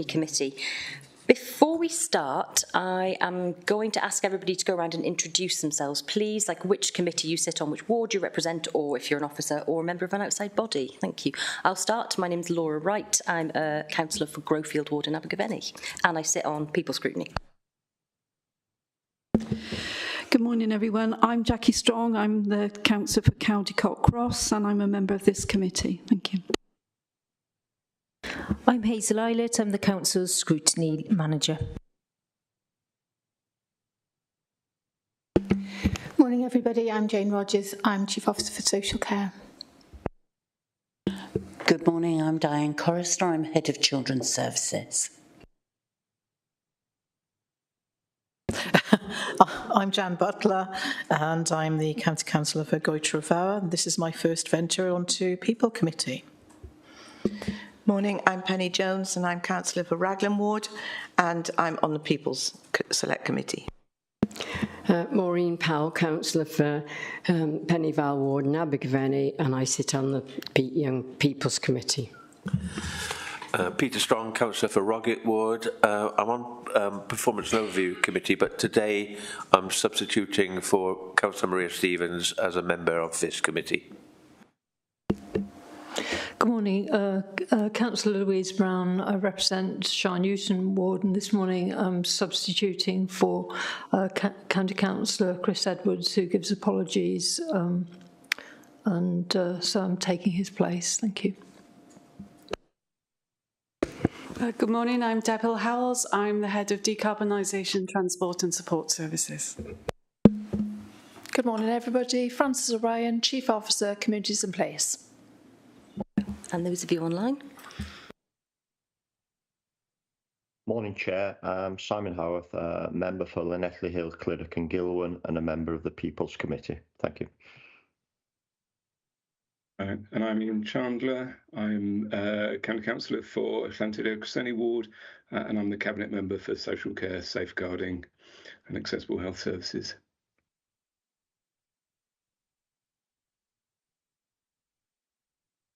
Committee. Before we start, I am going to ask everybody to go around and introduce themselves, please, like which committee you sit on, which ward you represent, or if you're an officer or a member of an outside body. Thank you. I'll start. My name's Laura Wright. I'm a councillor for Growfield Ward in Abergavenny, and I sit on People Scrutiny. Good morning, everyone. I'm Jackie Strong. I'm the councillor for Caldicot Cross, and I'm a member of this committee. Thank you. I'm Hazel Eilert. I'm the council's scrutiny manager. Morning, everybody. I'm Jane Rogers. I'm Chief Officer for Social Care. Good morning. I'm Diane Chorister. I'm Head of Children's Services. I'm Jan Butler, and I'm the County Councillor for Goitra Vower. This is my first venture onto People Committee. Morning, I'm Penny Jones and I'm Councillor for Raglan Ward and I'm on the People's Select Committee. Maureen Powell, Councillor for Pennyval Ward in Abergavenny, and I sit on the Young People's Committee. Peter Strong, Councillor for Roggett Ward. I'm on Performance and Overview Committee, but today I'm substituting for Councillor Maria Stevens as a member of this committee. Good morning, Councillor Louise Brown. I represent Shire Newton Ward, and this morning I'm substituting for County Councillor Chris Edwards, who gives apologies, so I'm taking his place. Thank you. Good morning, I'm Deb Hill-Howells. I'm the Head of Decarbonisation, Transport and Support Services. Good morning, everybody. Frances O'Brien, Chief Officer, Communities and Place. And those of you online. Morning, Chair. I'm Simon Howarth, member for Llanelli Hill, Clydach and Gilwan, and a member of the People's Committee. Thank you. And I'm Ian Chandler. I'm County Councillor for Llantyre Ward, and I'm the Cabinet Member for Social Care, Safeguarding and Accessible Health Services.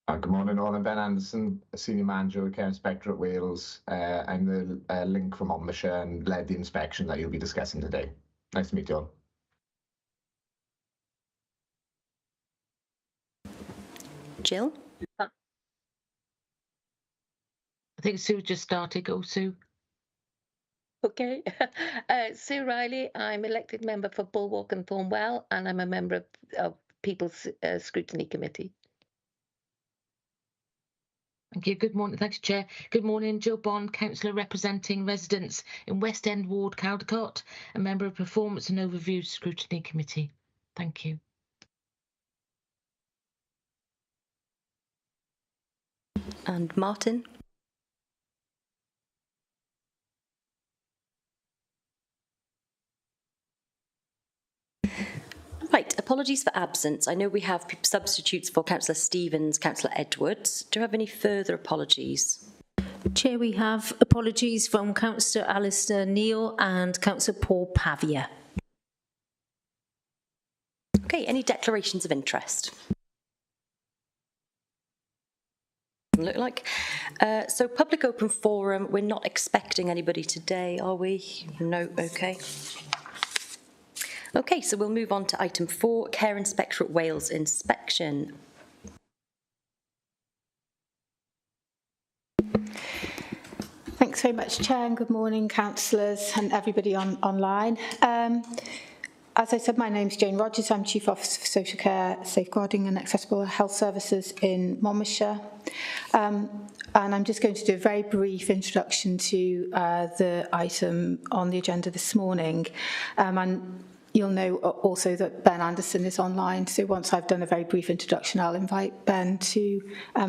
Good morning all, I'm Ben Anderson, a Senior Manager of Care Inspector at Wales. I'm the link from Monmouthshire and led the inspection that you'll be discussing today. Nice to meet you all. Jill? I think Sue just started. Go, Sue. Okay. Sue Riley, I'm elected member for Bulwark and Thornwell, and I'm a member of People's Scrutiny Committee. Thank you. Good morning. Thanks, Chair. Good morning. Jill Bond, Councillor representing residents in West End Ward, Caldicot, a member of Performance and Overview Scrutiny Committee. Thank you. And Martin? Right, apologies for absence. I know we have substitutes for Councillor Stevens, Councillor Edwards. Do you have any further apologies? Chair, we have apologies from Councillor Alistair Neal and Councillor Paul Pavia. Okay, any declarations of interest? Look like. So public open forum, we're not expecting anybody today, are we? No, okay. Okay, so we'll move on to item 4, Care Inspectorate Wales inspection. Thanks very much, Chair, and good morning, councillors and everybody online. As I said, my name's Jane Rogers. I'm Chief Officer for Social Care, Safeguarding and Accessible Health Services in Monmouthshire. And I'm just going to do a very brief introduction to the item on the agenda this morning. And you'll know also that Ben Anderson is online, so once I've done a very brief introduction, I'll invite Ben to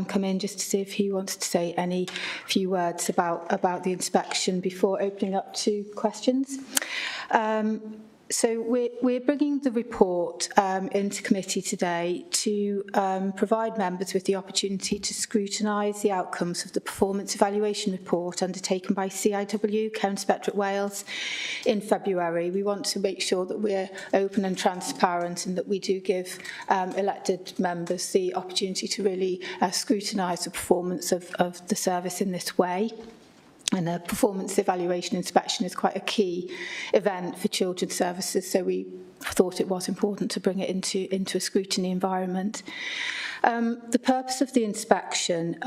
come in just to see if he wants to say any few words about the inspection before opening up to questions. So we're bringing the report into committee today to provide members with the opportunity to scrutinise the outcomes of the performance evaluation report undertaken by CIW, Care Inspectorate Wales, in February. We want to make sure that we're open and transparent and that we do give elected members the opportunity to really scrutinise the performance of the service in this way. And a performance evaluation inspection is quite a key event for children's services, so we thought it was important to bring it into a scrutiny environment. The purpose of the inspection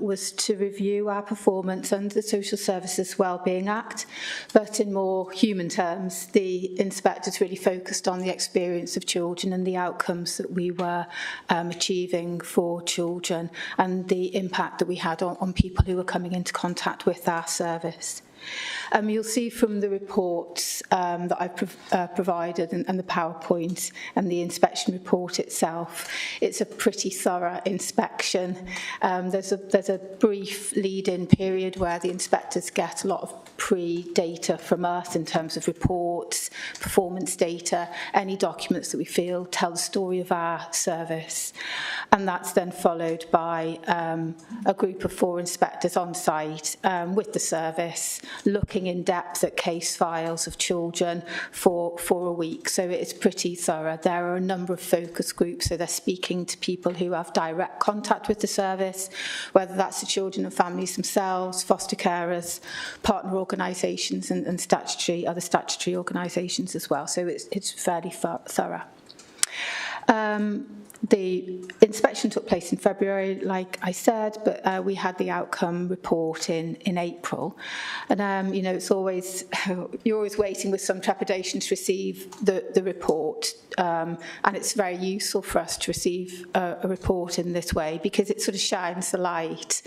was to review our performance under the Social Services Wellbeing Act, but in more human terms, the inspectors really focused on the experience of children and the outcomes that we were achieving for children and the impact that we had on people who were coming into contact with our service. You'll see from the reports that I've provided and the PowerPoint and the inspection report itself, it's a pretty thorough inspection. There's a brief lead-in period where the inspectors get a lot of pre-data from us in terms of reports, performance data, any documents that we feel tell the story of our service. And that's then followed by a group of 4 inspectors on site with the service, looking in depth at case files of children for a week. So it's pretty thorough. There are a number of focus groups, so they're speaking to people who have direct contact with the service, whether that's the children and families themselves, foster carers, partner organisations and other statutory organisations as well. So it's fairly thorough. The inspection took place in February, like I said, but we had the outcome report in April. And, it's always, you're always waiting with some trepidation to receive the report. And it's very useful for us to receive a report in this way because it sort of shines the light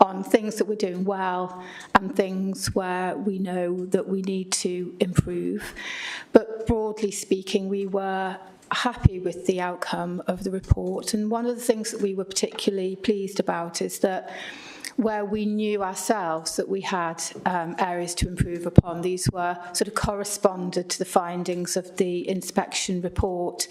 on things that we're doing well and things where we know that we need to improve. But broadly speaking, we were happy with the outcome of the report. And one of the things that we were particularly pleased about is that where we knew ourselves that we had areas to improve upon, these were sort of corresponded to the findings of the inspection report.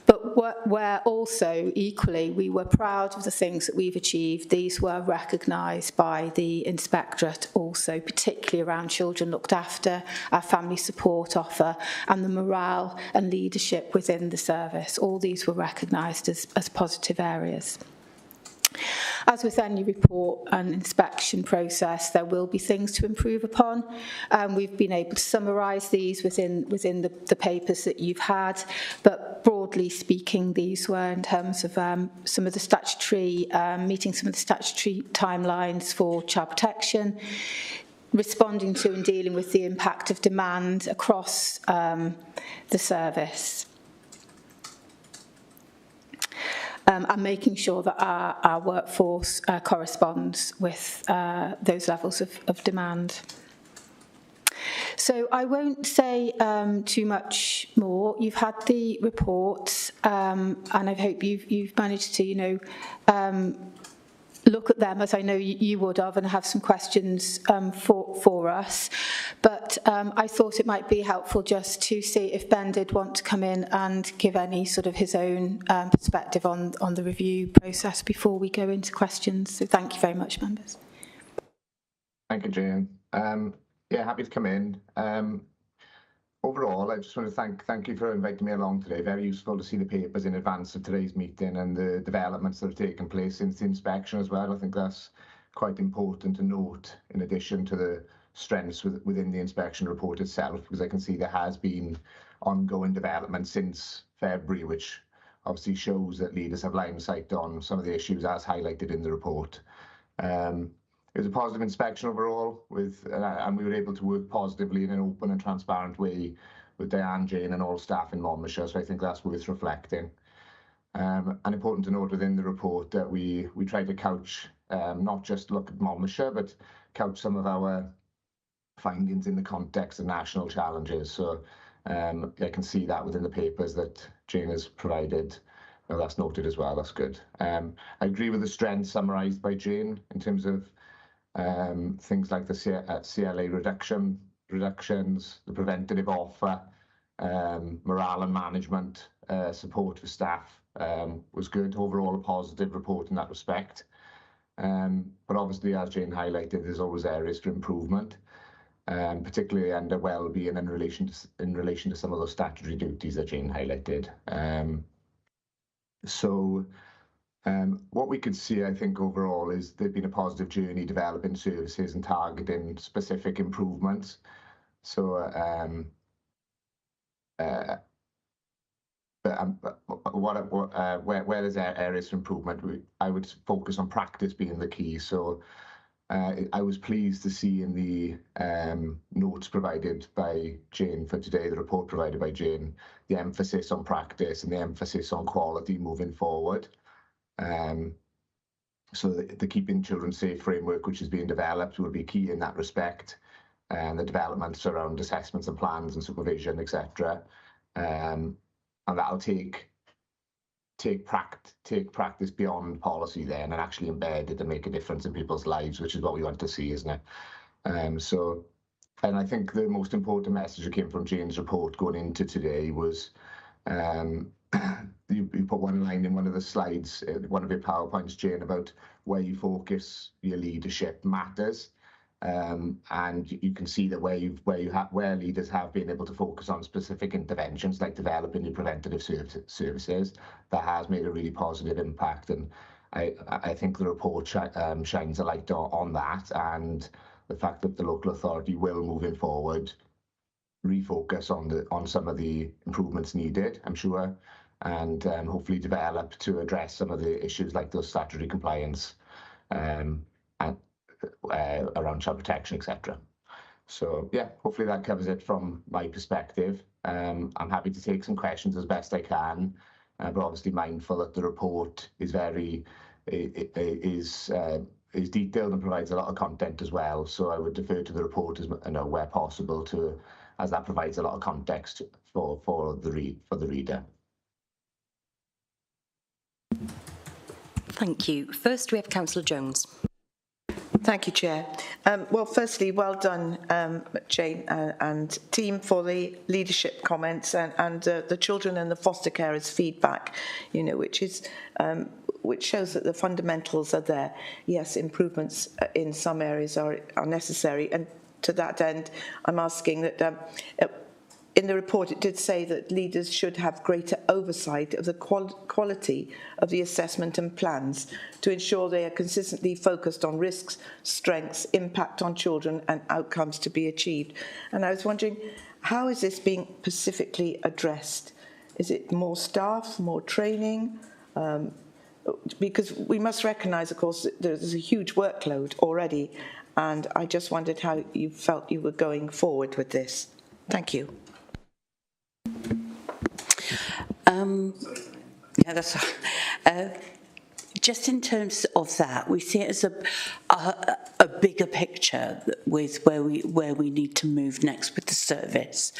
But where also, equally, we were proud of the things that we've achieved, these were recognised by the inspectorate also, particularly around children looked after, our family support offer, and the morale and leadership within the service. All these were recognised as positive areas. As with any report and inspection process, there will be things to improve upon. We've been able to summarise these within the papers that you've had, but broadly speaking, these were in terms of some of the statutory, meeting some of the statutory timelines for child protection, responding to and dealing with the impact of demand across the service. And making sure that our workforce corresponds with those levels of demand. So I won't say too much more. You've had the reports, and I hope you've managed to, look at them as I know you would have and have some questions for us. But I thought it might be helpful just to see if Ben did want to come in and give any sort of his own perspective on the review process before we go into questions. So thank you very much, members. Thank you, Jane. Yeah, happy to come in. Overall, I just want to thank you for inviting me along today. Very useful to see the papers in advance of today's meeting and the developments that have taken place since the inspection as well. I think that's quite important to note in addition to the strengths within the inspection report itself, because I can see there has been ongoing development since February, which obviously shows that leaders have line of sight on some of the issues as highlighted in the report. It was a positive inspection overall, and we were able to work positively in an open and transparent way with Diane, Jane, and all staff in Monmouthshire. So I think that's worth reflecting. And important to note within the report that we tried to couch, not just look at Monmouthshire, but couch some of our findings in the context of national challenges. So I can see that within the papers that Jane has provided. Well, that's noted as well. That's good. I agree with the strengths summarised by Jane in terms of things like the CLA reductions, the preventative offer, morale and management, support for staff was good. Overall, a positive report in that respect. But obviously, as Jane highlighted, there's always areas for improvement, particularly under well-being in relation to some of those statutory duties that Jane highlighted. So What we could see, I think, overall is there's been a positive journey developing services and targeting specific improvements. So, where there's areas for improvement, I would focus on practice being the key. So, I was pleased to see in the notes provided by Jane for today, the report provided by Jane, the emphasis on practice and the emphasis on quality moving forward. So the Keeping Children Safe framework, which is being developed, will be key in that respect, and the developments around assessments and plans and supervision, etc. And that'll take practice beyond policy then and actually embed it and make a difference in people's lives, which is what we want to see, isn't it? And I think the most important message that came from Jane's report going into today was you put one line in one of the slides, one of your PowerPoints, Jane, about where you focus your leadership matters. And you can see that where leaders have been able to focus on specific interventions like developing new preventative services, that has made a really positive impact. And I think the report shines a light on that, and the fact that the local authority will, moving forward, refocus on some of the improvements needed, I'm sure, and hopefully develop to address some of the issues like those statutory compliance and around child protection, etc. So yeah, hopefully that covers it from my perspective. I'm happy to take some questions as best I can, but obviously mindful that the report is is detailed and provides a lot of content as well. So I would defer to the report where possible, as that provides a lot of context for the reader. Thank you. First, we have Councillor Jones. Thank you, Chair. Well, firstly, well done, Jane and team, for the leadership comments and the children and the foster carers' feedback, which shows that the fundamentals are there. Yes, improvements in some areas are necessary, and to that end, I'm asking that in the report it did say that leaders should have greater oversight of the quality of the assessment and plans to ensure they are consistently focused on risks, strengths, impact on children and outcomes to be achieved. And I was wondering, how is this being specifically addressed? Is it more staff, more training? Because we must recognise, of course, that there's a huge workload already, and I just wondered how you felt you were going forward with this. Thank you. Yeah, that's just in terms of that, we see it as a bigger picture with where we need to move next with the service.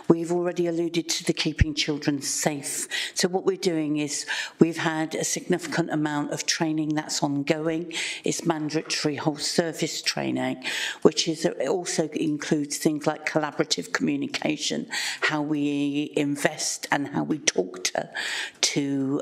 We've already alluded to the Keeping Children Safe. So what we're doing is we've had a significant amount of training that's ongoing. It's mandatory whole service training, which also includes things like collaborative communication, how we invest and how we talk to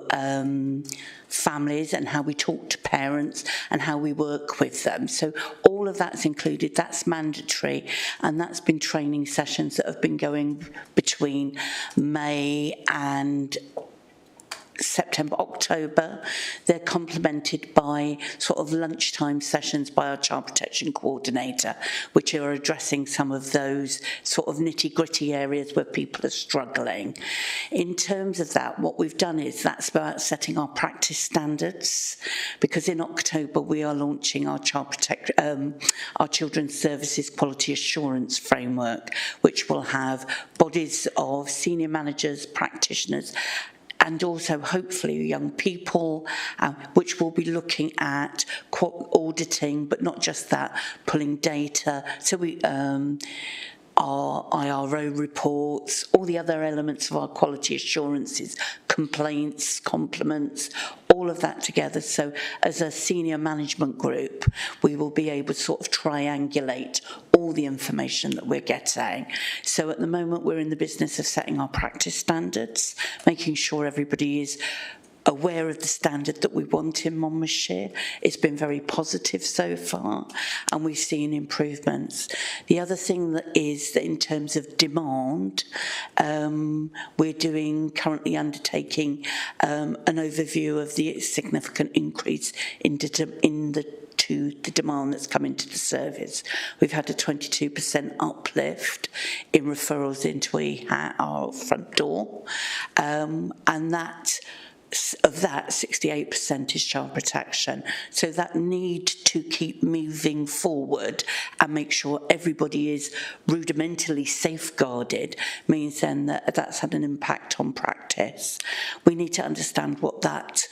families and how we talk to parents and how we work with them. So all of that's included, that's mandatory, and that's been training sessions that have been going between May and September, October. They're complemented by sort of lunchtime sessions by our child protection coordinator, which are addressing some of those sort of nitty-gritty areas where people are struggling. In terms of that, what we've done is that's about setting our practice standards, because in October we are launching our our Children's Services Quality Assurance Framework, which will have bodies of senior managers, practitioners, and also hopefully young people, which will be looking at auditing, but not just that, pulling data. So our IRO reports, all the other elements of our quality assurances, complaints, compliments, all of that together. So as a senior management group, we will be able to sort of triangulate all the information that we're getting. So at the moment, we're in the business of setting our practice standards, making sure everybody is aware of the standard that we want in Monmouthshire. It's been very positive so far, and we've seen improvements. The other thing that is that in terms of demand, we're currently undertaking an overview of the significant increase in the demand that's come into the service. We've had a 22% uplift in referrals into our front door, and that of that, 68% is child protection. So that need to keep moving forward and make sure everybody is rudimentarily safeguarded means then that that's had an impact on practice. We need to understand what that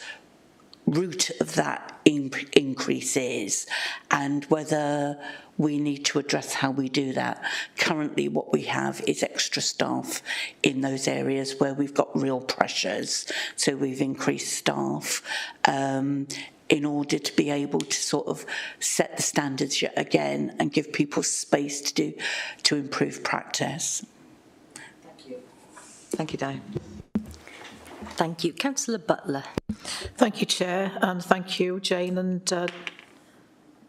root of that increase is and whether we need to address how we do that. Currently what we have is extra staff in those areas where we've got real pressures, so we've increased staff in order to be able to sort of set the standards yet again and give people space to improve practice. Thank you. Thank you, Di. Thank you. Councillor Butler. Thank you, Chair, and thank you, Jane and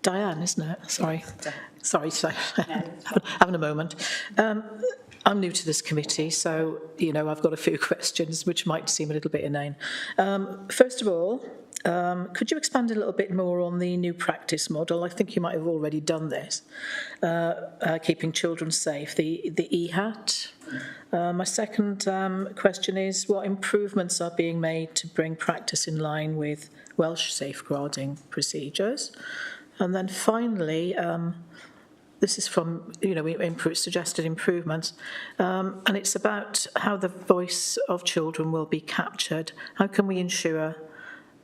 Diane, isn't it? Sorry, having a moment. I'm new to this committee, so, I've got a few questions which might seem a little bit inane. First of all, could you expand a little bit more on the new practice model? I think you might have already done this, keeping children safe, the EHAT. My second question is, what improvements are being made to bring practice in line with Welsh safeguarding procedures? And then finally, this is from, suggested improvements, and it's about how the voice of children will be captured. How can we ensure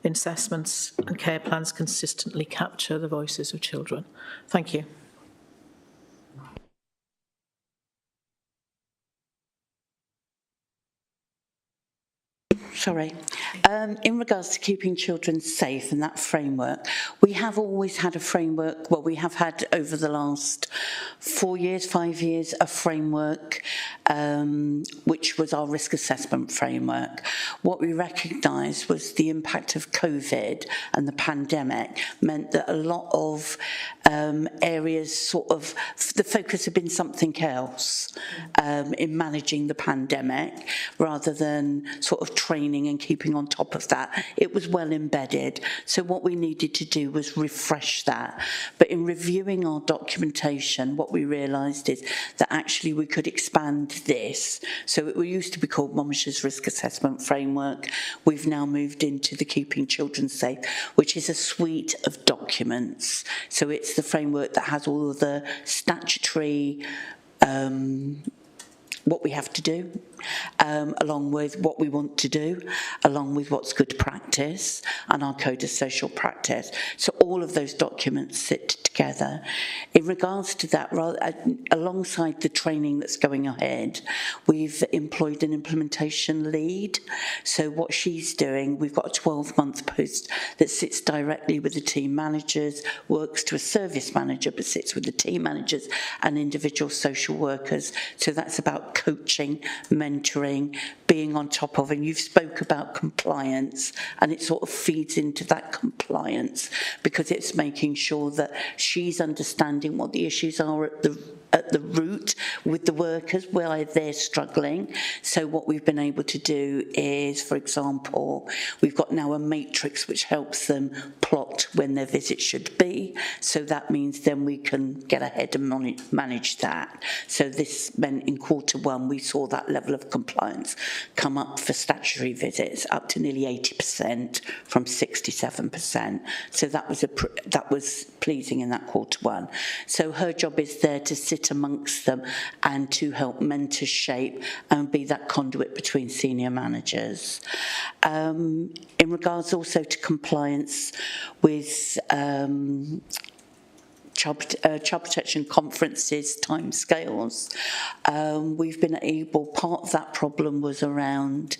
assessments and care plans consistently capture the voices of children? Thank you. Sorry. In regards to keeping children safe and that framework, we have always had a framework, well, we have had over the last 5 years, a framework which was our risk assessment framework. What we recognised was the impact of COVID and the pandemic meant that a lot of areas the focus had been something else in managing the pandemic rather than sort of training and keeping on top of that. It was well embedded. So what we needed to do was refresh that. But in reviewing our documentation, what we realised is that actually we could expand this. So it used to be called Monmouthshire's Risk Assessment Framework. We've now moved into the Keeping Children Safe, which is a suite of documents. So it's the framework that has all of the statutory what we have to do, along with what we want to do, along with what's good practice and our code of social practice. So all of those documents sit together. In regards to that, alongside the training that's going ahead, we've employed an implementation lead. So what she's doing, we've got a 12-month post that sits directly with the team managers, works to a service manager, but sits with the team managers and individual social workers. So that's about coaching, mentoring, being on top of, and you've spoke about compliance, and it sort of feeds into that compliance because it's making sure that she's understanding what the issues are at the root with the workers where they're struggling. So what we've been able to do is, for example, we've got now a matrix which helps them plot when their visit should be. So that means then we can get ahead and manage that. So this meant in Q1 we saw that level of compliance come up for statutory visits up to nearly 80% from 67%. So that was pleasing in that Q1. So her job is there to sit amongst them and to help mentor shape and be that conduit between senior managers. In regards also to compliance with child protection conferences, timescales, we've been able, part of that problem was around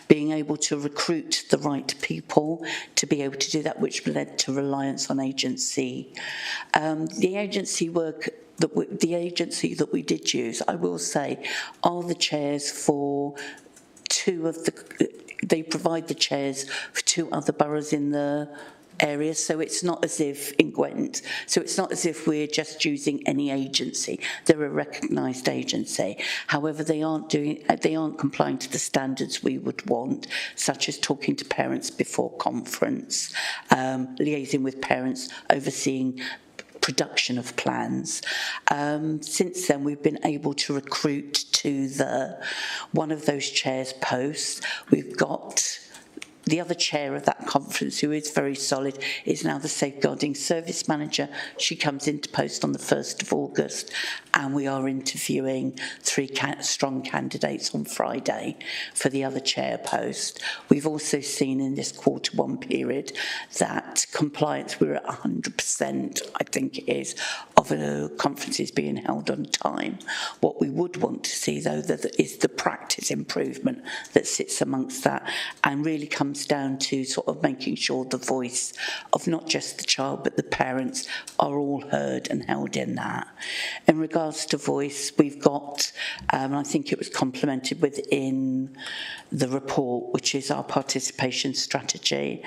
being able to recruit the right people to be able to do that, which led to reliance on agency. The agency work the agency that we did use, I will say, are the chairs for two of the they provide the chairs for 2 other boroughs in the area, so it's not as if in Gwent, so it's not as if we're just using any agency. They're a recognised agency. However, they aren't complying to the standards we would want, such as talking to parents before conference, liaising with parents, overseeing production of plans. Since then, we've been able to recruit to one of those chairs posts. We've got the other chair of that conference, who is very solid, is now the Safeguarding Service Manager. She comes into post on the 1st of August, and we are interviewing 3 strong candidates on Friday for the other chair post. We've also seen in this Q1 period that compliance, we're at 100%, I think it is, of conferences being held on time. What we would want to see, though, is the practice improvement that sits amongst that, and really comes down to sort of making sure the voice of not just the child but the parents are all heard and held in that. In regards to voice, we've got, I think it was complemented within the report, which is our participation strategy.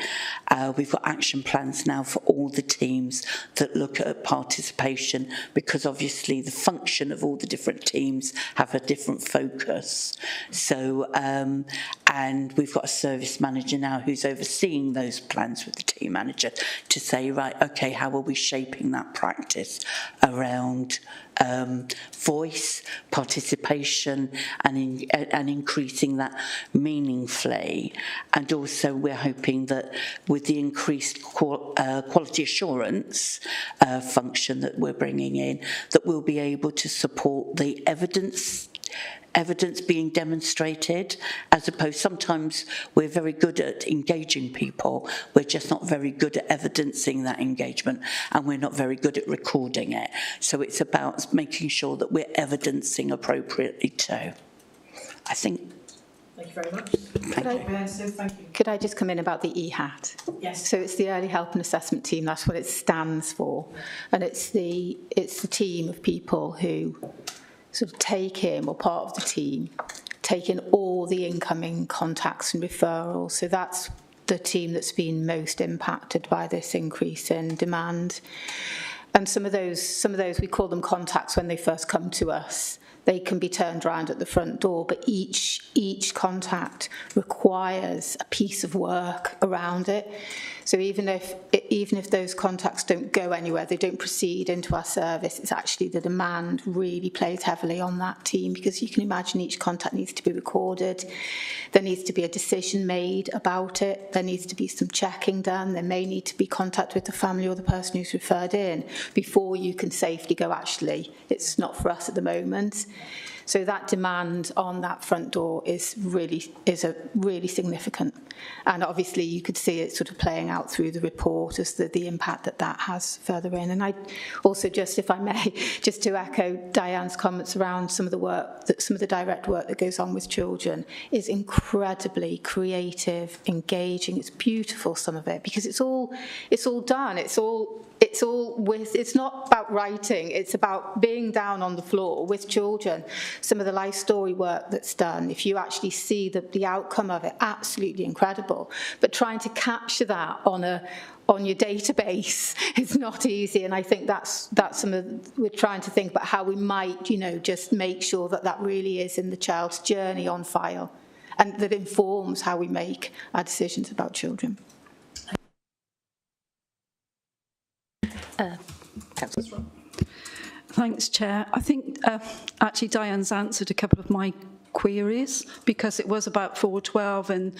We've got action plans now for all the teams that look at participation, because obviously the function of all the different teams have a different focus. So, and we've got a service manager now who's overseeing those plans with the team manager to say, right, okay, how are we shaping that practice around voice, participation, and increasing that meaningfully. And also we're hoping that with the increased quality assurance function that we're bringing in, that we'll be able to support the evidence being demonstrated, as opposed, sometimes we're very good at engaging people, we're just not very good at evidencing that engagement, and we're not very good at recording it. So it's about making sure that we're evidencing appropriately too. I think. Thank you very much. Thank you. Could I just come in about the EHAT? Yes. So it's the Early Help and Assessment Team. That's what it stands for, and it's the team of people who sort of take in, or part of the team, take in all the incoming contacts and referrals. So that's the team that's been most impacted by this increase in demand. And some of those we call them contacts when they first come to us. They can be turned around at the front door, but each contact requires a piece of work around it. So even if those contacts don't go anywhere, they don't proceed into our service, it's actually the demand really plays heavily on that team, because you can imagine each contact needs to be recorded. There needs to be a decision made about it. There needs to be some checking done. There may need to be contact with the family or the person who's referred in before you can safely go, actually, it's not for us at the moment. So that demand on that front door is really significant, and obviously you could see it sort of playing out through the report as the impact that has further in. And I also, just if I may, just to echo Diane's comments around some of the direct work that goes on with children is incredibly creative, engaging. It's beautiful, some of it, because it's all done. It's not about writing, it's about being down on the floor with children. Some of the life story work that's done, if you actually see the outcome of it, absolutely incredible. But trying to capture that on your database is not easy, and I think that's some of, we're trying to think about how we might, just make sure that really is in the child's journey on file, and that informs how we make our decisions about children. Thanks, Chair. I think actually Diane's answered a couple of my queries, because it was about 412, and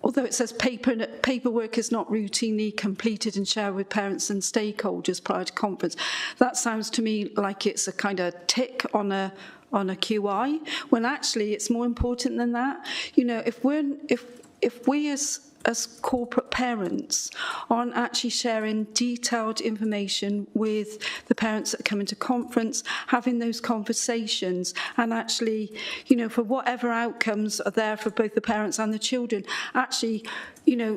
although it says paperwork is not routinely completed and shared with parents and stakeholders prior to conference, that sounds to me like it's a kind of tick on a QI, when actually it's more important than that. If we as corporate parents aren't actually sharing detailed information with the parents that come into conference, having those conversations, and actually, for whatever outcomes are there for both the parents and the children, actually,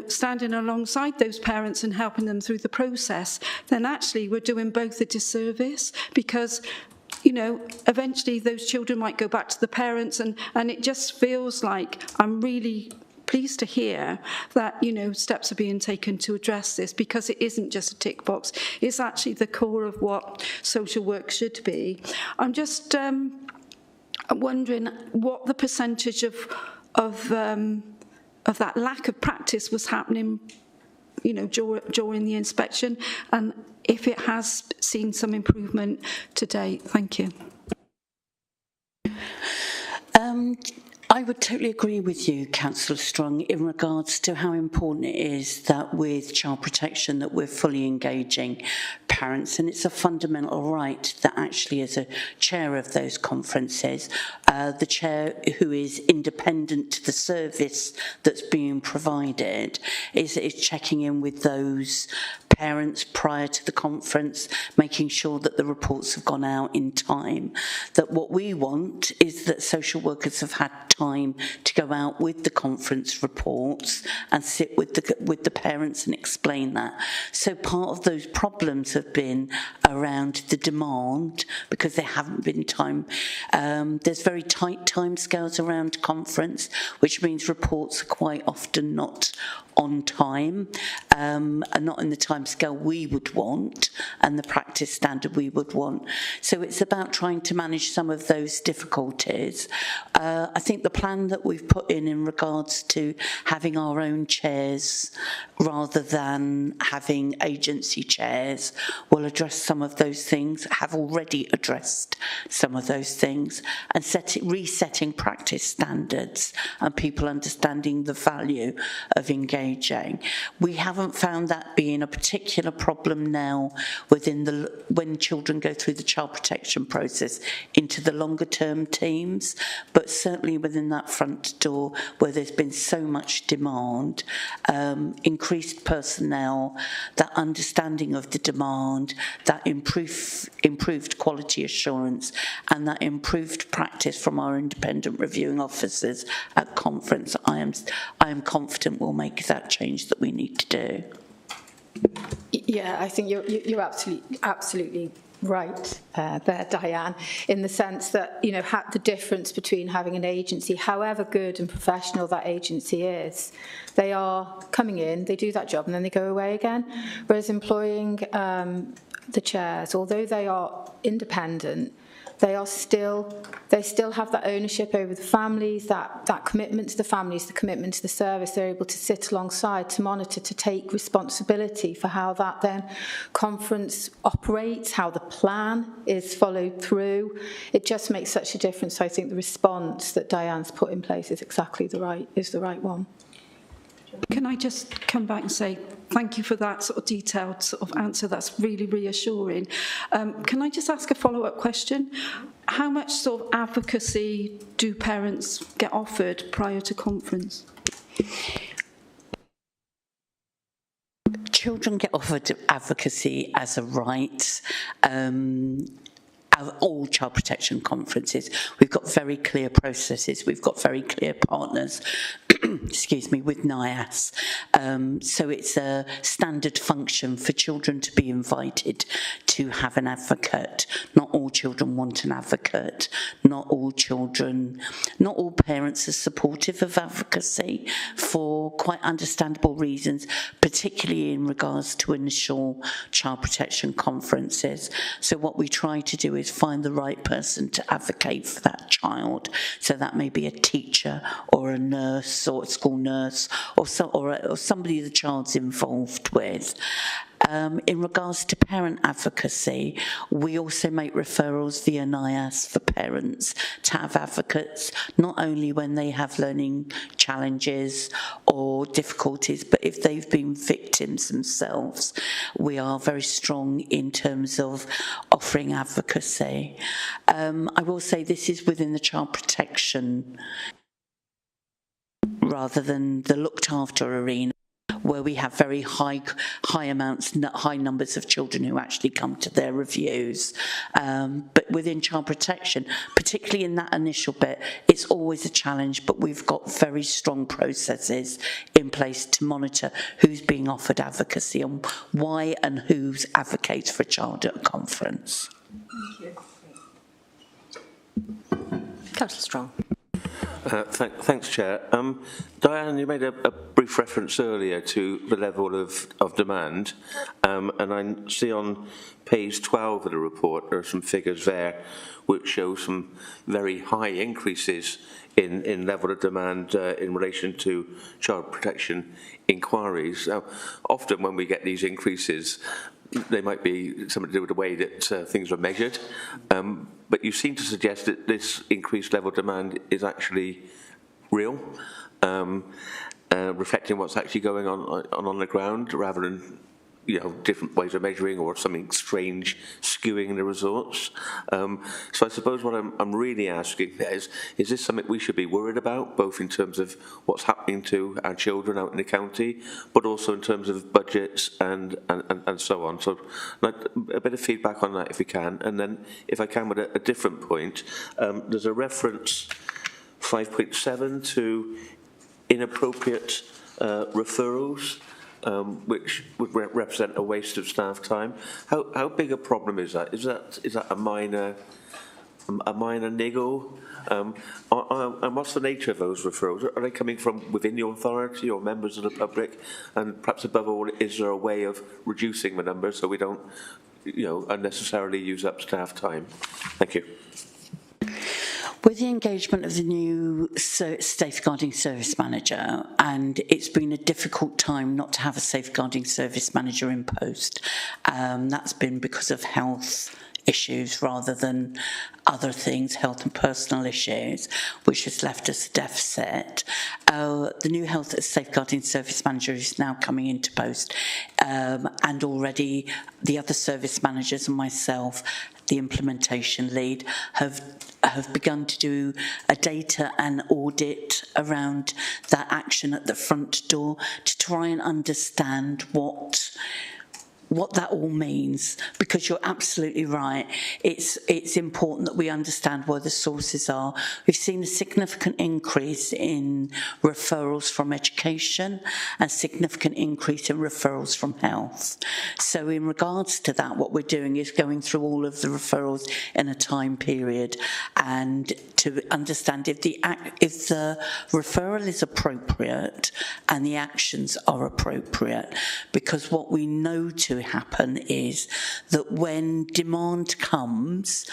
standing alongside those parents and helping them through the process, then actually we're doing both a disservice, because eventually those children might go back to the parents, and it just feels like I'm really pleased to hear that, you know, steps are being taken to address this, because it isn't just a tick box. It's actually the core of what social work should be. I'm just wondering what the percentage of that lack of practice was happening, you know, during the inspection, and if it has seen some improvement to date. Thank you. I would totally agree with you, Councillor Strong, in regards to how important it is that with child protection that we're fully engaging parents, and it's a fundamental right that actually as a chair of those conferences, the chair who is independent to the service that's being provided is checking in with those parents prior to the conference, making sure that the reports have gone out in time. That what we want is that social workers have had time to go out with the conference reports and sit with the parents and explain that. So part of those problems have been around the demand, because there haven't been time. There's very tight timescales around conference, which means reports are quite often not on time, and not in the timescale we would want and the practice standard we would want. So it's about trying to manage some of those difficulties. I think the plan that we've put in regards to having our own chairs rather than having agency chairs will address some of those things, have already addressed some of those things, and resetting practice standards and people understanding the value of engaging. We haven't found that being a particular problem now when children go through the child protection process into the longer term teams, but certainly within that front door where there's been so much demand, increased personnel, that understanding of the demand, that improved quality assurance, and that improved practice from our independent reviewing officers at conference, I am confident we'll make that change that we need to do. Yeah, I think you're absolutely right there, Diane, in the sense that, you know, the difference between having an agency, however good and professional that agency is, they are coming in, they do that job, and then they go away again. Whereas employing the chairs, although they are independent, they still have that ownership over the families, that commitment to the families, the commitment to the service. They're able to sit alongside, to monitor, to take responsibility for how that then conference operates, how the plan is followed through. It just makes such a difference. So I think the response that Diane's put in place is exactly the right one. Can I just come back and say thank you for that sort of detailed sort of answer? That's really reassuring. Can I just ask a follow-up question? How much sort of advocacy do parents get offered prior to conference? Children get offered advocacy as a right. All child protection conferences, we've got very clear processes, we've got very clear partners, excuse me, with NIAS. So it's a standard function for children to be invited to have an advocate. Not all children want an advocate. Not all parents are supportive of advocacy for quite understandable reasons, particularly in regards to initial child protection conferences. So what we try to do is find the right person to advocate for that child. So that may be a teacher or a nurse or a school nurse or somebody the child's involved with. In regards to parent advocacy, we also make referrals via NIAS for parents to have advocates, not only when they have learning challenges or difficulties, but if they've been victims themselves. We are very strong in terms of offering advocacy. I will say this is within the child protection rather than the looked after arena, where we have very high numbers of children who actually come to their reviews. But within child protection, particularly in that initial bit, it's always a challenge, but we've got very strong processes in place to monitor who's being offered advocacy and why and who advocates for a child at a conference. Thank you. Councillor Strong. Thanks, Chair. Diane, you made a brief reference earlier to the level of demand, and I see on page 12 of the report there are some figures there which show some very high increases in level of demand in relation to child protection inquiries. Now, often when we get these increases, they might be something to do with the way that things are measured, but you seem to suggest that this increased level of demand is actually real, reflecting what's actually going on the ground, rather than different ways of measuring or something strange skewing the results. So I suppose what I'm really asking is this something we should be worried about, both in terms of what's happening to our children out in the county, but also in terms of budgets and so on. So like a bit of feedback on that if we can. And then if I can with a different point, there's a reference 5.7 to inappropriate referrals, which would represent a waste of staff time. How big a problem is that? Is that a minor niggle? And what's the nature of those referrals? Are they coming from within your authority or members of the public? And perhaps above all, is there a way of reducing the numbers so we don't, unnecessarily use up staff time? Thank you. With the engagement of the new safeguarding service manager, and it's been a difficult time not to have a safeguarding service manager in post. That's been because of health issues rather than other things, health and personal issues, which has left us a deficit. The new health safeguarding service manager is now coming into post, and already the other service managers and myself, the implementation lead, have begun to do a data and audit around that action at the front door to try and understand what that all means, because you're absolutely right. It's important that we understand where the sources are. We've seen a significant increase in referrals from education and significant increase in referrals from health. So in regards to that, what we're doing is going through all of the referrals in a time period and to understand if the referral is appropriate and the actions are appropriate. Because what we know to happen is that when demand comes,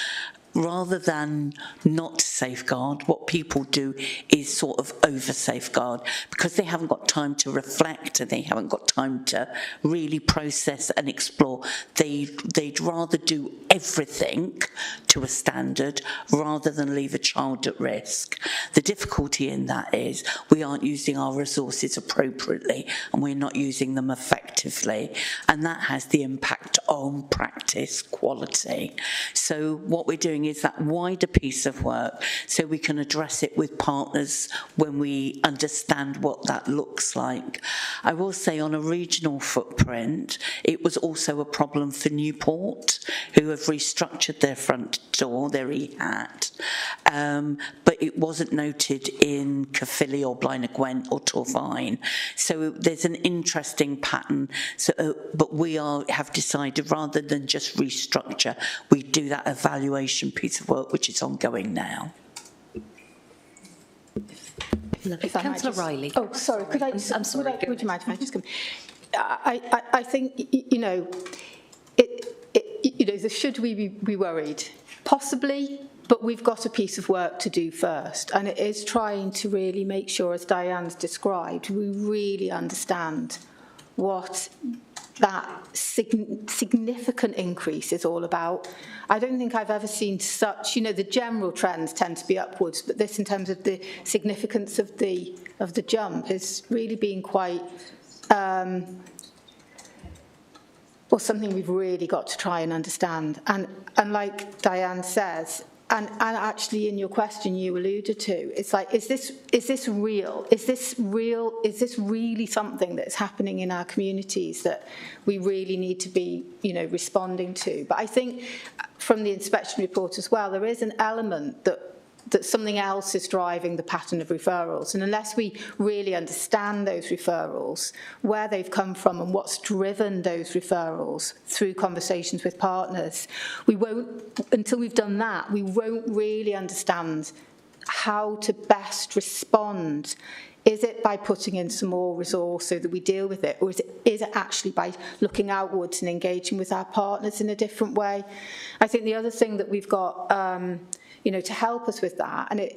rather than not safeguard, what people do is sort of over safeguard because they haven't got time to reflect and they haven't got time to really process and explore. They'd rather do everything to a standard rather than leave a child at risk. The difficulty in that is we aren't using our resources appropriately and we're not using them effectively, and that has the impact on practice quality. So what we're doing is that wider piece of work so we can address it with partners when we understand what that looks like. I will say on a regional footprint, it was also a problem for Newport, who have restructured their front door, their EHAT, but it wasn't noted in Caerphilly or Blaen y Gwent or Torfaen. So there's an interesting pattern. So, but we have decided rather than just restructure, we do that evaluation piece of work, which is ongoing now. Councillor Riley. Oh, sorry. Could I? I'm sorry. Would you mind if I just come? I think should we be worried? Possibly, but we've got a piece of work to do first, and it is trying to really make sure, as Diane's described, we really understand what that significant increase is all about. I don't think I've ever seen such, the general trends tend to be upwards, but this in terms of the significance of the jump has really been quite, something we've really got to try and understand. And like Diane says, and actually in your question you alluded to, it's like, is this real? Is this really something that's happening in our communities that we really need to be, responding to? But I think from the inspection report as well, there is an element that something else is driving the pattern of referrals. And unless we really understand those referrals, where they've come from and what's driven those referrals through conversations with partners, until we've done that, we won't really understand how to best respond. Is it by putting in some more resource so that we deal with it, or is it actually by looking outwards and engaging with our partners in a different way? I think the other thing that we've got, to help us with that, and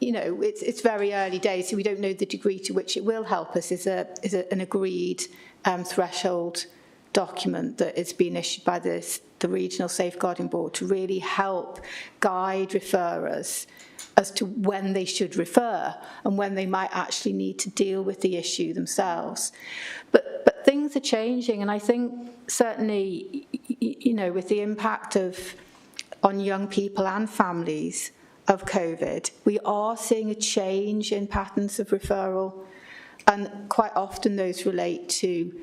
it's very early days, so we don't know the degree to which it will help us, is an agreed threshold document that is being issued by the Regional Safeguarding Board to really help guide referrers as to when they should refer and when they might actually need to deal with the issue themselves. But things are changing, and I think certainly, with the impact on young people and families of COVID, we are seeing a change in patterns of referral, and quite often those relate to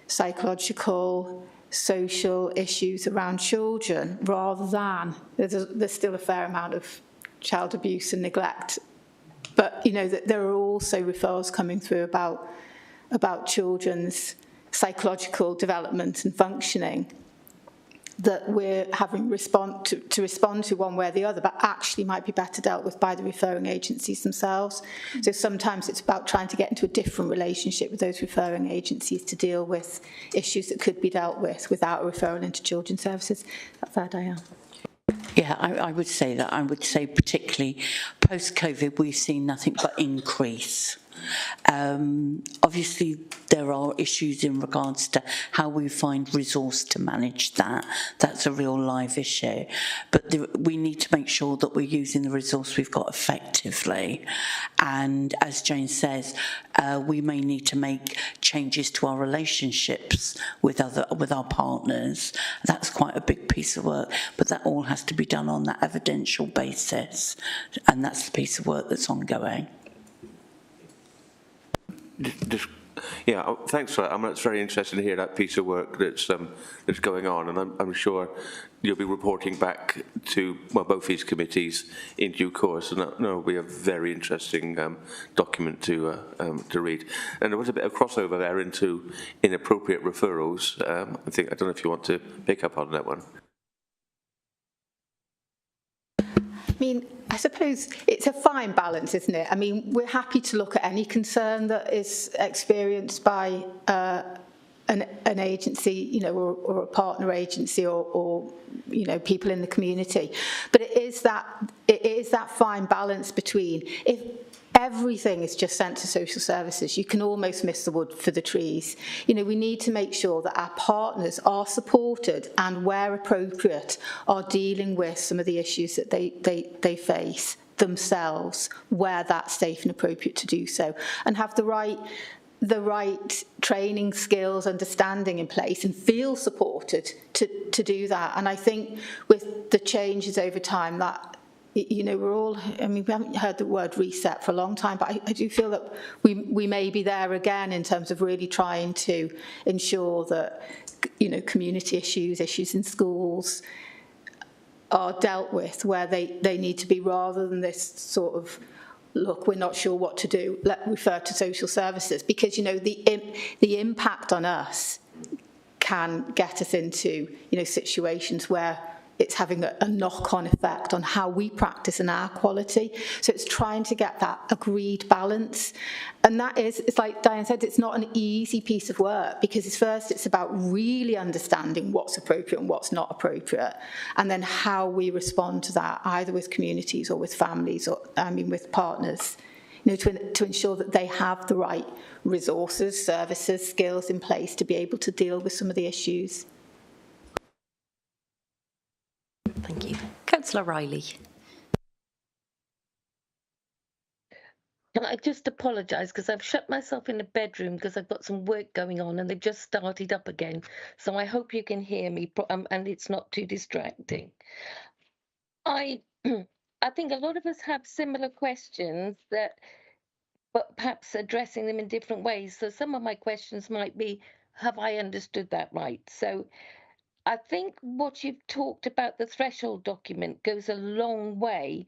psychological, social issues around children, rather than there's still a fair amount of child abuse and neglect, but there are also referrals coming through about children's psychological development and functioning that we're having to respond to one way or the other, but actually might be better dealt with by the referring agencies themselves. So sometimes it's about trying to get into a different relationship with those referring agencies to deal with issues that could be dealt with without a referral into children's services. That's fair, Diane. Yeah, I would say that. I would say particularly post-COVID, we've seen nothing but increase. Obviously, there are issues in regards to how we find resource to manage that. That's a real live issue. But we need to make sure that we're using the resource we've got effectively. And as Jane says, we may need to make changes to our relationships with our partners. That's quite a big piece of work, but that all has to be done on that evidential basis. And that's the piece of work that's ongoing. Thanks for that. I mean, it's very interesting to hear that piece of work that's going on, and I'm sure you'll be reporting back to both these committees in due course, and that will be a very interesting document to read. And there was a bit of crossover there into inappropriate referrals. I don't know if you want to pick up on that one. I mean, I suppose it's a fine balance, isn't it? I mean, we're happy to look at any concern that is experienced by an agency, or a partner agency, or people in the community. But it is that fine balance between, if everything is just sent to social services, you can almost miss the wood for the trees. We need to make sure that our partners are supported and, where appropriate, are dealing with some of the issues that they face themselves, where that's safe and appropriate to do so, and have the right training, skills, understanding in place, and feel supported to do that. And I think with the changes over time, that we're all, we haven't heard the word reset for a long time, but I do feel that we may be there again in terms of really trying to ensure that, community issues in schools are dealt with where they need to be, rather than this sort of, look, we're not sure what to do, let's refer to social services, because, the impact on us can get us into, situations where it's having a knock-on effect on how we practice and our quality. So it's trying to get that agreed balance. And that is, it's like Diane said, it's not an easy piece of work, because it's about really understanding what's appropriate and what's not appropriate, and then how we respond to that, either with communities or with families, or with partners, to ensure that they have the right resources, services, skills in place to be able to deal with some of the issues. Thank you. Councillor Riley. Can I just apologise, because I've shut myself in the bedroom because I've got some work going on and they've just started up again. So I hope you can hear me and it's not too distracting. I think a lot of us have similar questions, but perhaps addressing them in different ways. So some of my questions might be, have I understood that right? So I think what you've talked about, the threshold document, goes a long way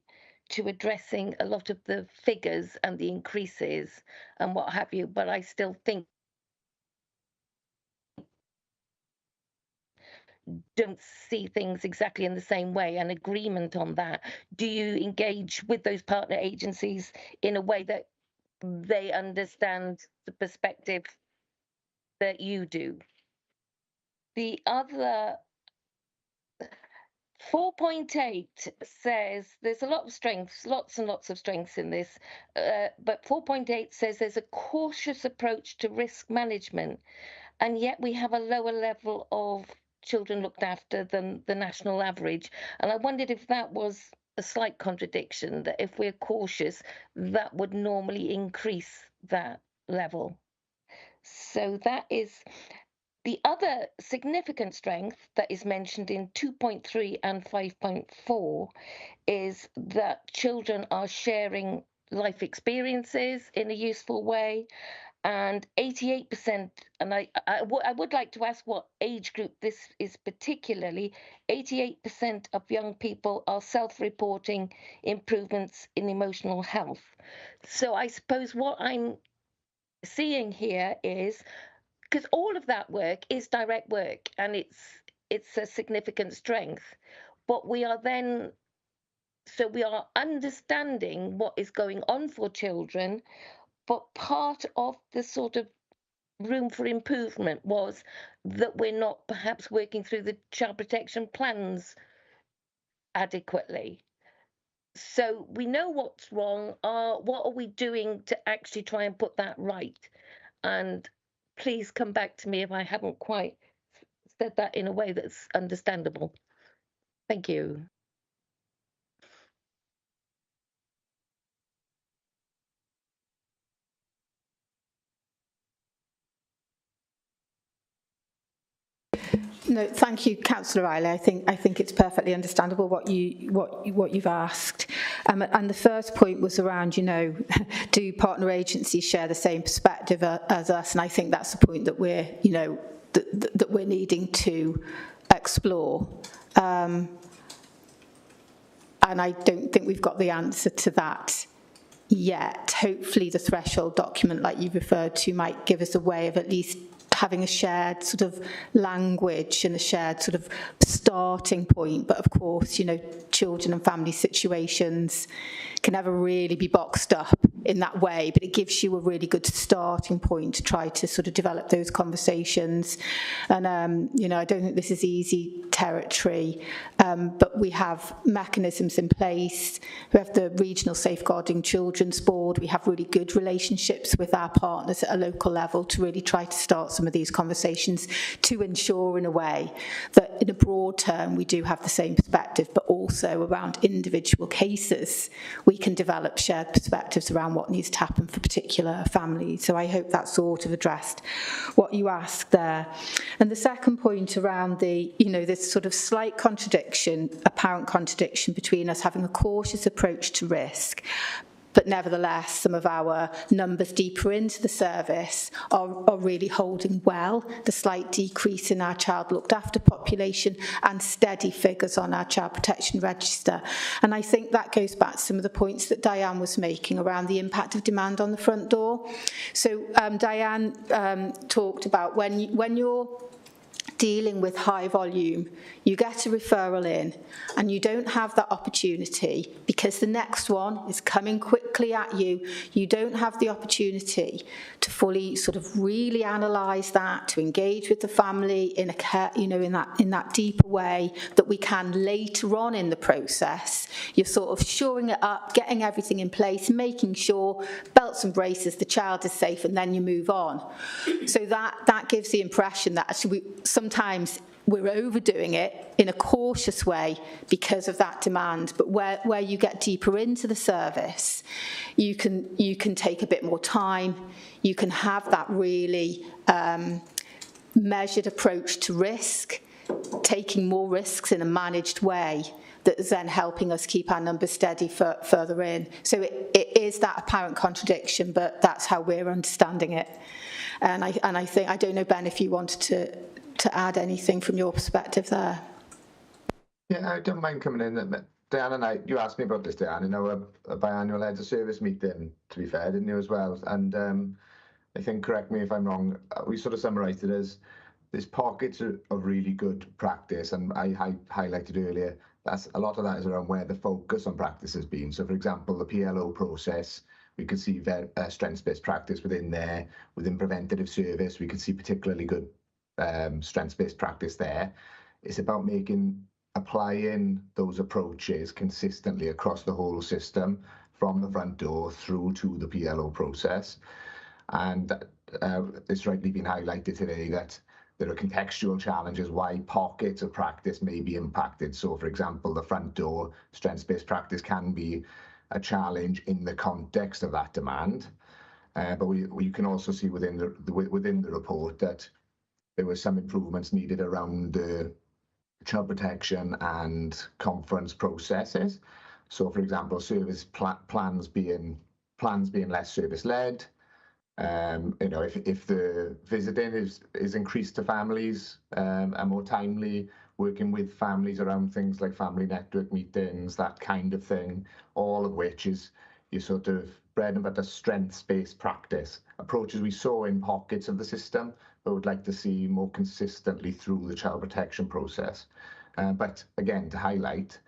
to addressing a lot of the figures and the increases and what have you, but I still think don't see things exactly in the same way, an agreement on that. Do you engage with those partner agencies in a way that they understand the perspective that you do? The other 4.8 says there's a lot of strengths, lots and lots of strengths in this, but 4.8 says there's a cautious approach to risk management, and yet we have a lower level of children looked after than the national average. And I wondered if that was a slight contradiction, that if we're cautious, that would normally increase that level. So that is the other significant strength that is mentioned in 2.3 and 5.4 is that children are sharing life experiences in a useful way. And 88%, and I would like to ask what age group this is particularly, 88% of young people are self-reporting improvements in emotional health. So I suppose what I'm seeing here is, because all of that work is direct work and it's a significant strength, but we are understanding what is going on for children, but part of the sort of room for improvement was that we're not perhaps working through the child protection plans adequately. So we know what's wrong. What are we doing to actually try and put that right? And please come back to me if I haven't quite said that in a way that's understandable. Thank you. No, thank you, Councillor Riley. I think it's perfectly understandable what you've asked. And the first point was around, do partner agencies share the same perspective as us? And I think that's the point that we're, that we're needing to explore. And I don't think we've got the answer to that yet. Hopefully the threshold document, like you referred to, might give us a way of at least having a shared sort of language and a shared sort of starting point. But of course, children and family situations can never really be boxed up in that way, but it gives you a really good starting point to try to sort of develop those conversations. And, I don't think this is easy territory, but we have mechanisms in place. We have the Regional Safeguarding Children's Board. We have really good relationships with our partners at a local level to really try to start some of these conversations to ensure in a way that in a broad term we do have the same perspective, but also around individual cases we can develop shared perspectives around what needs to happen for particular families. So I hope that sort of addressed what you asked there. And the second point around the, this sort of slight contradiction, apparent contradiction between us having a cautious approach to risk, but nevertheless, some of our numbers deeper into the service are really holding well. The slight decrease in our child looked after population and steady figures on our child protection register. And I think that goes back to some of the points that Diane was making around the impact of demand on the front door. So Diane talked about when you're dealing with high volume, you get a referral in and you don't have that opportunity because the next one is coming quickly at you. You don't have the opportunity to fully sort of really analyse that, to engage with the family in a care, in that deeper way that we can later on in the process. You're sort of shoring it up, getting everything in place, making sure belts and braces, the child is safe, and then you move on. So that gives the impression that actually sometimes we're overdoing it in a cautious way because of that demand. But where you get deeper into the service, you can take a bit more time. You can have that really measured approach to risk, taking more risks in a managed way that is then helping us keep our numbers steady further in. So it is that apparent contradiction, but that's how we're understanding it. And I think, I don't know, Ben, if you wanted to add anything from your perspective there. Yeah, I don't mind coming in. Diane and you asked me about this, Diane, in our biannual heads of service meeting, to be fair, didn't you, as well? And I think, correct me if I'm wrong, we sort of summarised it as there's pockets of really good practice, and I highlighted earlier, a lot of that is around where the focus on practice has been. So, for example, the PLO process, we could see strengths-based practice within there. Within preventative service, we could see particularly good strengths-based practice there. It's about applying those approaches consistently across the whole system, from the front door through to the PLO process. And it's rightly been highlighted today that there are contextual challenges why pockets of practice may be impacted. So, for example, the front door strengths-based practice can be a challenge in the context of that demand. But we can also see within the report that there were some improvements needed around child protection and conference processes. So, for example, service plans being less service-led. If the visiting is increased to families and more timely, working with families around things like family network meetings, that kind of thing, all of which is your sort of bread and butter strengths-based practice approaches we saw in pockets of the system, but would like to see more consistently through the child protection process. But again, to highlight,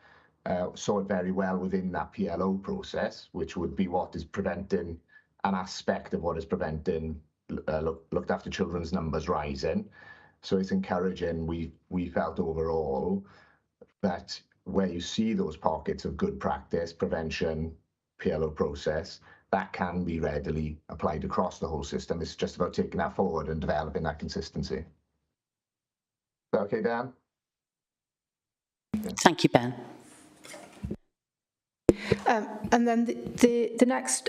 saw it very well within that PLO process, which would be what is preventing an aspect of what is preventing looked after children's numbers rising. So it's encouraging. We felt overall that where you see those pockets of good practice, prevention, PLO process, that can be readily applied across the whole system. It's just about taking that forward and developing that consistency. Is that okay, Dan? Thank you, Ben. And then the next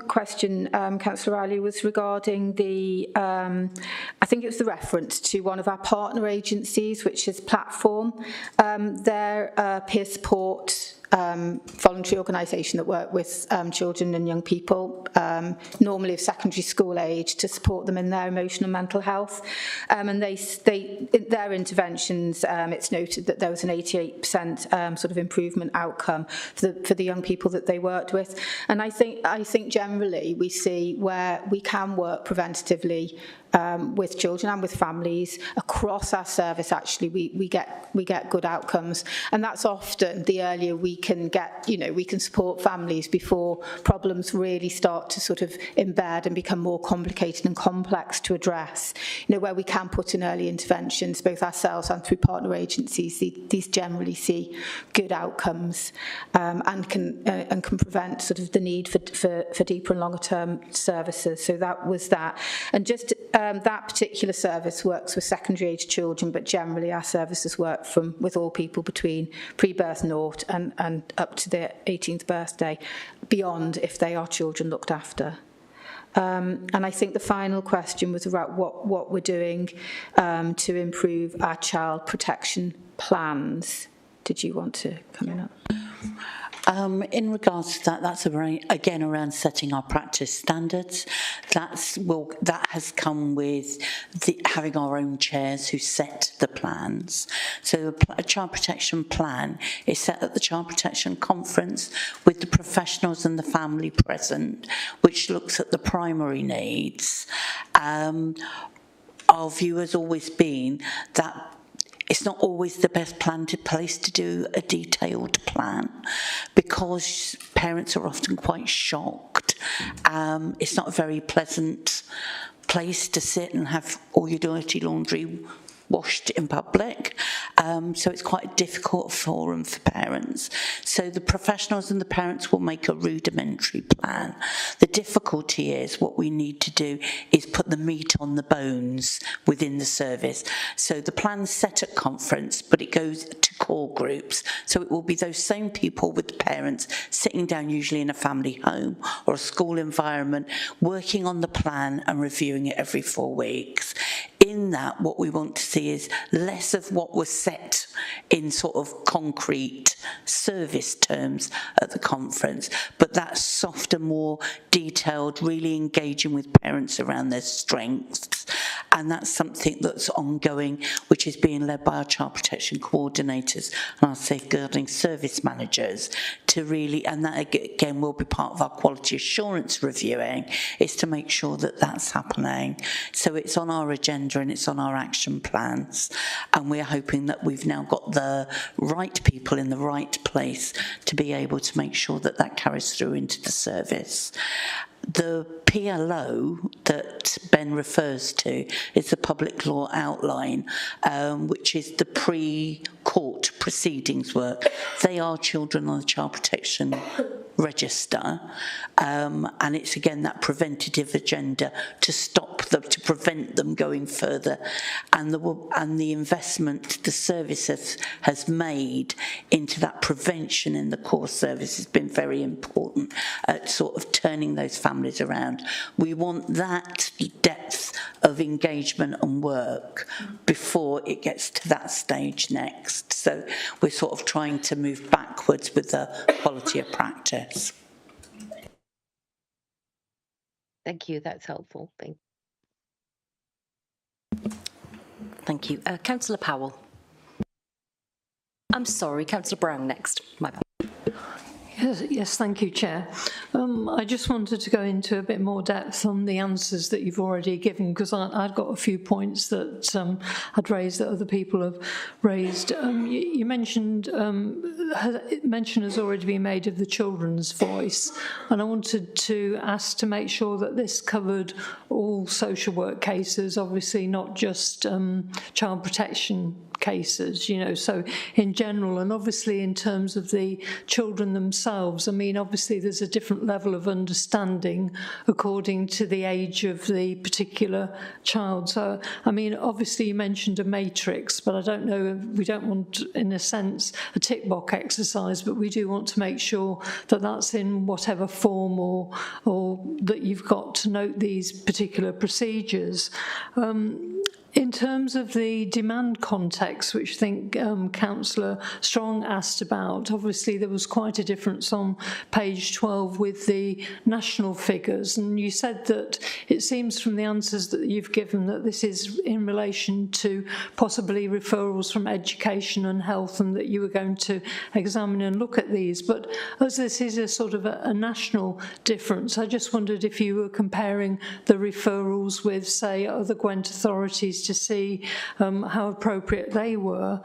question, Councillor Riley, was regarding I think it was the reference to one of our partner agencies, which is Platform. Their peer support voluntary organisation that work with children and young people, normally of secondary school age, to support them in their emotional and mental health. And in their interventions, it's noted that there was an 88% sort of improvement outcome for the young people that they worked with. And I think generally we see where we can work preventatively with children and with families across our service. Actually, we get good outcomes, and that's often the earlier we can get. We can support families before problems really start to sort of embed and become more complicated and complex to address. Where we can put in early interventions, both ourselves and through partner agencies, these generally see good outcomes and can prevent sort of the need for deeper and longer term services. So that was that, and just. That particular service works with secondary age children, but generally our services work with all people between pre-birth naught and up to their 18th birthday, beyond if they are children looked after. And I think the final question was about what we're doing to improve our child protection plans. Did you want to come in up? In regards to that, that's again around setting our practice standards. That has come with having our own chairs who set the plans. So a child protection plan is set at the Child Protection Conference with the professionals and the family present, which looks at the primary needs. Our view has always been that it's not always the best place to do a detailed plan, because parents are often quite shocked. It's not a very pleasant place to sit and have all your dirty laundry washed in public. So it's quite a difficult forum for parents. So the professionals and the parents will make a rudimentary plan. The difficulty is what we need to do is put the meat on the bones within the service. So the plan's set at conference, but it goes to core groups. So it will be those same people with the parents sitting down, usually in a family home or a school environment, working on the plan and reviewing it every 4 weeks. In that, what we want to see is less of what was set in sort of concrete service terms at the conference, but that softer, more detailed, really engaging with parents around their strengths and that's something that's ongoing, which is being led by our child protection coordinators and our safeguarding service managers to really, and that again will be part of our quality assurance reviewing, is to make sure that that's happening. So it's on our agenda and it's on our action plans, and we're hoping that we've now got the right people in the right place to be able to make sure that that carries through into the service. The PLO that Ben refers to is the public law outline, which is the pre-court proceedings work. They are children on the child protection register, and it's again that preventative agenda to stop them, to prevent them going further, and the investment the service has made into that prevention in the core service has been very important at sort of turning those families around. We want that depth of engagement and work before it gets to that stage next. So we're sort of trying to move backwards with the quality of practice. Thank you, that's helpful. Thank you. Councillor Powell. I'm sorry, Councillor Brown next. My bad. Yes, thank you, Chair. I just wanted to go into a bit more depth on the answers that you've already given, because I've got a few points that I'd raised that other people have raised. You mentioned, mention has already been made of the children's voice, and I wanted to ask to make sure that this covered all social work cases, obviously not just child protection cases, you know, so in general, and obviously in terms of the children themselves. I mean, obviously there's a different level of understanding according to the age of the particular child. So, I mean, obviously you mentioned a matrix, but I don't know, we don't want, in a sense, a tick box exercise, but we do want to make sure that that's in whatever form or that you've got to note these particular procedures. In terms of the demand context, which I think Councillor Strong asked about, obviously there was quite a difference on page 12 with the national figures, and you said that it seems from the answers that you've given that this is in relation to possibly referrals from education and health, and that you were going to examine and look at these. But as this is a sort of a national difference, I just wondered if you were comparing the referrals with, say, other Gwent authorities to see how appropriate they were.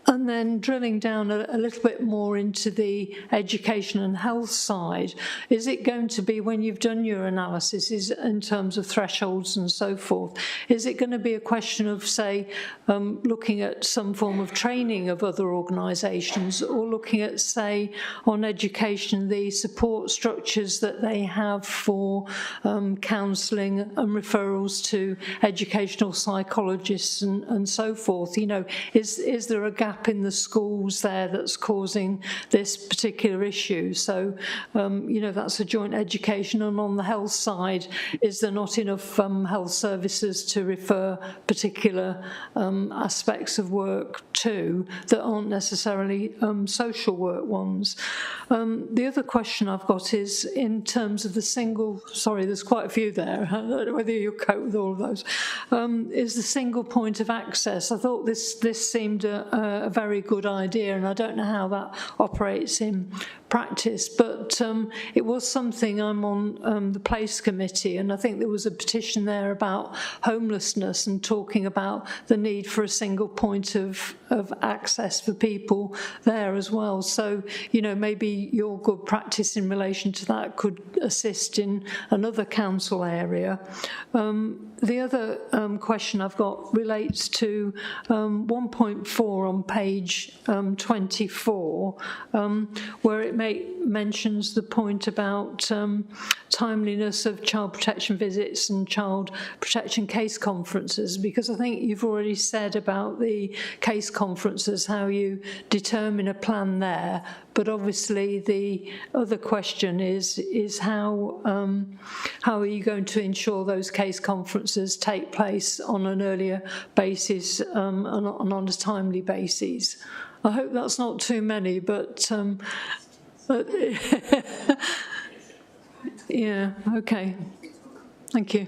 And then drilling down a little bit more into the education and health side, is it going to be, when you've done your analysis in terms of thresholds and so forth, is it going to be a question of, say, looking at some form of training of other organisations, or looking at, say, on education, the support structures that they have for counselling and referrals to educational psychologists and so forth? You know, is there a gap in the schools there that's causing this particular issue? So, you know, that's a joint education. And on the health side, is there not enough health services to refer particular aspects of work to that aren't necessarily social work ones? The other question I've got is in terms of the single, sorry, there's quite a few there, I don't know whether you'll cope with all of those, is the single point of access. I thought this seemed a very good idea, and I don't know how that operates in practice, but it was something. I'm on the Place Committee, and I think there was a petition there about homelessness and talking about the need for a single point of access for people there as well. So, you know, maybe your good practice in relation to that could assist in another council area. The other question I've got relates to 1.4 on page 24, where it mentions the point about timeliness of child protection visits and child protection case conferences, because I think you've already said about the case conferences, how you determine a plan there, but obviously the other question is how are you going to ensure those case conferences take place on an earlier basis and on a timely basis? I hope that's not too many, but yeah, okay. Thank you.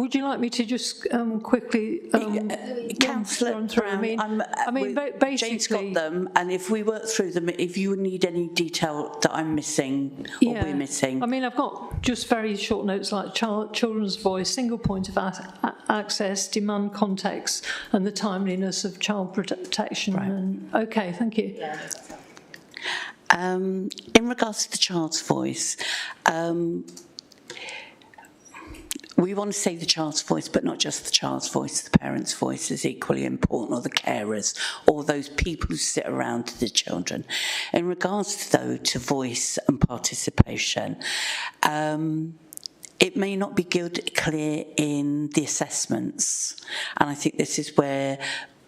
would you like me to just quickly Councillor Brown, basically, Jane's got them, and if we work through them, if you need any detail that I'm missing or we're missing. I mean, I've got just very short notes like children's voice, single point of access, demand context, and the timeliness of child protection. Right. Okay, thank you. Yeah. In regards to the child's voice, we want to say the child's voice, but not just the child's voice. The parent's voice is equally important, or the carers, or those people who sit around the children. In regards, though, to voice and participation, it may not be clear in the assessments, and I think this is where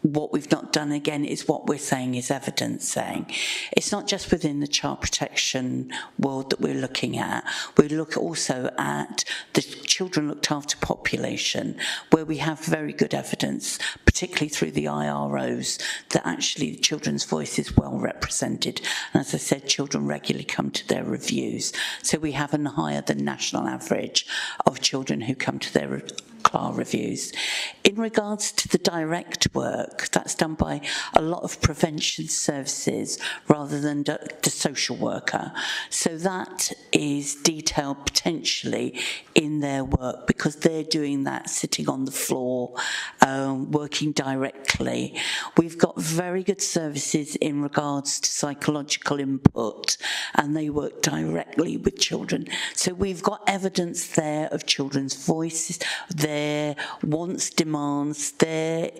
what we've not done again is what we're saying is evidencing. It's not just within the child protection world that we're looking at. We look also at the children looked after population, where we have very good evidence, particularly through the IROs, that actually the children's voice is well represented. And as I said, children regularly come to their reviews. So we have a higher than national average of children who come to their CLAR reviews. In regards to the direct work, that's done by a lot of prevention services rather than the social worker. So that is detailed potentially in their work, because they're doing that sitting on the floor, working directly. We've got very good services in regards to psychological input, and they work directly with children. So we've got evidence there of children's voices, their wants, demands, their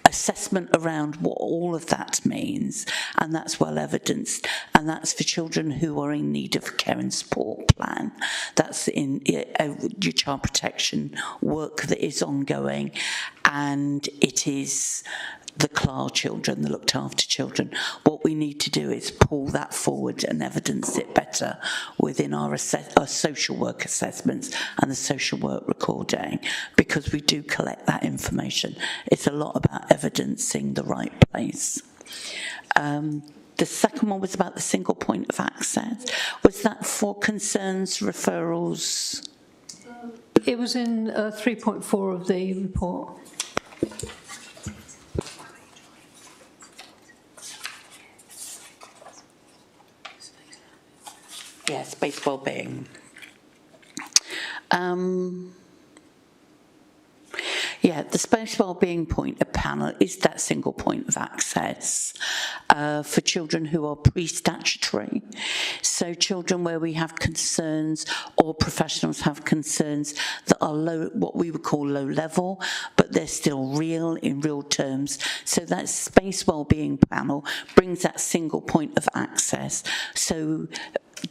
assessment around what all of that means, and that's well evidenced, and that's for children who are in need of a care and support plan. That's in your child protection work that is ongoing, and it is the CLAR children, the looked after children. What we need to do is pull that forward and evidence it better within our social work assessments and the social work recording, because we do collect that information. It's a lot about evidencing the right place. The second one was about the single point of access. Was that for concerns, referrals? It was in 3.4 of the report. Yeah, space wellbeing. Yeah, the space wellbeing point of panel is that single point of access for children who are pre-statutory. So children where we have concerns, or professionals have concerns that are low, what we would call low level, but they're still real in real terms. So that space wellbeing panel brings that single point of access. So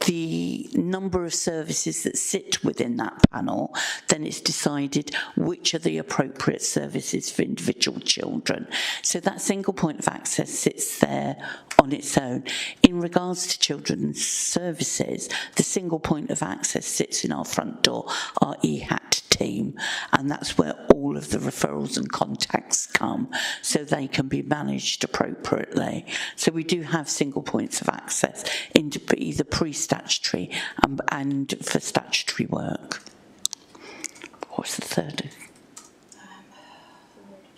the number of services that sit within that panel, then it's decided which are the appropriate services for individual children. So that single point of access sits there on its own. In regards to children's services, the single point of access sits in our front door, our EHAT team, and that's where all of the referrals and contacts come, so they can be managed appropriately. So we do have single points of access into either pre-statutory and for statutory work. What's the third?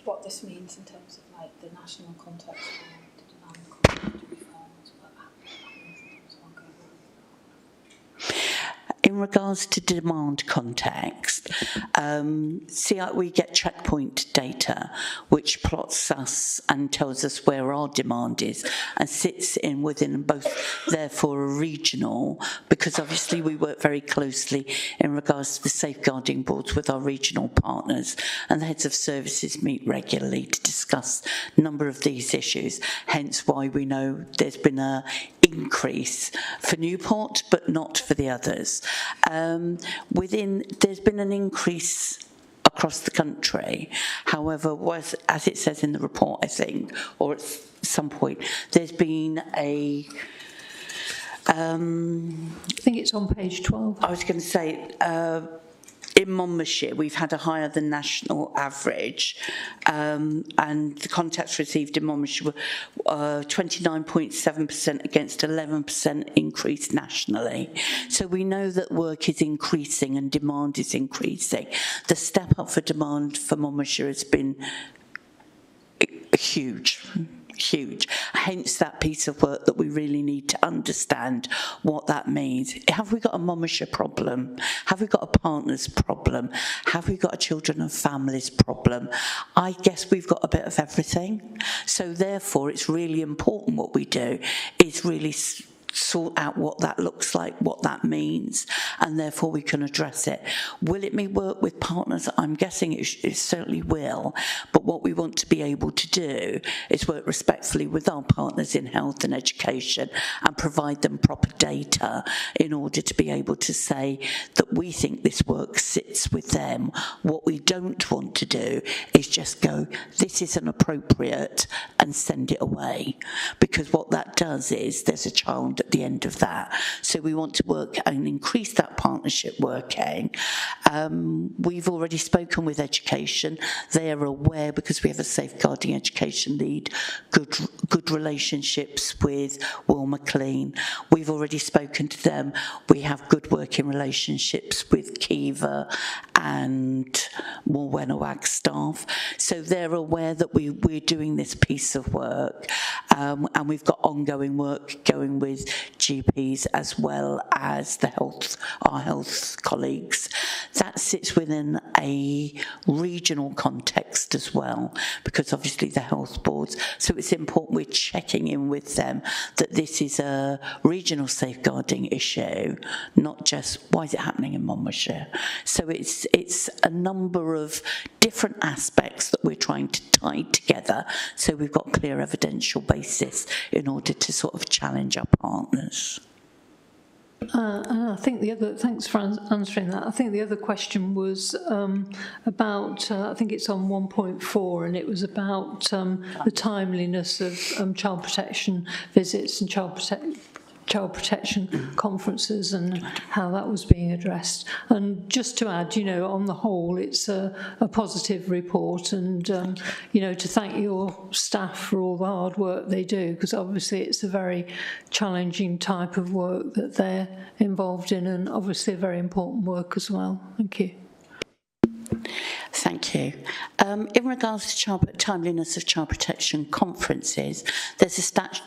What this means in terms of like the national context for the demand context reforms, but in regards to demand context, we get checkpoint data which plots us and tells us where our demand is, and sits in within both, therefore, a regional, because obviously we work very closely in regards to the safeguarding boards with our regional partners, and the heads of services meet regularly to discuss a number of these issues, hence why we know there's been an increase for Newport but not for the others. There's been an increase across the country. However, as it says in the report, I think, or at some point, there's been a I think it's on page 12. I was going to say in Monmouthshire, we've had a higher than national average, and the contacts received in Monmouthshire were 29.7% against 11% increase nationally. So we know that work is increasing and demand is increasing. The step up for demand for Monmouthshire has been huge. Hence that piece of work that we really need to understand what that means. Have we got a Monmouthshire problem? Have we got a partners problem? Have we got a children and families problem? I guess we've got a bit of everything. So therefore it's really important what we do is really sort out what that looks like, what that means, and therefore we can address it. Will it may work with partners? I'm guessing it certainly will, but what we want to be able to do is work respectfully with our partners in health and education and provide them proper data in order to be able to say that we think this work sits with them. What we don't want to do is just go, this isn't appropriate, and send it away, because what that does is there's a child at the end of that. So we want to work and increase that partnership working. We've already spoken with education. They are aware, because we have a safeguarding education lead, good relationships with Will McLean. We've already spoken to them. We have good working relationships with Kiva and Morwenowag staff. So they're aware that we're doing this piece of work, and we've got ongoing work going with GPs as well as our health colleagues. That sits within a regional context as well, because obviously the health boards, so it's important we're checking in with them that this is a regional safeguarding issue, not just why is it happening in Monmouthshire. So it's a number of different aspects that we're trying to tie together, so we've got clear evidential basis in order to sort of challenge our partners. And I think thanks for answering that. I think the other question was about, I think it's on 1.4, and it was about the timeliness of child protection visits and child protection conferences and how that was being addressed. And just to add, on the whole, it's a positive report, and, to thank your staff for all the hard work they do, because obviously it's a very challenging type of work that they're involved in, and obviously a very important work as well. Thank you. Thank you. In regards to timeliness of child protection conferences, there's a statute.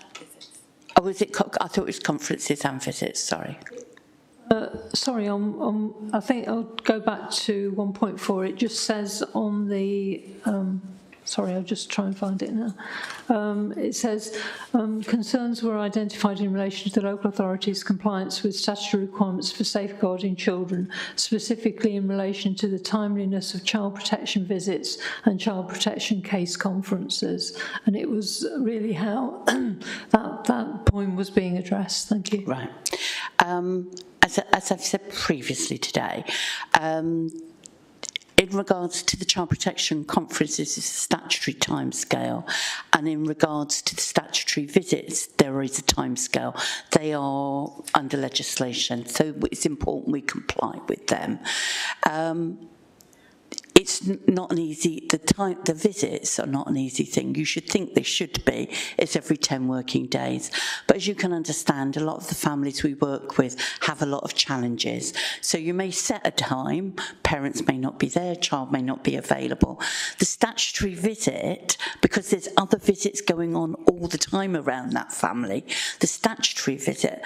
Oh, I thought it was conferences and visits, sorry. Sorry, I think I'll go back to 1.4. It just says on the, sorry, I'll just try and find it now. It says, concerns were identified in relation to the local authorities' compliance with statutory requirements for safeguarding children, specifically in relation to the timeliness of child protection visits and child protection case conferences. And it was really how that point was being addressed. Thank you. Right. As I've said previously today, in regards to the child protection conferences, it's a statutory timescale, and in regards to the statutory visits, there is a timescale. They are under legislation, so it's important we comply with them. It's not an easy, the visits are not an easy thing. You should think they should be. It's every 10 working days. But as you can understand, a lot of the families we work with have a lot of challenges. So you may set a time, parents may not be there, child may not be available. The statutory visit, because there's other visits going on all the time around that family, the statutory visit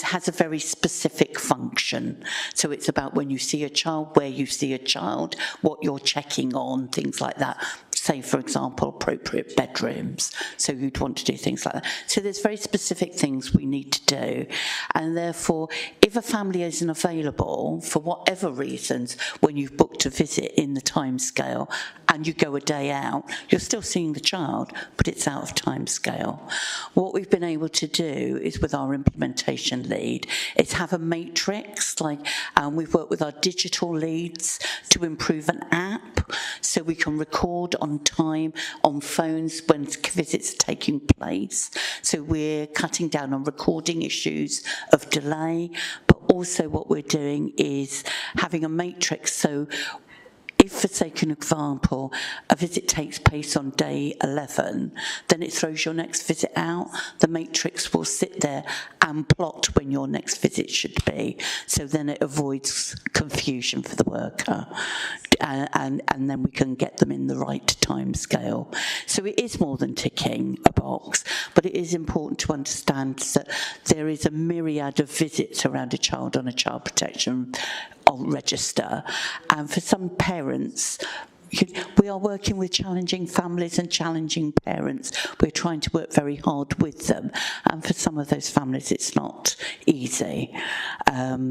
has a very specific function. So it's about when you see a child, where you see a child, what you're checking on, things like that. Say, for example, appropriate bedrooms. So you'd want to do things like that. So there's very specific things we need to do. And therefore, if a family isn't available for whatever reasons, when you've booked a visit in the timescale and you go a day out, you're still seeing the child, but it's out of timescale. What we've been able to do is, with our implementation lead, is have a matrix, we've worked with our digital leads to improve an app so we can record on time on phones when visits are taking place. So we're cutting down on recording issues of delay, but also what we're doing is having a matrix. So if, for sake of example, a visit takes place on day 11, then it throws your next visit out. The matrix will sit there and plot when your next visit should be. So then it avoids confusion for the worker. And then we can get them in the right time scale. So it is more than ticking a box, but it is important to understand that there is a myriad of visits around a child on a child protection register. And for some parents, we are working with challenging families and challenging parents. We're trying to work very hard with them. And for some of those families, it's not easy.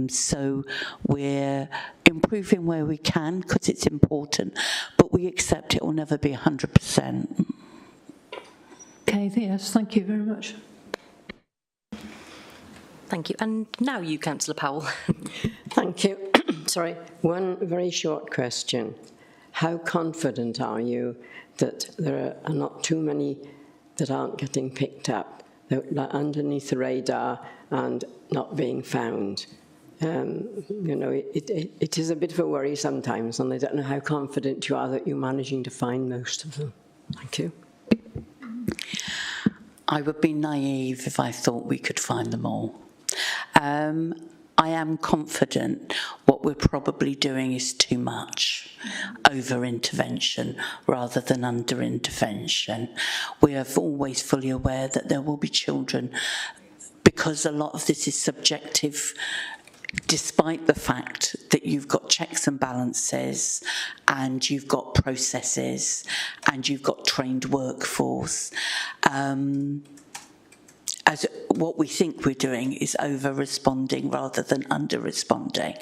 So we're improving where we can because it's important, but we accept it will never be 100%. Okay, yes, thank you very much. Thank you. And now you, Councillor Powell. Thank you. Sorry, one very short question. How confident are you that there are not too many that aren't getting picked up, that are underneath the radar and not being found? You know, it is a bit of a worry sometimes, and I don't know how confident you are that you're managing to find most of them. Thank you. I would be naive if I thought we could find them all. I am confident what we're probably doing is too much over-intervention rather than under-intervention. We are always fully aware that there will be children, because a lot of this is subjective, despite the fact that you've got checks and balances and you've got processes and you've got trained workforce. As what we think we're doing is over-responding rather than under-responding.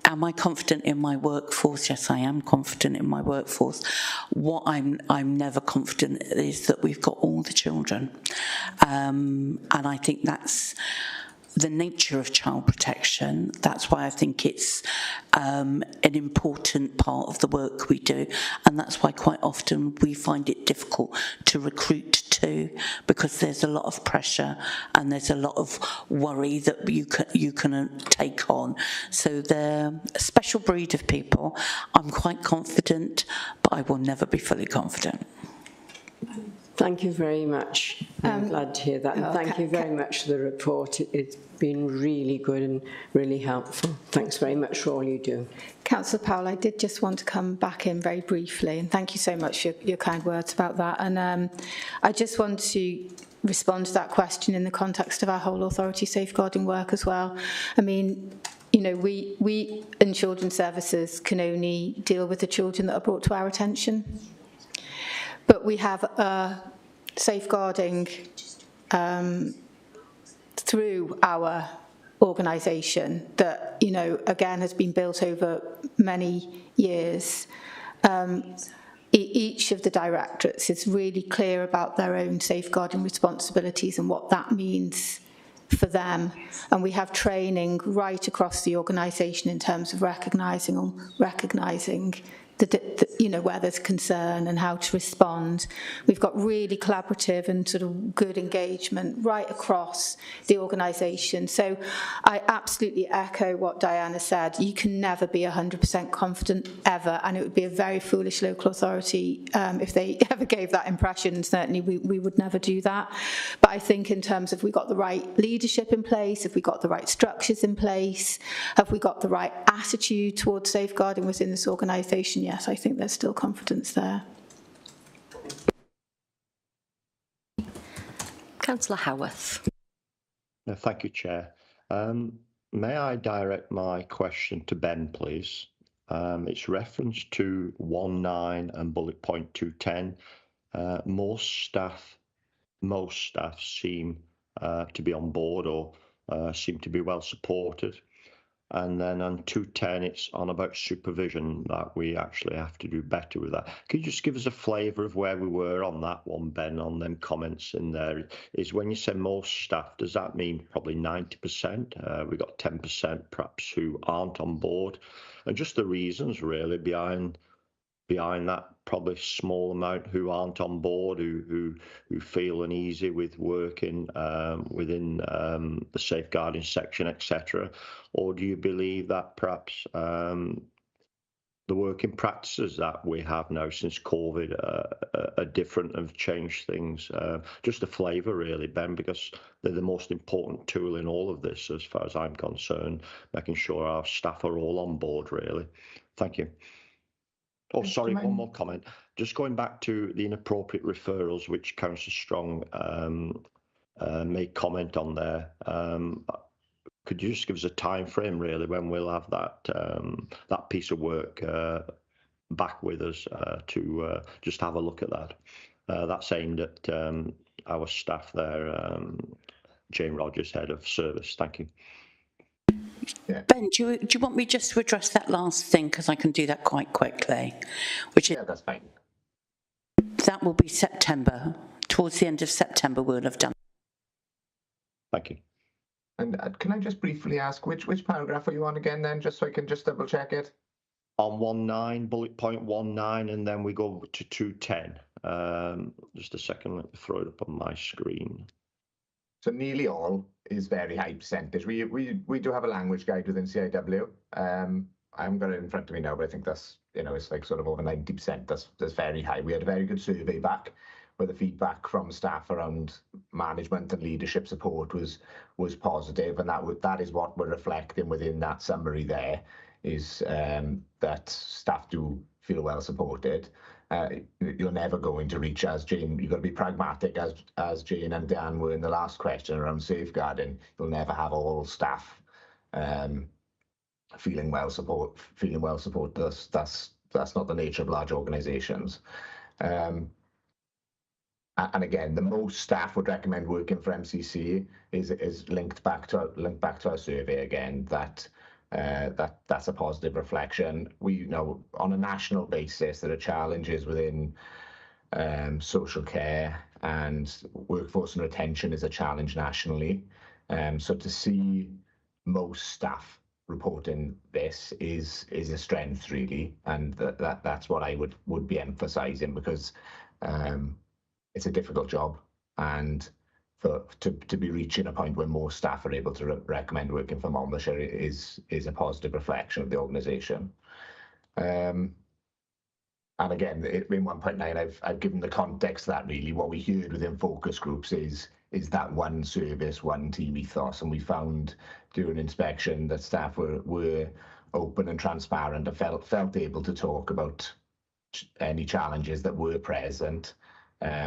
Am I confident in my workforce? Yes, I am confident in my workforce. What I'm never confident is that we've got all the children. And I think that's the nature of child protection. That's why I think it's an important part of the work we do, and that's why quite often we find it difficult to recruit to, because there's a lot of pressure and there's a lot of worry that you can take on. So they're a special breed of people. I'm quite confident, but I will never be fully confident. Thank you very much. I'm glad to hear that. And thank you very much for the report. It's been really good and really helpful. Thanks very much for all you do. Councillor Powell, I did just want to come back in very briefly, and thank you so much for your kind words about that. And I just want to respond to that question in the context of our whole authority safeguarding work as well. I mean, you know, we in Children's Services can only deal with the children that are brought to our attention. But we have safeguarding through our organisation that, you know, again has been built over many years. Each of the directorates is really clear about their own safeguarding responsibilities and what that means for them. And we have training right across the organisation in terms of recognising you know, where there's concern and how to respond. We've got really collaborative and sort of good engagement right across the organisation. So I absolutely echo what Diana said. You can never be 100% confident ever, and it would be a very foolish local authority if they ever gave that impression. Certainly we would never do that. But I think in terms of, we got the right leadership in place, if we got the right structures in place, have we got the right attitude towards safeguarding within this organisation? Yes, I think there's still confidence there. Councillor Howarth. Thank you, Chair. May I direct my question to Ben, please? It's reference to 1.9 and bullet point 210. Most staff seem to be on board or seem to be well supported. And then on 210, it's on about supervision, that we actually have to do better with that. Could you just give us a flavour of where we were on that one, Ben, on them comments in there? Is when you say most staff, does that mean probably 90%? We've got 10% perhaps who aren't on board. And just the reasons really behind behind that probably small amount who aren't on board, who feel uneasy with working within the safeguarding section, etc.? Or do you believe that perhaps the working practices that we have now since COVID are different and have changed things? Just a flavour really, Ben, because they're the most important tool in all of this as far as I'm concerned, making sure our staff are all on board really. Thank you. Oh, sorry, one more comment. Just going back to the inappropriate referrals, which Councillor Strong made comment on there. Could you just give us a time frame, really, when we'll have that that piece of work back with us to just have a look at that? That's aimed at our staff there. Jane Rogers, Head of Service. Thank you. Yeah. Ben, do you want me just to address that last thing, because I can do that quite quickly? Which is, yeah, that's fine. That will be September. Towards the end of September, we'll have done. Thank you. And can I just briefly ask which paragraph are you on again then, just so I can just double check it? On 19, bullet point 19, and then we go to 210. Just a second, let me throw it up on my screen. So nearly all is very high percentage. We do have a language guide within CIW. I haven't got it in front of me now, but I think that's, you know, it's like sort of over 90%. That's very high. We had a very good survey back where the feedback from staff around management and leadership support was positive, and that is what we're reflecting within that summary there, is that staff do feel well supported. You're never going to reach, as Jane, you've got to be pragmatic, as Jane and Dan were in the last question around safeguarding. You'll never have all staff feeling well supported. That's not the nature of large organisations. And again, the most staff would recommend working for MCC is linked back to our survey again. That's a positive reflection. We know on a national basis there are challenges within social care, and workforce and retention is a challenge nationally. So to see most staff reporting this is a strength really, and that's what I would be emphasising, because it's a difficult job, and to be reaching a point where more staff are able to recommend working for Monmouthshire is a positive reflection of the organisation. And again, in 1.9, I've given the context that really what we heard within focus groups is that one service, one team ethos, and we found during inspection that staff were open and transparent and felt able to talk about any challenges that were present.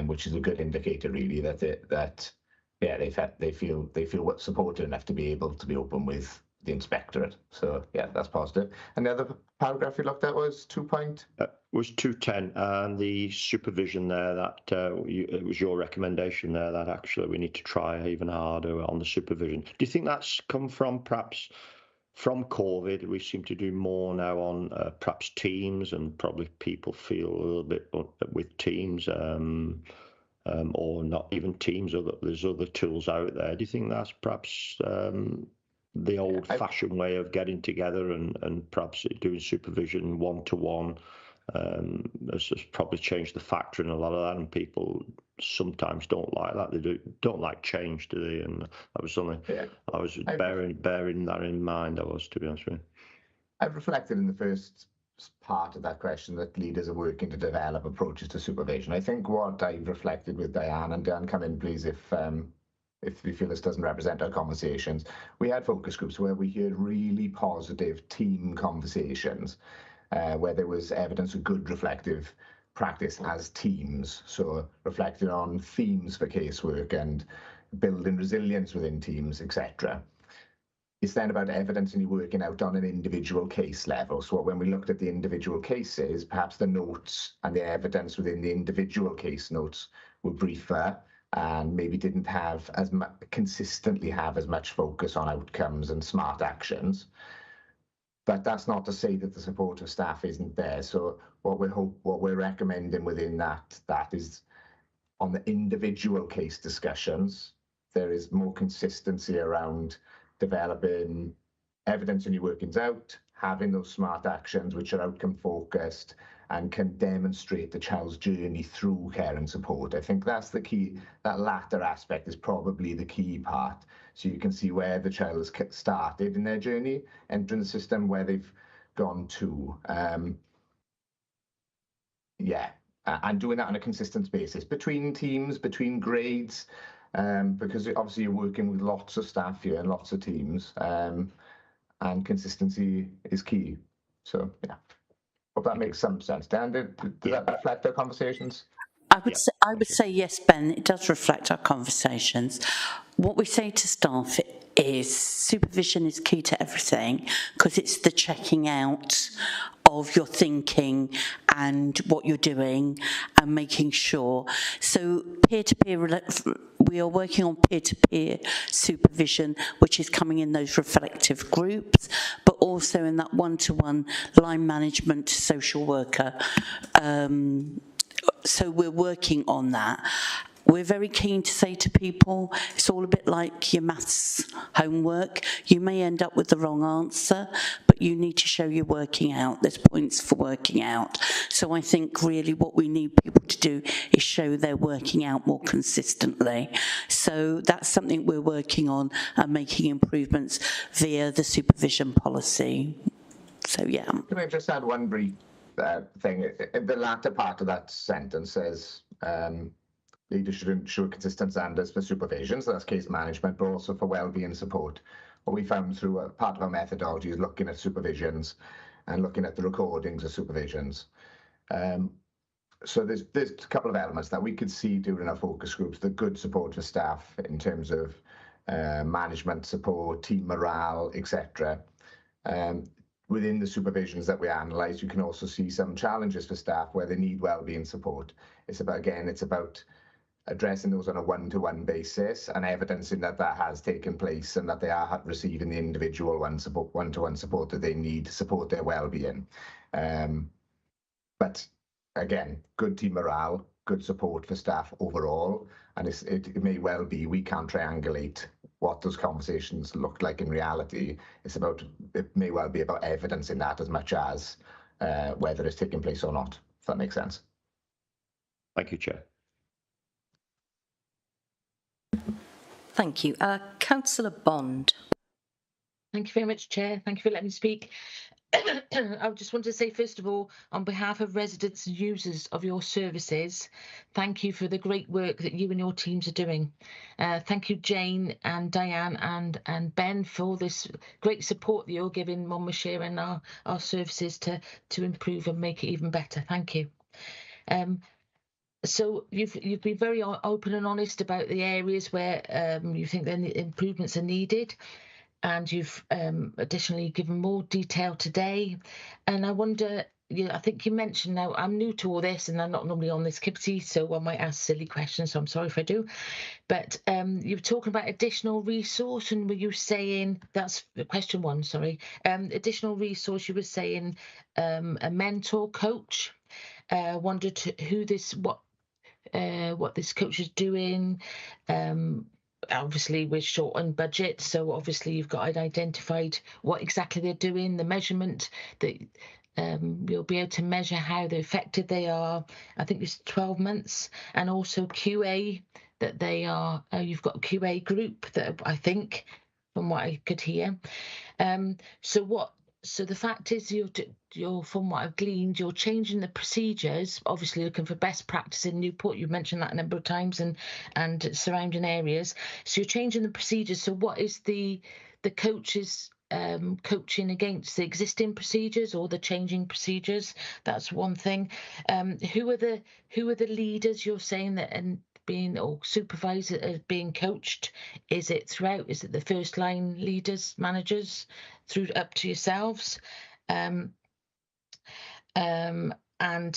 Which is a good indicator, really, that they feel supported enough to be able to be open with the inspectorate. So yeah, that's positive. And the other paragraph you looked at was 2 point. Was 210, and the supervision there. That it was your recommendation there that actually we need to try even harder on the supervision. Do you think that's come from perhaps? From COVID, we seem to do more now on perhaps Teams, and probably people feel a little bit with Teams, or not even Teams. There's other tools out there. Do you think that's perhaps the old-fashioned way of getting together and perhaps doing supervision one-to-one? Has probably changed the factor in a lot of that, and people sometimes don't like that. They don't like change, do they? And that was something I was bearing that in mind. I was, to be honest with you. I've reflected in the first part of that question that leaders are working to develop approaches to supervision. I think what I've reflected with Diane, and Dan, come in please if you feel this doesn't represent our conversations. We had focus groups where we heard really positive team conversations, where there was evidence of good reflective practice as teams. So reflecting on themes for casework and building resilience within teams, etc. It's then about evidence and you working out on an individual case level. So when we looked at the individual cases, perhaps the notes and the evidence within the individual case notes were briefer and maybe didn't have consistently have as much focus on outcomes and smart actions. But that's not to say that the support of staff isn't there. So what we're recommending within that is on the individual case discussions, there is more consistency around developing evidence in your workings out, having those smart actions which are outcome focused, and can demonstrate the child's journey through care and support. I think that's the key. That latter aspect is probably the key part. So you can see where the child has started in their journey, entering the system, where they've gone to. And doing that on a consistent basis between teams, between grades, because obviously you're working with lots of staff here and lots of teams, and consistency is key. So, yeah. Hope that makes some sense. Dan, does that reflect our conversations? I would say yes, Ben, it does reflect our conversations. What we say to staff is supervision is key to everything, because it's the checking out of your thinking and what you're doing and making sure. So peer-to-peer, we are working on peer-to-peer supervision, which is coming in those reflective groups, but also in that one-to-one line management social worker. So we're working on that. We're very keen to say to people, it's all a bit like your maths homework. You may end up with the wrong answer, but you need to show you're working out. There's points for working out. So I think really what we need people to do is show they're working out more consistently. So that's something we're working on and making improvements via the supervision policy. So yeah. Can I just add one brief thing? The latter part of that sentence says, leaders should ensure consistent standards for supervision, so that's case management, but also for wellbeing support. What we found through a part of our methodology is looking at supervisions and looking at the recordings of supervisions. So there's a couple of elements that we could see during our focus groups, the good support for staff in terms of management support, team morale, etc. Within the supervisions that we analyse, you can also see some challenges for staff where they need wellbeing support. It's about addressing those on a one-to-one basis and evidencing that that has taken place and that they are receiving the individual one-to-one support that they need to support their well-being. But again, good team morale, good support for staff overall, and it may well be we can't triangulate what those conversations look like in reality. It may well be about evidencing that as much as whether it's taking place or not, if that makes sense. Thank you, Chair. Thank you. Councillor Bond. Thank you very much, Chair. Thank you for letting me speak. I just want to say, first of all, on behalf of residents and users of your services, thank you for the great work that you and your teams are doing. Thank you, Jane and Diane and Ben, for this great support that you're giving Monmouthshire and our services to improve and make it even better. Thank you. So you've been very open and honest about the areas where you think the improvements are needed. And you've additionally given more detail today. And I wonder, I think you mentioned, now I'm new to all this and I'm not normally on this committee, so I might ask silly questions, so I'm sorry if I do. But you were talking about additional resource, and were you saying, that's question one, sorry, additional resource, you were saying a mentor coach. Wondered what this coach is doing. Obviously we're short on budget, so obviously you've got identified what exactly they're doing, the measurement that you'll be able to measure how effective they are. I think it's 12 months, and also QA that they are. You've got a QA group that I think, from what I could hear. So the fact is, you're from what I've gleaned, you're changing the procedures, obviously looking for best practice in Newport. You've mentioned that a number of times, and surrounding areas. So you're changing the procedures. So what is the coaches coaching against the existing procedures or the changing procedures? That's one thing. Who are the leaders you're saying that or supervisors being coached? Is it throughout? Is it the first line leaders, managers, through up to yourselves? And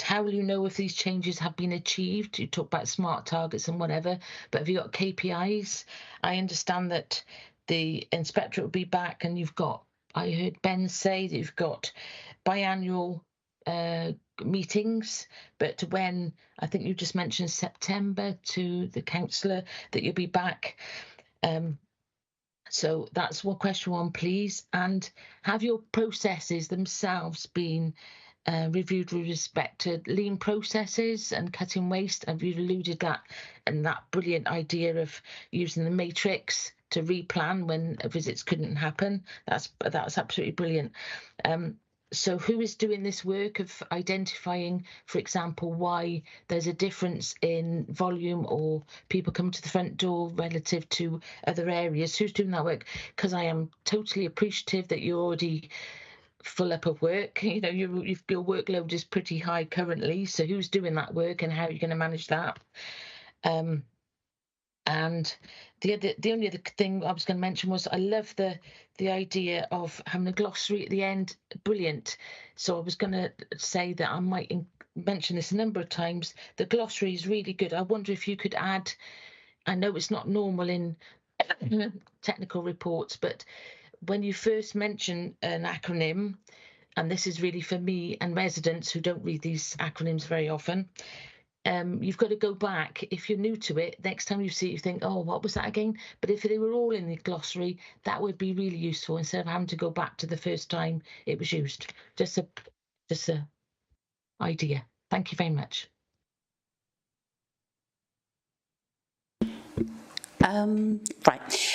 how will you know if these changes have been achieved? You talk about smart targets and whatever, but have you got KPIs? I understand that the inspectorate will be back, and I heard Ben say that you've got biannual meetings, but when, I think you just mentioned September to the councillor that you'll be back. So that's question one, please. And have your processes themselves been reviewed with respect to lean processes and cutting waste, and you've alluded that, and that brilliant idea of using the matrix to replan when visits couldn't happen. That's absolutely brilliant. So who is doing this work of identifying, for example, why there's a difference in volume or people come to the front door relative to other areas? Who's doing that work? Because I am totally appreciative that you're already full up of work. You know, your workload is pretty high currently. So who's doing that work and how are you going to manage that? And the only other thing I was going to mention was I love the idea of having a glossary at the end. Brilliant. So I was going to say that I might mention this a number of times. The glossary is really good. I wonder if you could add, I know it's not normal in technical reports, but when you first mention an acronym, and this is really for me and residents who don't read these acronyms very often, you've got to go back. If you're new to it, next time you see it, you think, oh, what was that again? But if they were all in the glossary, that would be really useful instead of having to go back to the first time it was used. Just a idea. Thank you very much. Right.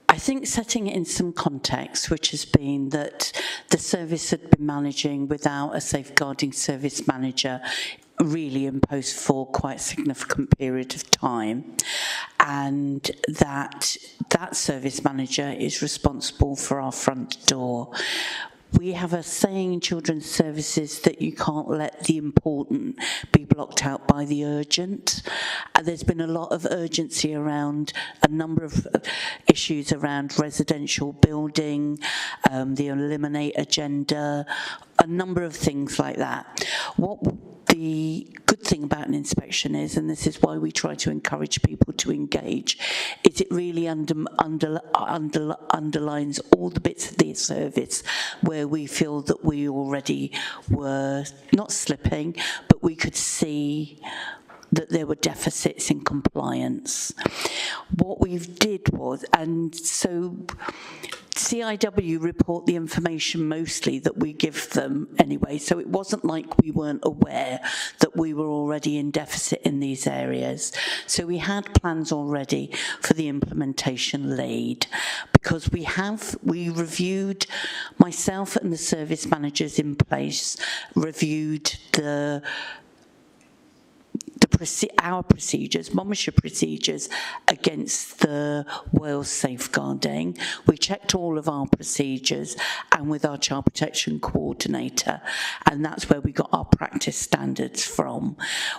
I think setting it in some context, which has been that the service had been managing without a safeguarding service manager really imposed for quite a significant period of time, and that service manager is responsible for our front door. We have a saying in children's services that you can't let the important be blocked out by the urgent. And there's been a lot of urgency around a number of issues around residential building, the Eliminate agenda, a number of things like that. What the good thing about an inspection is, and this is why we try to encourage people to engage, is it really underlines all the bits of the service where we feel that we already were not slipping, but we could see that there were deficits in compliance. What we did was, and so CIW report the information mostly that we give them anyway, so it wasn't like we weren't aware that we were already in deficit in these areas. So we had plans already for the implementation lead, because we reviewed, myself and the service managers in place, reviewed our procedures, Monmouthshire procedures against the Wales safeguarding. We checked all of our procedures and with our child protection coordinator, and that's where we got our practice standards from.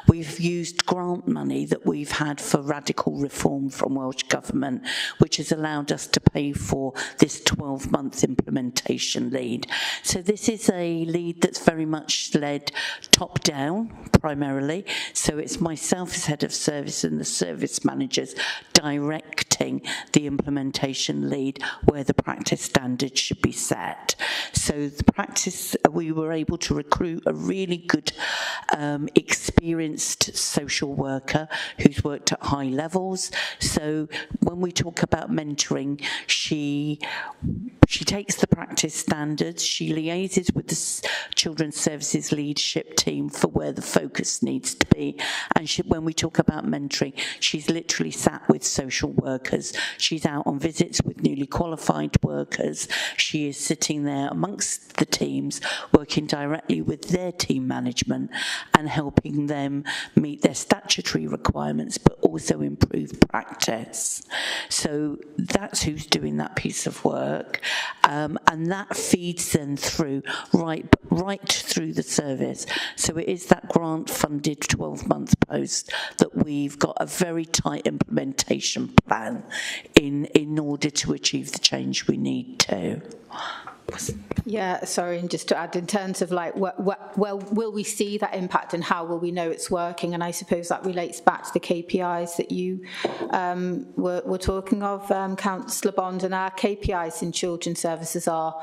We've used grant money that we've had for radical reform from Welsh Government, which has allowed us to pay for this 12-month implementation lead. So this is a lead that's very much led top-down primarily, so it's myself as head of service and the service managers directing the implementation lead where the practice standards should be set. So the practice, we were able to recruit a really good experienced social worker who's worked at high levels. So when we talk about mentoring, she takes the practice standards, she liaises with the children's services leadership team for where the focus needs to be, and when we talk about mentoring, she's literally sat with social workers. She's out on visits with newly qualified workers. She is sitting there amongst the teams, working directly with their team management and helping them meet their statutory requirements, but also improve practice. So that's who's doing that piece of work, and that feeds them through right through the service. So it is that grant-funded 12-month post that we've got a very tight implementation plan in order to achieve the change we need to. Yeah, sorry, and just to add, in terms of like, well, will we see that impact and how will we know it's working? And I suppose that relates back to the KPIs that you were talking of, Councillor Bond, and our KPIs in children's services are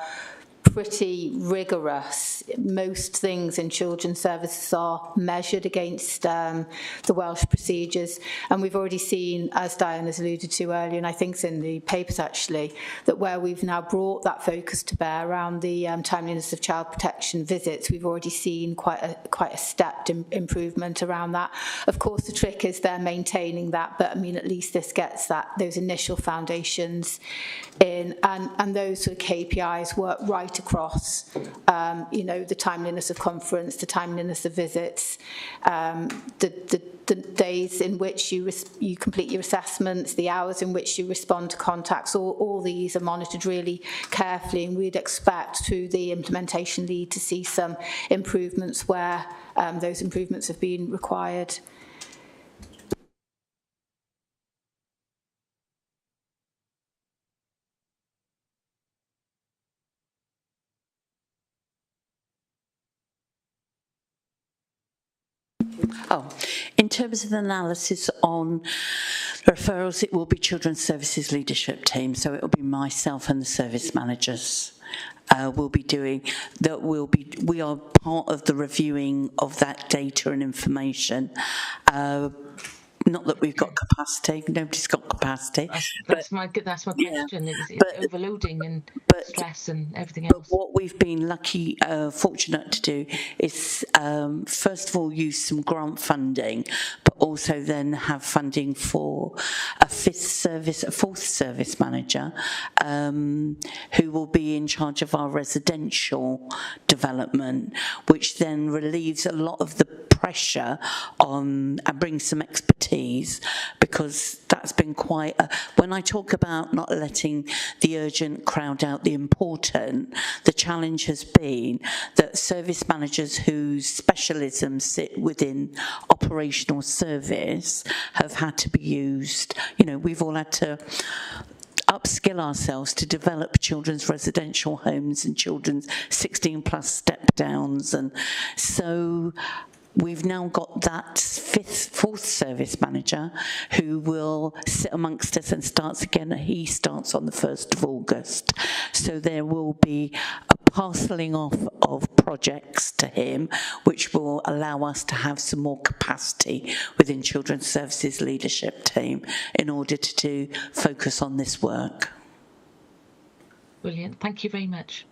pretty rigorous. Most things in children's services are measured against the Welsh procedures, and we've already seen, as Diane has alluded to earlier, and I think it's in the papers actually, that where we've now brought that focus to bear around the timeliness of child protection visits, we've already seen quite a stepped improvement around that. Of course, the trick is they're maintaining that, but I mean, at least this gets those initial foundations in, and those sort of KPIs work right across, you know, the timeliness of conference, the timeliness of visits, the days in which you complete your assessments, the hours in which you respond to contacts. All these are monitored really carefully, and we'd expect through the implementation lead to see some improvements where those improvements have been required. Oh, in terms of the analysis on referrals, it will be Children's Services Leadership Team, so it will be myself and the service managers. We'll be doing that. We are part of the reviewing of that data and information. Not that we've got capacity. Nobody's got capacity. That's my question. Yeah, it's overloading and stress and everything else. But what we've been fortunate to do is, first of all, use some grant funding, but also then have funding for a fourth service manager, who will be in charge of our residential development, which then relieves a lot of the pressure on and brings some expertise, because that's been quite when I talk about not letting the urgent crowd out the important, the challenge has been that service managers whose specialisms sit within operational service have had to be used. You know, we've all had to upskill ourselves to develop children's residential homes and children's 16 plus step downs, and so we've now got that fourth service manager who will sit amongst us and starts again. He starts on the 1st of August. So there will be a parcelling off of projects to him, which will allow us to have some more capacity within Children's Services Leadership Team in order to focus on this work. Brilliant. Thank you very much.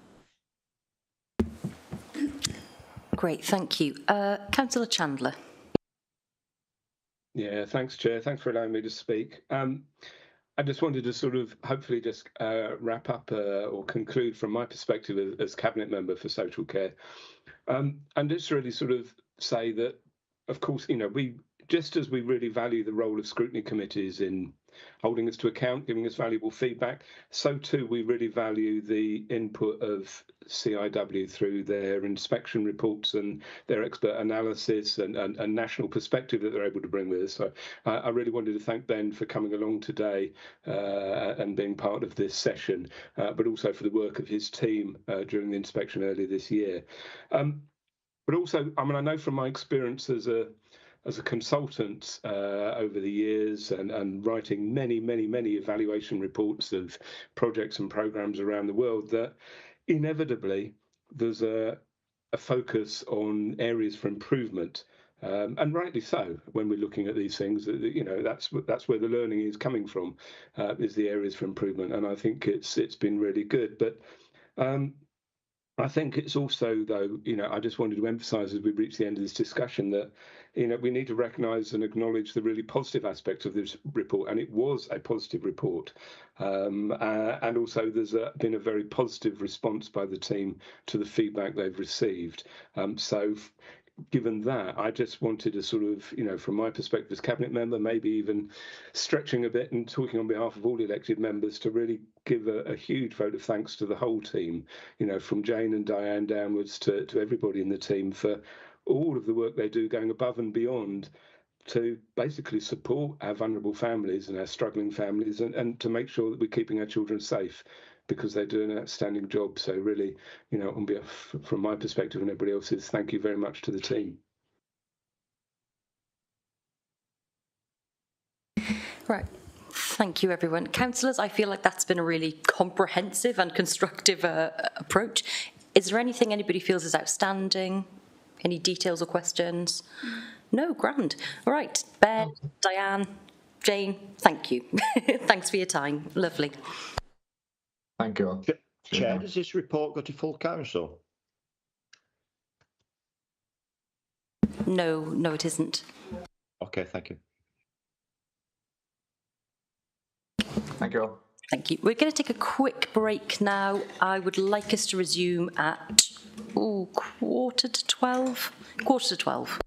Great, thank you. Councillor Chandler. Yeah, thanks, Chair. Thanks for allowing me to speak. I just wanted to sort of hopefully just wrap up or conclude from my perspective as Cabinet Member for Social Care. And just really sort of say that, of course, you know, just as we really value the role of scrutiny committees in holding us to account, giving us valuable feedback, so too we really value the input of CIW through their inspection reports and their expert analysis and national perspective that they're able to bring with us. So I really wanted to thank Ben for coming along today and being part of this session, but also for the work of his team during the inspection earlier this year. But also, I mean, I know from my experience as a consultant over the years and writing many evaluation reports of projects and programs around the world that inevitably there's a focus on areas for improvement, and rightly so. When we're looking at these things, you know, that's where the learning is coming from, is the areas for improvement, and I think it's been really good. But I think it's also, though, you know, I just wanted to emphasise as we reach the end of this discussion that, you know, we need to recognise and acknowledge the really positive aspects of this report, and it was a positive report. And also there's been a very positive response by the team to the feedback they've received. So given that, I just wanted to sort of, you know, from my perspective as Cabinet Member, maybe even stretching a bit and talking on behalf of all elected members, to really give a huge vote of thanks to the whole team, you know, from Jane and Diane downwards to everybody in the team for all of the work they do, going above and beyond to basically support our vulnerable families and our struggling families, and to make sure that we're keeping our children safe, because they do an outstanding job. So really, you know, on behalf, from my perspective and everybody else's, thank you very much to the team. Right. Thank you, everyone. Councillors, I feel like that's been a really comprehensive and constructive approach. Is there anything anybody feels is outstanding? Any details or questions? No, grand. All right, Ben, Diane, Jane, thank you. Thanks for your time. Lovely. Thank you. Chair, does this report go to full council? No, it isn't. Okay, thank you. Thank you. Thank you. We're going to take a quick break now. I would like us to resume at quarter to 12. Quarter to 12.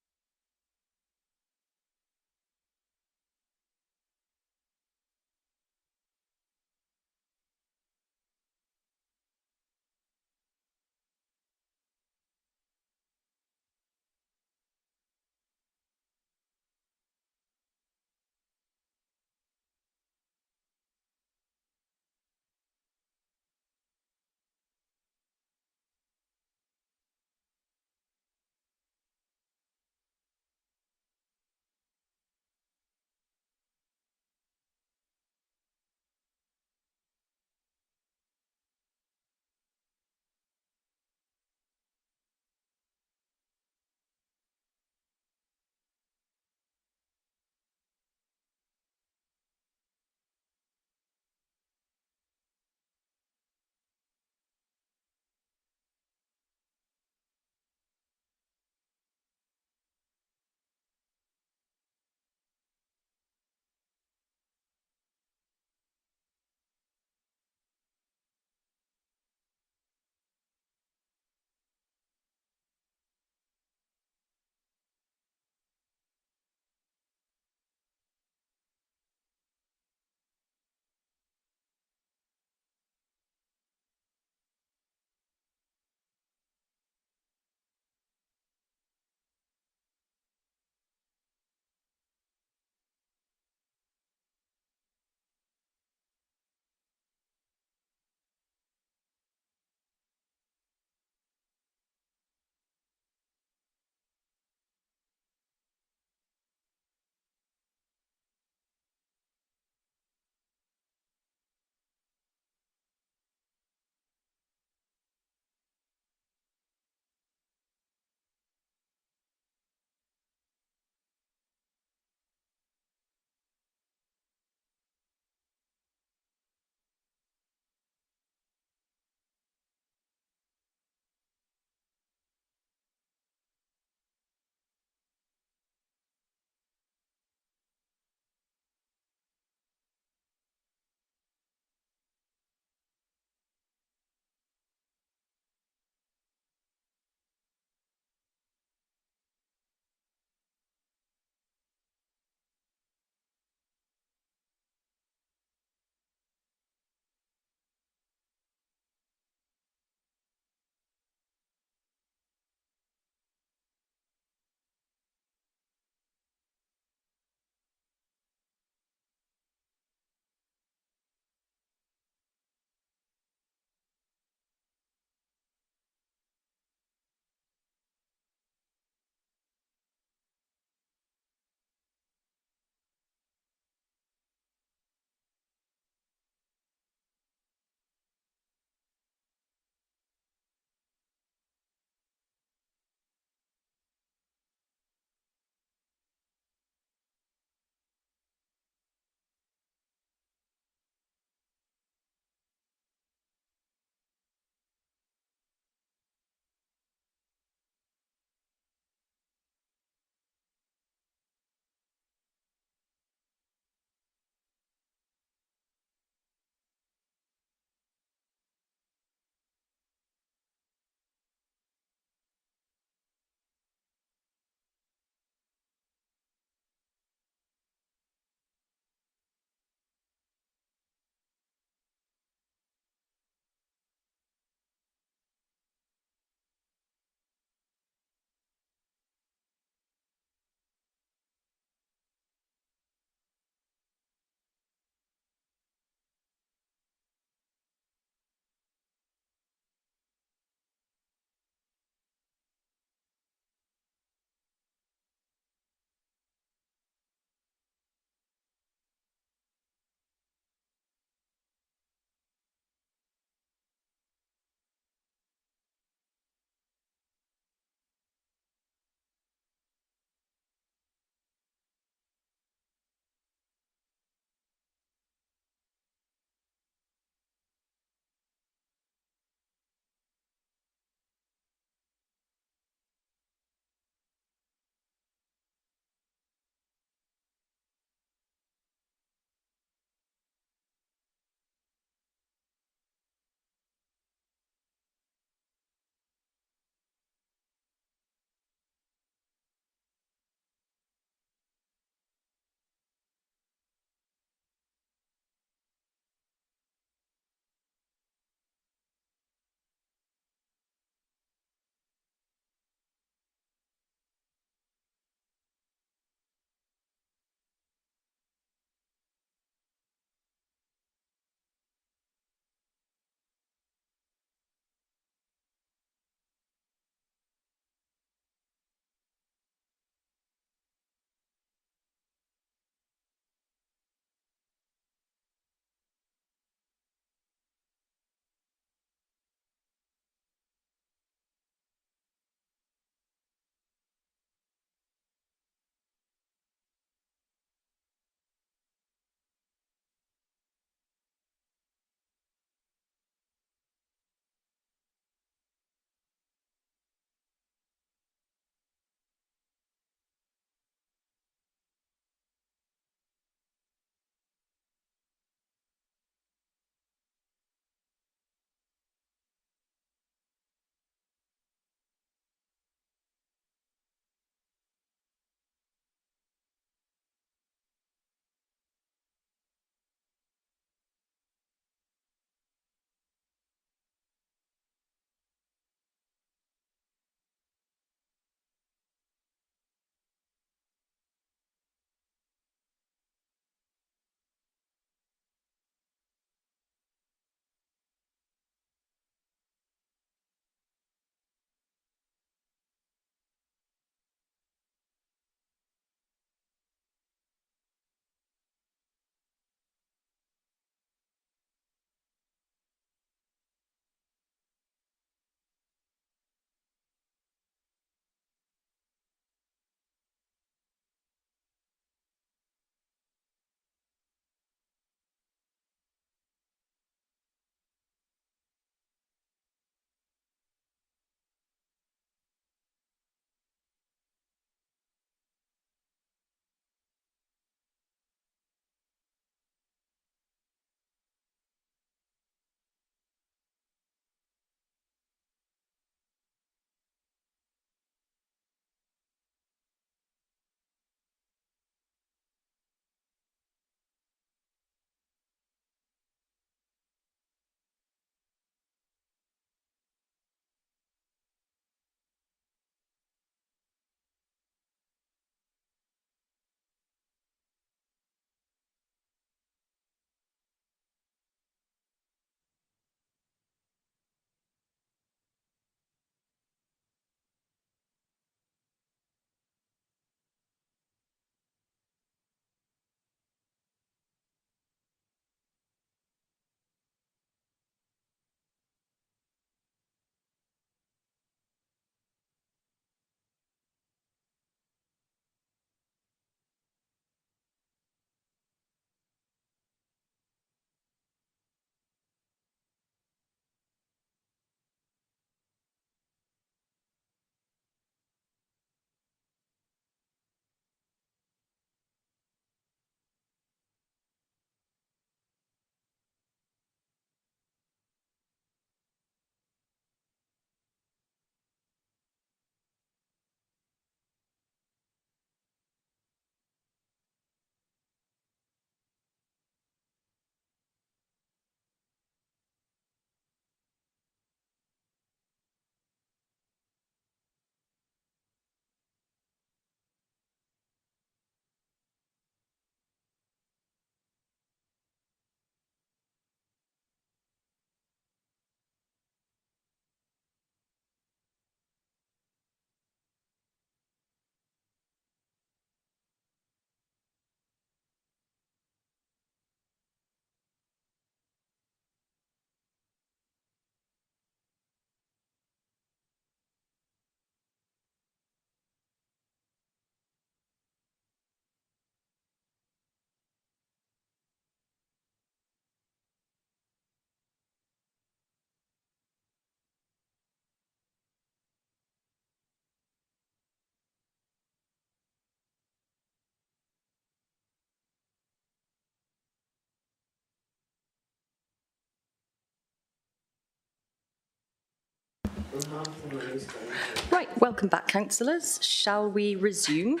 Right, welcome back, councillors. Shall we resume?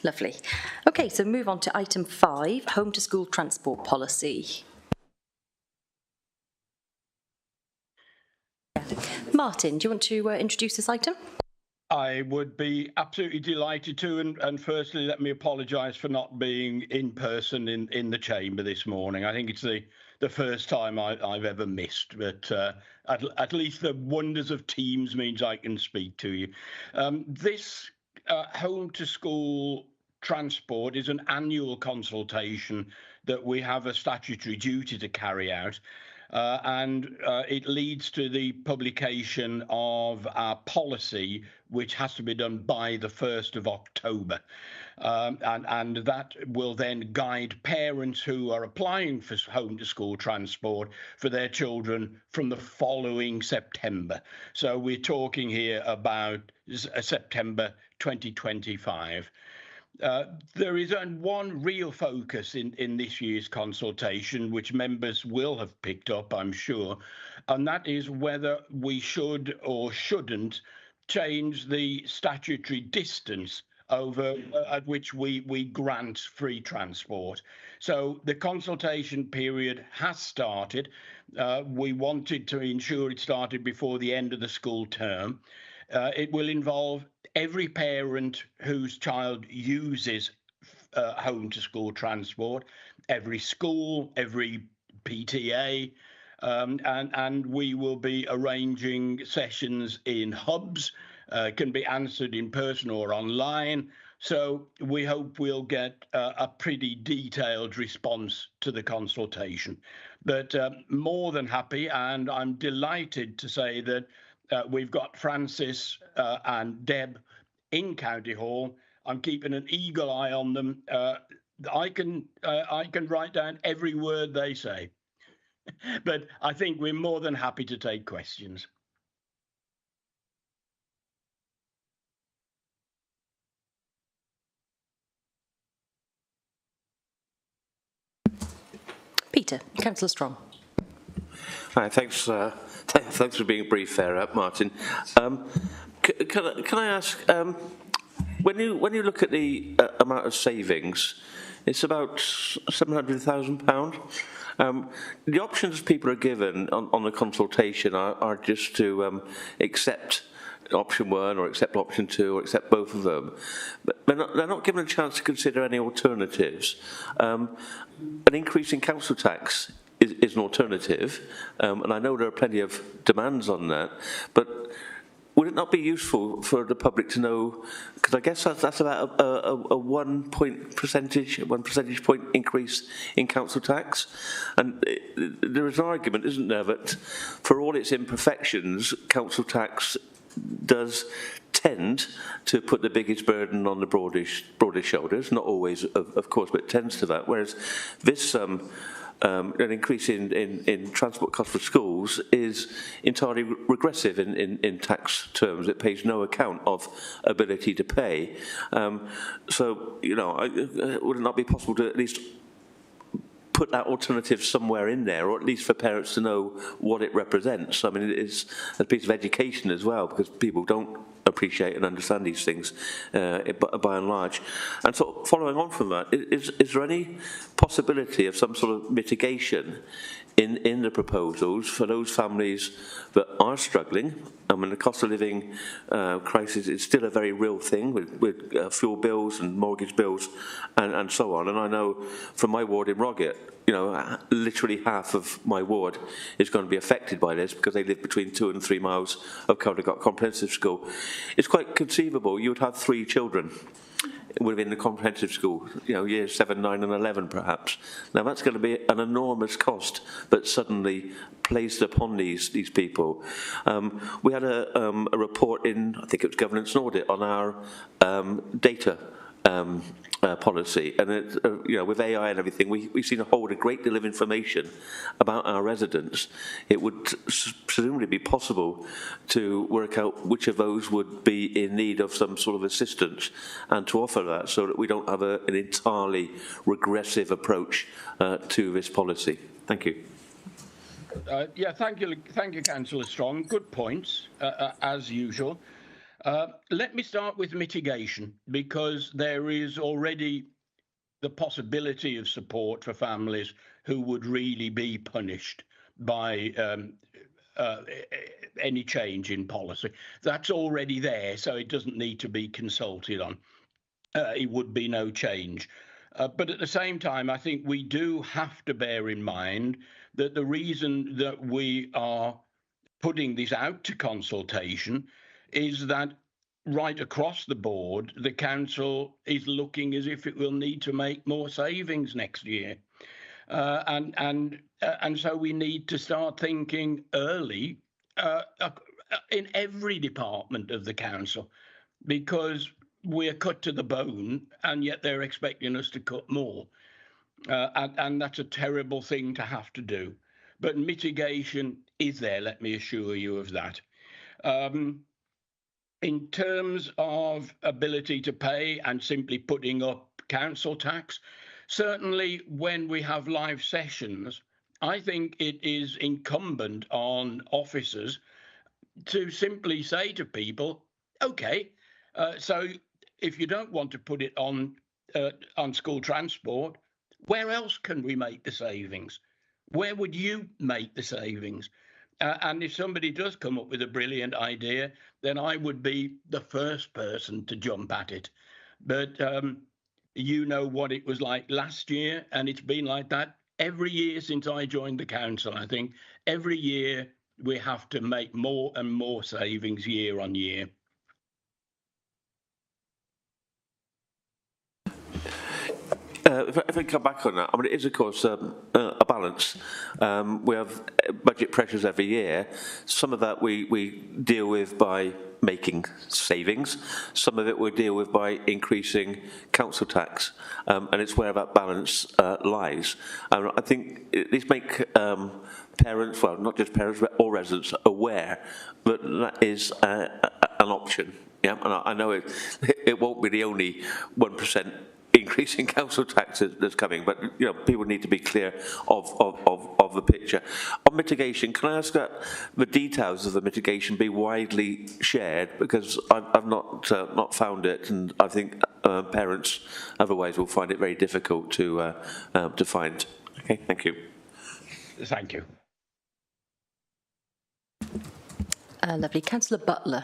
Lovely. Okay, so move on to item 5, home to school transport policy. Martin, do you want to introduce this item? I would be absolutely delighted to, and firstly, let me apologise for not being in person in the chamber this morning. I think it's the first time I've ever missed, but at least the wonders of Teams means I can speak to you. This home to school transport is an annual consultation that we have a statutory duty to carry out. And it leads to the publication of our policy, which has to be done by the 1st of October. And that will then guide parents who are applying for home to school transport for their children from the following September. So we're talking here about September 2025. There is one real focus in this year's consultation, which members will have picked up, I'm sure, and that is whether we should or shouldn't change the statutory distance over at which we grant free transport. So the consultation period has started. We wanted to ensure it started before the end of the school term. It will involve every parent whose child uses home to school transport, every school, every PTA, and we will be arranging sessions in hubs, can be answered in person or online. So we hope we'll get a pretty detailed response to the consultation. But more than happy, and I'm delighted to say that we've got Francis and Deb in County Hall. I'm keeping an eagle eye on them. I can write down every word they say. But I think we're more than happy to take questions. Peter, Councillor Strong. Hi, thanks for being brief there, Martin. Can I ask, when you look at the amount of savings, it's about £700,000. The options people are given on the consultation are just to accept option 1 or accept option 2 or accept both of them. But they're not given a chance to consider any alternatives. An increase in council tax is an alternative, and I know there are plenty of demands on that, but would it not be useful for the public to know, because I guess that's about a 1 percentage point increase in council tax, and there is an argument, isn't there, that for all its imperfections, council tax does tend to put the biggest burden on the broadest shoulders, not always, of course, but it tends to that, whereas this an increase in transport costs for schools is entirely regressive in tax terms. It pays no account of ability to pay. So, you know, would it not be possible to at least put that alternative somewhere in there, or at least for parents to know what it represents? I mean, it's a piece of education as well, because people don't appreciate and understand these things by and large. And so following on from that, is there any possibility of some sort of mitigation in the proposals for those families that are struggling? I mean, the cost of living crisis is still a very real thing with fuel bills and mortgage bills and so on. And I know from my ward in Roggett, you know, literally half of my ward is going to be affected by this because they live between 2 and 3 miles of Caldecott Comprehensive School. It's quite conceivable you would have 3 children within the comprehensive school, you know, years 7, 9 and 11 perhaps. Now that's going to be an enormous cost that's suddenly placed upon these people. We had a report in, I think it was Governance and Audit, on our data policy, and it, you know, with AI and everything, we seem to hold a great deal of information about our residents. It would presumably be possible to work out which of those would be in need of some sort of assistance and to offer that, so that we don't have an entirely regressive approach to this policy. Thank you. Yeah, thank you, Councillor Strong. Good points, as usual. Let me start with mitigation, because there is already the possibility of support for families who would really be punished by any change in policy. That's already there, so it doesn't need to be consulted on. It would be no change. But at the same time, I think we do have to bear in mind that the reason that we are putting this out to consultation is that right across the board, the council is looking as if it will need to make more savings next year. And so we need to start thinking early in every department of the council, because we're cut to the bone and yet they're expecting us to cut more. And that's a terrible thing to have to do. But mitigation is there, let me assure you of that. In terms of ability to pay and simply putting up council tax, certainly when we have live sessions, I think it is incumbent on officers to simply say to people, okay, so if you don't want to put it on school transport, where else can we make the savings? Where would you make the savings? And if somebody does come up with a brilliant idea, then I would be the first person to jump at it. But you know what it was like last year, and it's been like that every year since I joined the council. I think every year we have to make more and more savings year on year. If I come back on that, I mean, it is, of course, a balance. We have budget pressures every year. Some of that we deal with by making savings. Some of it we deal with by increasing council tax. And it's where that balance lies. I think these make parents, well, not just parents, but all residents aware that that is an option. Yeah, and I know it won't be the only 1% increase in council tax that's coming, but people need to be clear of the picture. On mitigation, can I ask that the details of the mitigation be widely shared, because I've not found it, and I think parents otherwise will find it very difficult to find. Okay, thank you. Thank you. Lovely. Councillor Butler.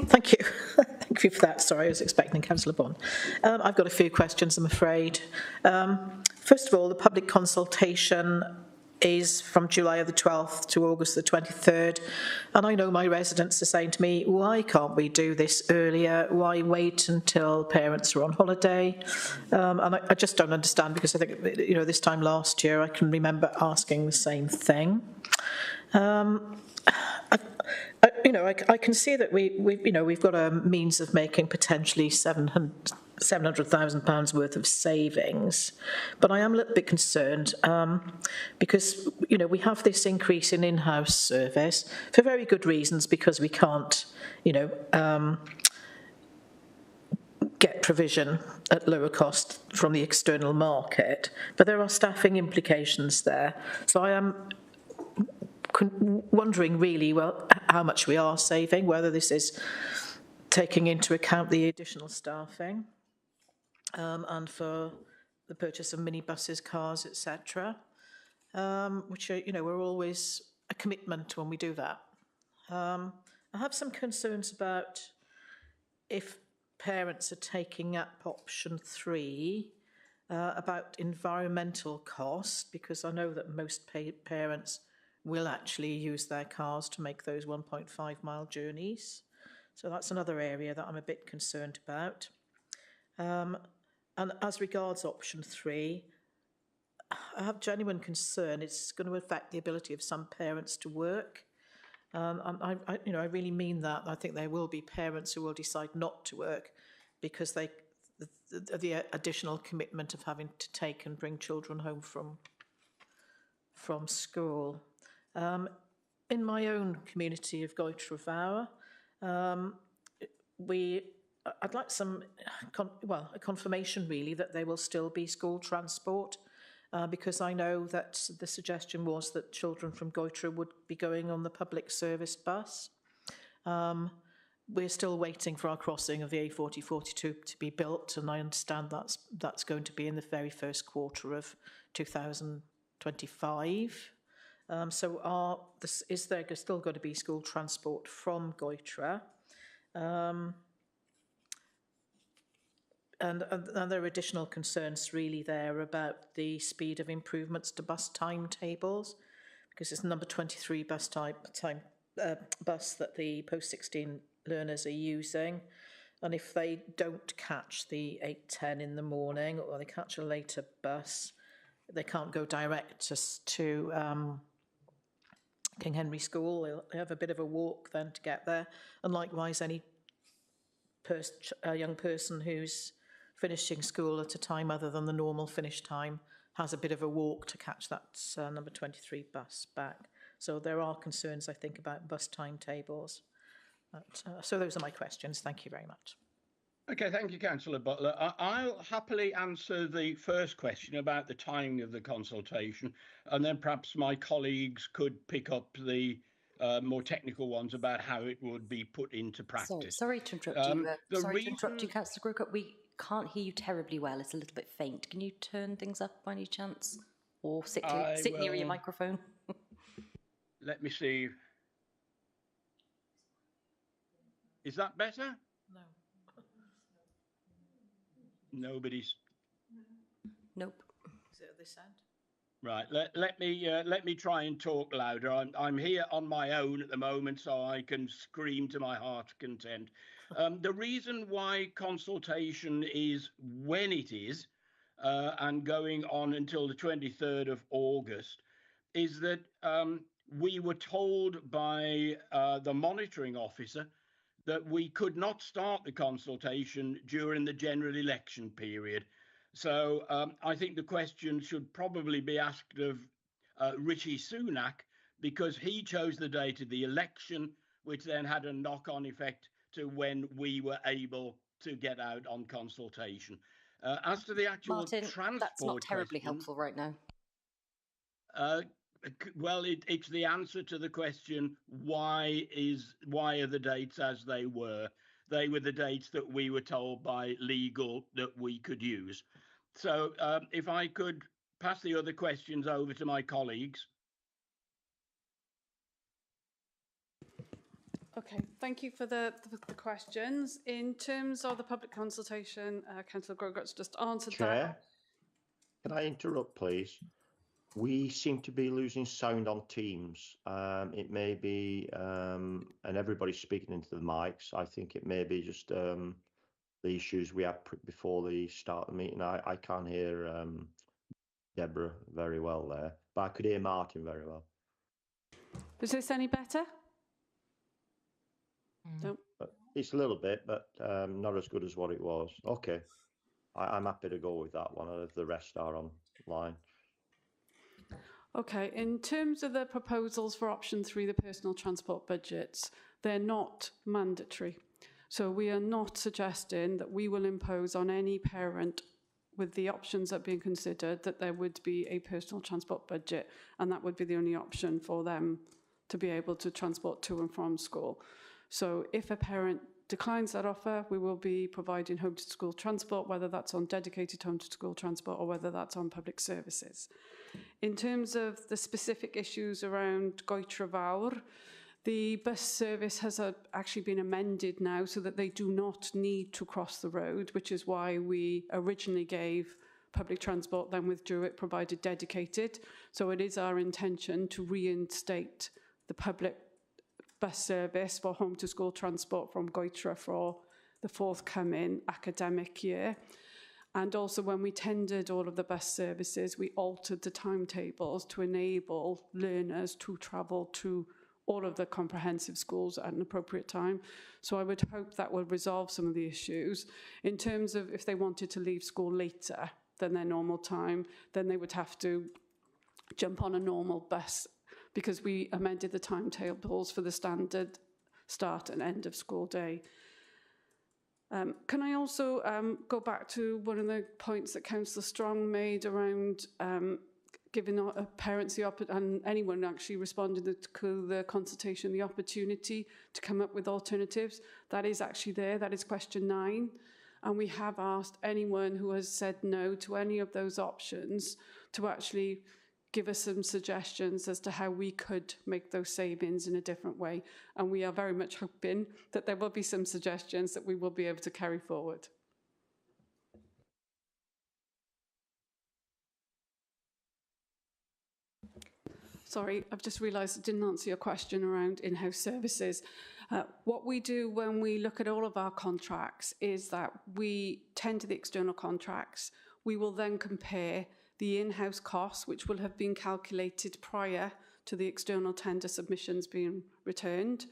Thank you. Thank you for that. Sorry, I was expecting Councillor Bond. I've got a few questions, I'm afraid. First of all, the public consultation is from July the 12th to August the 23rd. And I know my residents are saying to me, why can't we do this earlier? Why wait until parents are on holiday? And I just don't understand, because I think, this time last year, I can remember asking the same thing. I can see that we've got a means of making potentially £700,000 worth of savings, but I am a little bit concerned because we have this increase in in-house service for very good reasons, because we can't get provision at lower cost from the external market, but there are staffing implications there. So I am wondering really, well, how much we are saving, whether this is taking into account the additional staffing and for the purchase of minibuses, cars, etc., which are, we're always a commitment when we do that. I have some concerns about if parents are taking up option 3 about environmental costs, because I know that most parents will actually use their cars to make those 1.5 mile journeys. So that's another area that I'm a bit concerned about. And as regards option 3, I have genuine concern it's going to affect the ability of some parents to work. I really mean that. I think there will be parents who will decide not to work because the additional commitment of having to take and bring children home from school. In my own community of Goitrevauer, we I'd like some, a confirmation really that there will still be school transport, because I know that the suggestion was that children from Goitra would be going on the public service bus. We're still waiting for our crossing of the A4042 to be built, and I understand that's going to be in the very first quarter of 2025. Is there still going to be school transport from Goitra? And there are additional concerns really there about the speed of improvements to bus timetables, because it's the number 23 bus bus that the post-16 learners are using. And if they don't catch the 8:10 in the morning, or they catch a later bus, they can't go direct to King Henry School. They have a bit of a walk then to get there. And likewise, any young person who's finishing school at a time other than the normal finish time has a bit of a walk to catch that number 23 bus back. So there are concerns, I think, about bus timetables. So those are my questions. Thank you very much. Okay, thank you, Councillor Butler. I'll happily answer the first question about the timing of the consultation, and then perhaps my colleagues could pick up the more technical ones about how it would be put into practice. Sorry to interrupt you. Sorry to interrupt you, Councillor Grocott. We can't hear you terribly well. It's a little bit faint. Can you turn things up by any chance? Or sit near your microphone? Let me see. Is that better? No. Nobody's. Nope. Is it at this end? Right. Let me try and talk louder. I'm here on my own at the moment, so I can scream to my heart's content. The reason why consultation is when it is, and going on until the 23rd of August, is that we were told by the monitoring officer that we could not start the consultation during the general election period. So I think the question should probably be asked of Rishi Sunak, because he chose the date of the election, which then had a knock-on effect to when we were able to get out on consultation. As to the actual Martin, transport that's not terribly question, helpful right now. Well, it's the answer to the question, why are the dates as they were? They were the dates that we were told by legal that we could use. So if I could pass the other questions over to my colleagues. Okay, thank you for the questions. In terms of the public consultation, Councillor Grogott's just answered Chair, can I interrupt, please? We seem to be losing sound on Teams. It may be, and everybody's speaking into the mics. I think it may be just the issues we had before the start of the meeting. I can't hear Deborah very well there, but I could hear Martin very well. Is this any better? No. But it's a little bit, but not as good as what it was. Okay, I'm happy to go with that one if the rest are online. Okay, in terms of the proposals for option 3, the personal transport budgets, they're not mandatory. So we are not suggesting that we will impose on any parent with the options that are being considered that there would be a personal transport budget, and that would be the only option for them to be able to transport to and from school. So if a parent declines that offer, we will be providing home-to-school transport, whether that's on dedicated home-to-school transport or whether that's on public services. In terms of the specific issues around Goitra Fawr, the bus service has actually been amended now so that they do not need to cross the road, which is why we originally gave public transport, then withdrew it, provided dedicated. So it is our intention to reinstate the public bus service for home-to-school transport from Goitra for the forthcoming academic year. And also when we tendered all of the bus services, we altered the timetables to enable learners to travel to all of the comprehensive schools at an appropriate time. So I would hope that will resolve some of the issues. In terms of if they wanted to leave school later than their normal time, then they would have to jump on a normal bus, because we amended the timetables for the standard start and end of school day. Can I also go back to one of the points that Councillor Strong made around giving parents and anyone actually responding to the consultation the opportunity to come up with alternatives? That is actually there. That is question 9. And we have asked anyone who has said no to any of those options to actually give us some suggestions as to how we could make those savings in a different way. And we are very much hoping that there will be some suggestions that we will be able to carry forward. Sorry, I've just realised I didn't answer your question around in-house services. What we do when we look at all of our contracts is that we tender the external contracts. We will then compare the in-house costs, which will have been calculated prior to the external tender submissions being returned.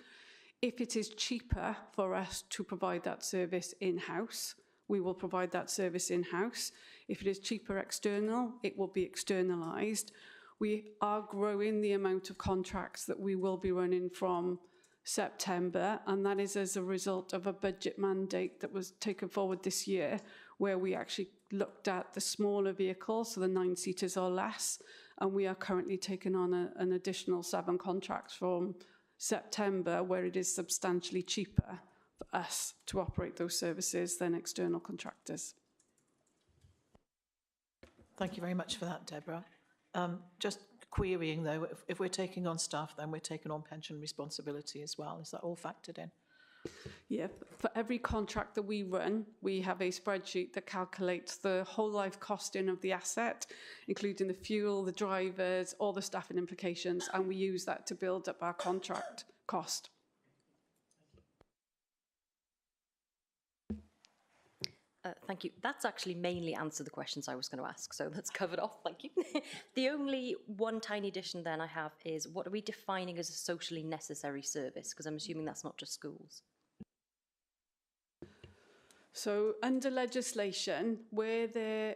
If it is cheaper for us to provide that service in-house, we will provide that service in-house. If it is cheaper external, it will be externalised. We are growing the amount of contracts that we will be running from September, and that is as a result of a budget mandate that was taken forward this year, where we actually looked at the smaller vehicles, so the 9-seaters or less, and we are currently taking on an additional 7 contracts from September, where it is substantially cheaper for us to operate those services than external contractors. Thank you very much for that, Deborah. Just querying though, if we're taking on staff, then we're taking on pension responsibility as well. Is that all factored in? Yeah, for every contract that we run, we have a spreadsheet that calculates the whole life costing of the asset, including the fuel, the drivers, all the staffing implications, and we use that to build up our contract cost. Thank you. That's actually mainly answered the questions I was going to ask, so that's covered off. Thank you. The only one tiny addition then I have is, what are we defining as a socially necessary service? Because I'm assuming that's not just schools. So under legislation, where the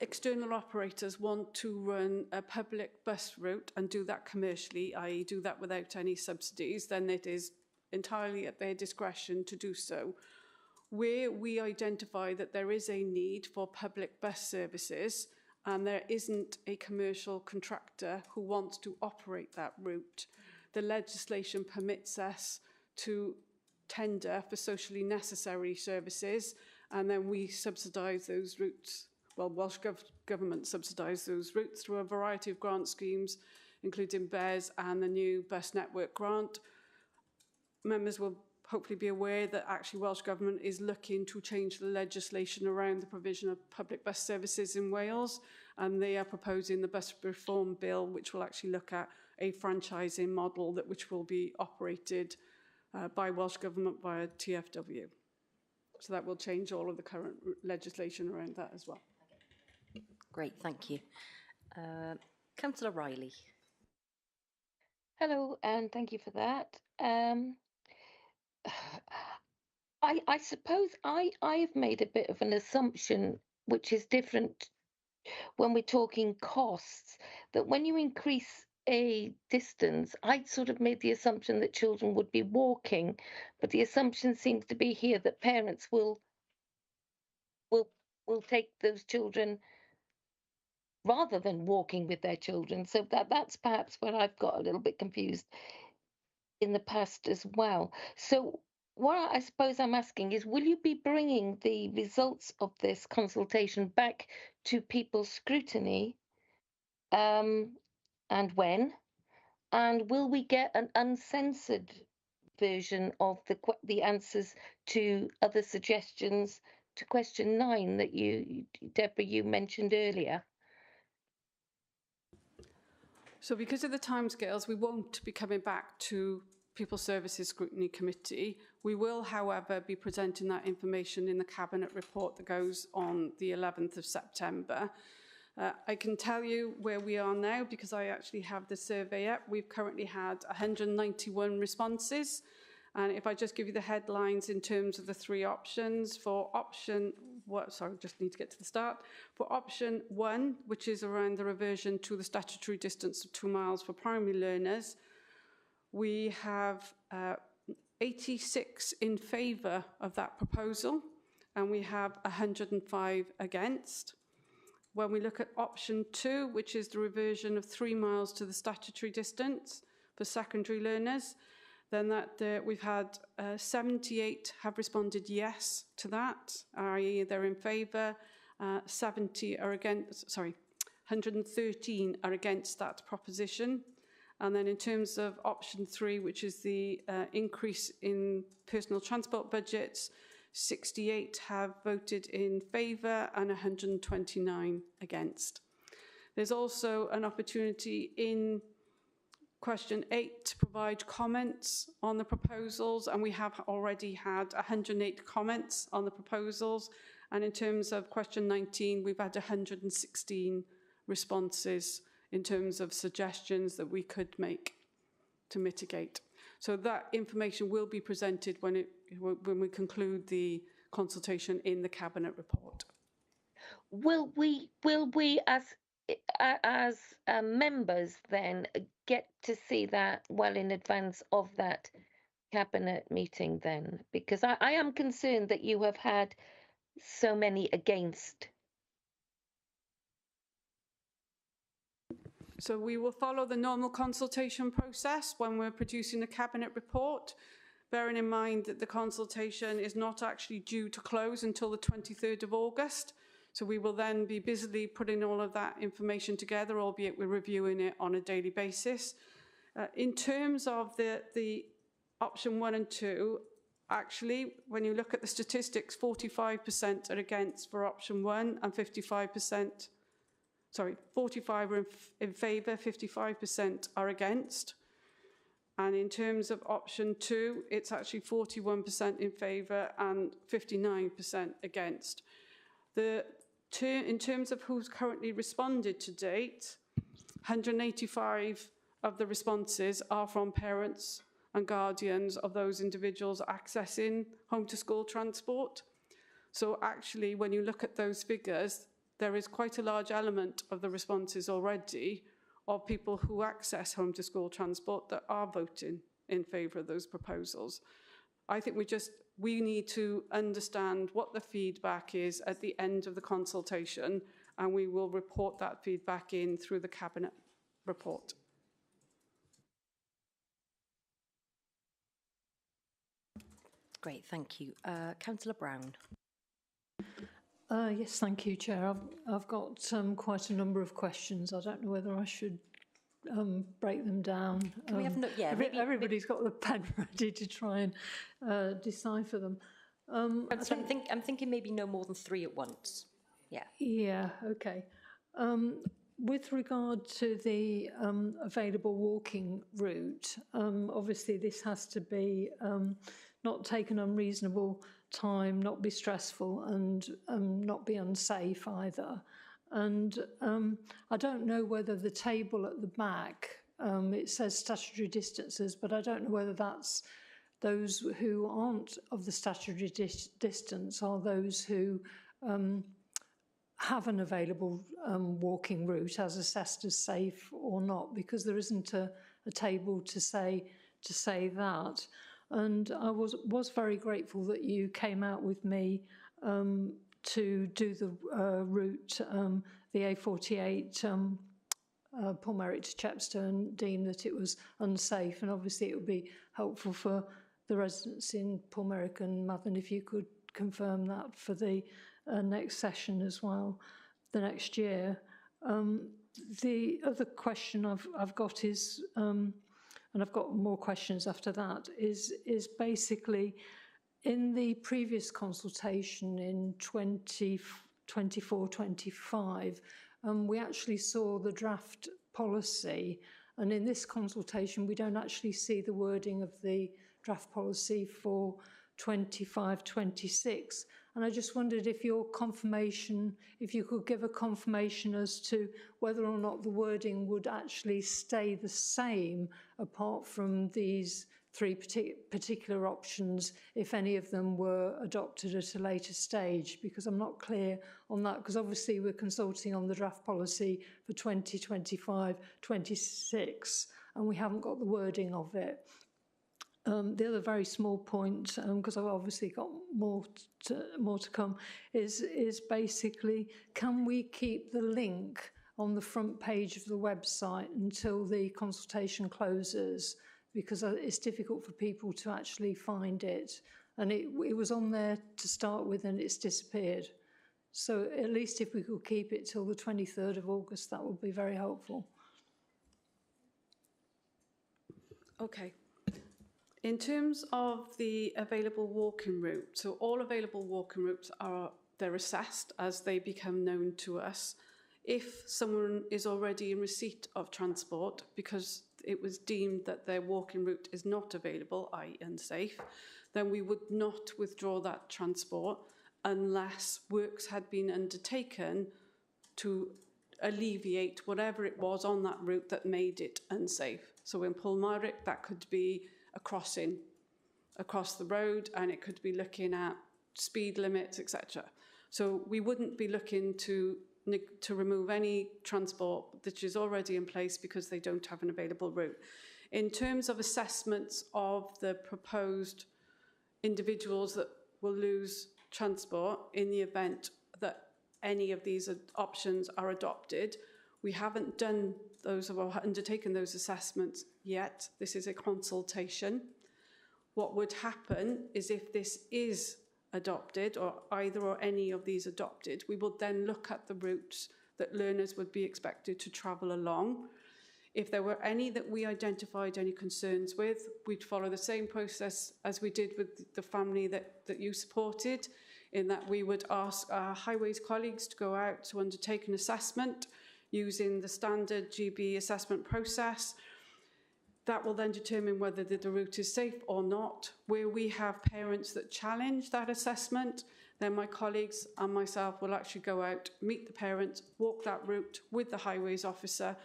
external operators want to run a public bus route and do that commercially, i.e. do that without any subsidies, then it is entirely at their discretion to do so. Where we identify that there is a need for public bus services and there isn't a commercial contractor who wants to operate that route, the legislation permits us to tender for socially necessary services, and then we subsidise those routes. Well, Welsh Government subsidise those routes through a variety of grant schemes, including BES and the new bus network grant. Members will hopefully be aware that actually Welsh Government is looking to change the legislation around the provision of public bus services in Wales, and they are proposing the bus reform bill, which will actually look at a franchising model which will be operated by Welsh Government via TFW. So that will change all of the current legislation around that as well. Great, thank you. Councillor Riley. Hello, and thank you for that. I suppose I've made a bit of an assumption, which is different when we're talking costs, that when you increase a distance, I'd sort of made the assumption that children would be walking, but the assumption seems to be here that parents will take those children rather than walking with their children. So that's perhaps where I've got a little bit confused in the past as well. So what I suppose I'm asking is, will you be bringing the results of this consultation back to people's scrutiny, and when? And will we get an uncensored version of the answers to other suggestions to question 9 that Deborah, you mentioned earlier? So because of the timescales, we won't be coming back to People's Services Scrutiny Committee. We will, however, be presenting that information in the Cabinet report that goes on the 11th of September. I can tell you where we are now because I actually have the survey up. We've currently had 191 responses. And if I just give you the headlines in terms of the 3 options, for option, just need to get to the start. For option 1, which is around the reversion to the statutory distance of 2 miles for primary learners, we have 86 in favour of that proposal, and we have 105 against. When we look at option 2, which is the reversion of 3 miles to the statutory distance for secondary learners, then we've had 78 have responded yes to that, i.e. they're in favour, 70 are against, 113 are against that proposition. And then in terms of option 3, which is the increase in personal transport budgets, 68 have voted in favour and 129 against. There's also an opportunity in question 8 to provide comments on the proposals, and we have already had 108 comments on the proposals. And in terms of question 19, we've had 116 responses in terms of suggestions that we could make to mitigate. So that information will be presented when we conclude the consultation in the Cabinet report. Will we as members then get to see that well in advance of that Cabinet meeting then? Because I am concerned that you have had so many against. So we will follow the normal consultation process when we're producing the Cabinet report, bearing in mind that the consultation is not actually due to close until the 23rd of August. So we will then be busily putting all of that information together, albeit we're reviewing it on a daily basis. In terms of the option 1 and 2, actually, when you look at the statistics, 45% are against for option 1 and 45 are in favour, 55% are against. And in terms of option 2, it's actually 41% in favour and 59% against. In terms of who's currently responded to date, 185 of the responses are from parents and guardians of those individuals accessing home-to-school transport. So actually, when you look at those figures, there is quite a large element of the responses already of people who access home-to-school transport that are voting in favour of those proposals. I think we need to understand what the feedback is at the end of the consultation, and we will report that feedback in through the Cabinet report. Great, thank you. Councillor Brown. Yes, thank you, Chair. I've got quite a number of questions. I don't know whether I should break them down. Can we have everybody's got the pen ready to try and decipher them. I'm thinking maybe no more than 3 at once. Yeah. Yeah. Okay. With regard to the available walking route, obviously this has to be not take an unreasonable time, not be stressful, and not be unsafe either. And I don't know whether the table at the back, it says statutory distances, but I don't know whether that's those who aren't of the statutory distance are those who have an available walking route as assessed as safe or not, because there isn't a table to say that. And I was very grateful that you came out with me to do the route, the A48 Pulmerich to Chepstow, and deemed that it was unsafe. And obviously it would be helpful for the residents in Pulmerich and Mathen if you could confirm that for the next session as well, the next year. The other question I've got is, and I've got more questions after that, is basically in the previous consultation in 24-25, we actually saw the draft policy, and in this consultation we don't actually see the wording of the draft policy for 25-26. And I just wondered if your confirmation, if you could give a confirmation as to whether or not the wording would actually stay the same apart from these 3 particular options, if any of them were adopted at a later stage, because I'm not clear on that, because obviously we're consulting on the draft policy for 2025-26 and we haven't got the wording of it. The other very small point, because I've obviously got more to come, is basically, can we keep the link on the front page of the website until the consultation closes? Because it's difficult for people to actually find it. And it was on there to start with and it's disappeared. So at least if we could keep it till the 23rd of August, that would be very helpful. Okay. In terms of the available walking route, so all available walking routes they're assessed as they become known to us. If someone is already in receipt of transport because it was deemed that their walking route is not available, i.e. unsafe, then we would not withdraw that transport unless works had been undertaken to alleviate whatever it was on that route that made it unsafe. So in Pulmaric, that could be a crossing across the road, and it could be looking at speed limits, etc. So we wouldn't be looking to remove any transport that is already in place because they don't have an available route. In terms of assessments of the proposed individuals that will lose transport in the event that any of these options are adopted, we haven't done those or undertaken those assessments yet. This is a consultation. What would happen is if this is adopted, or either or any of these adopted, we will then look at the routes that learners would be expected to travel along. If there were any that we identified any concerns with, we'd follow the same process as we did with the family that you supported, in that we would ask our highways colleagues to go out to undertake an assessment using the standard GB assessment process. That will then determine whether the route is safe or not. Where we have parents that challenge that assessment, then my colleagues and myself will actually go out, meet the parents, walk that route with the highways officer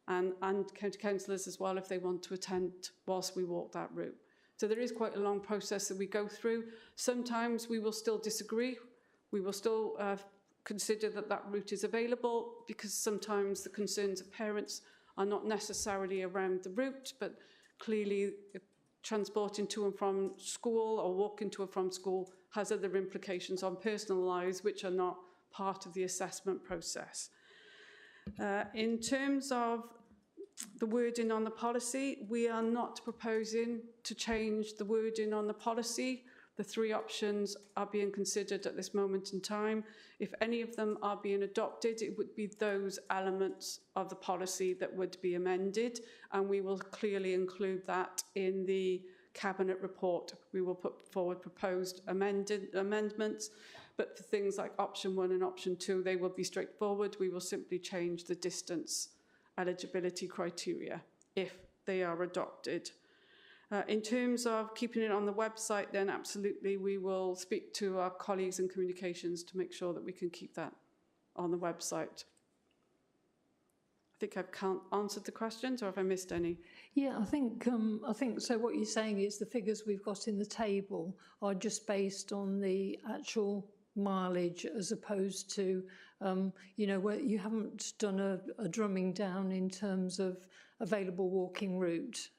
and county councillors as well if they want to attend whilst we walk that route. So there is quite a long process that we go through. Sometimes we will still disagree. We will still consider that that route is available because sometimes the concerns of parents are not necessarily around the route, but clearly transporting to and from school or walking to and from school has other implications on personal lives which are not part of the assessment process. In terms of the wording on the policy, we are not proposing to change the wording on the policy. The three options are being considered at this moment in time. If any of them are being adopted, it would be those elements of the policy that would be amended, and we will clearly include that in the Cabinet report. We will put forward proposed amendments, but for things like option 1 and option 2, they will be straightforward. We will simply change the distance eligibility criteria if they are adopted. In terms of keeping it on the website, then absolutely we will speak to our colleagues in communications to make sure that we can keep that on the website. I think I've answered the questions, or have I missed any? Yeah, I think so. What you're saying is the figures we've got in the table are just based on the actual mileage, as opposed to, where you haven't done a drumming down in terms of available walking route,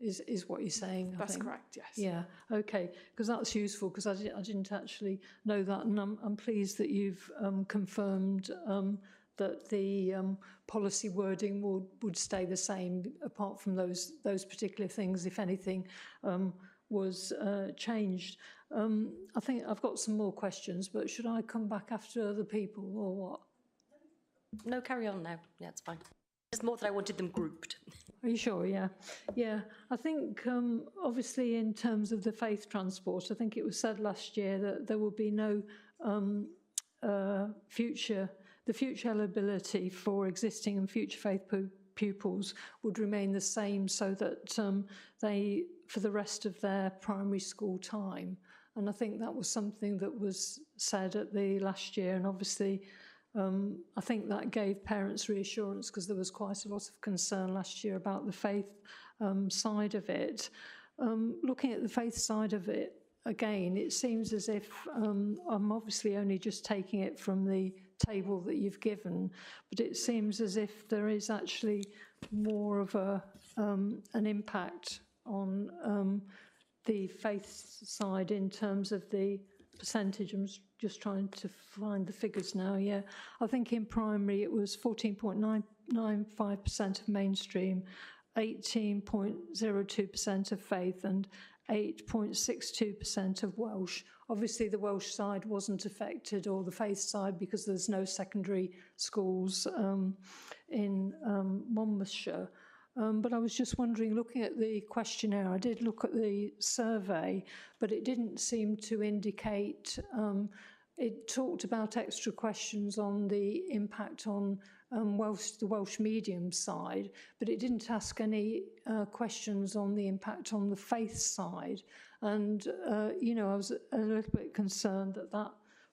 is what you're saying. That's correct, yes. Yeah, okay, because that's useful, because I didn't actually know that, and I'm pleased that you've confirmed that the policy wording would stay the same, apart from those particular things, if anything was changed. I think I've got some more questions, but should I come back after other people, or what? No, carry on now. Yeah, it's fine. It's more that I wanted them grouped. Are you sure? Yeah. Yeah. I think, obviously, in terms of the faith transport, I think it was said last year that there will be no future eligibility for existing and future faith pupils would remain the same, so that they, for the rest of their primary school time. And I think that was something that was said at the last year, and obviously I think that gave parents reassurance, because there was quite a lot of concern last year about the faith side of it. Looking at the faith side of it, again, it seems as if I'm obviously only just taking it from the table that you've given, but it seems as if there is actually more of an impact on the faith side in terms of the percentage. I'm just trying to find the figures now. Yeah, I think in primary it was 14.95% of mainstream, 18.02% of faith, and 8.62% of Welsh. Obviously, the Welsh side wasn't affected, or the faith side, because there's no secondary schools in Monmouthshire. But I was just wondering, looking at the questionnaire, I did look at the survey, but it didn't seem to indicate, it talked about extra questions on the impact on the Welsh medium side, but it didn't ask any questions on the impact on the faith side. And, you know, I was a little bit concerned that that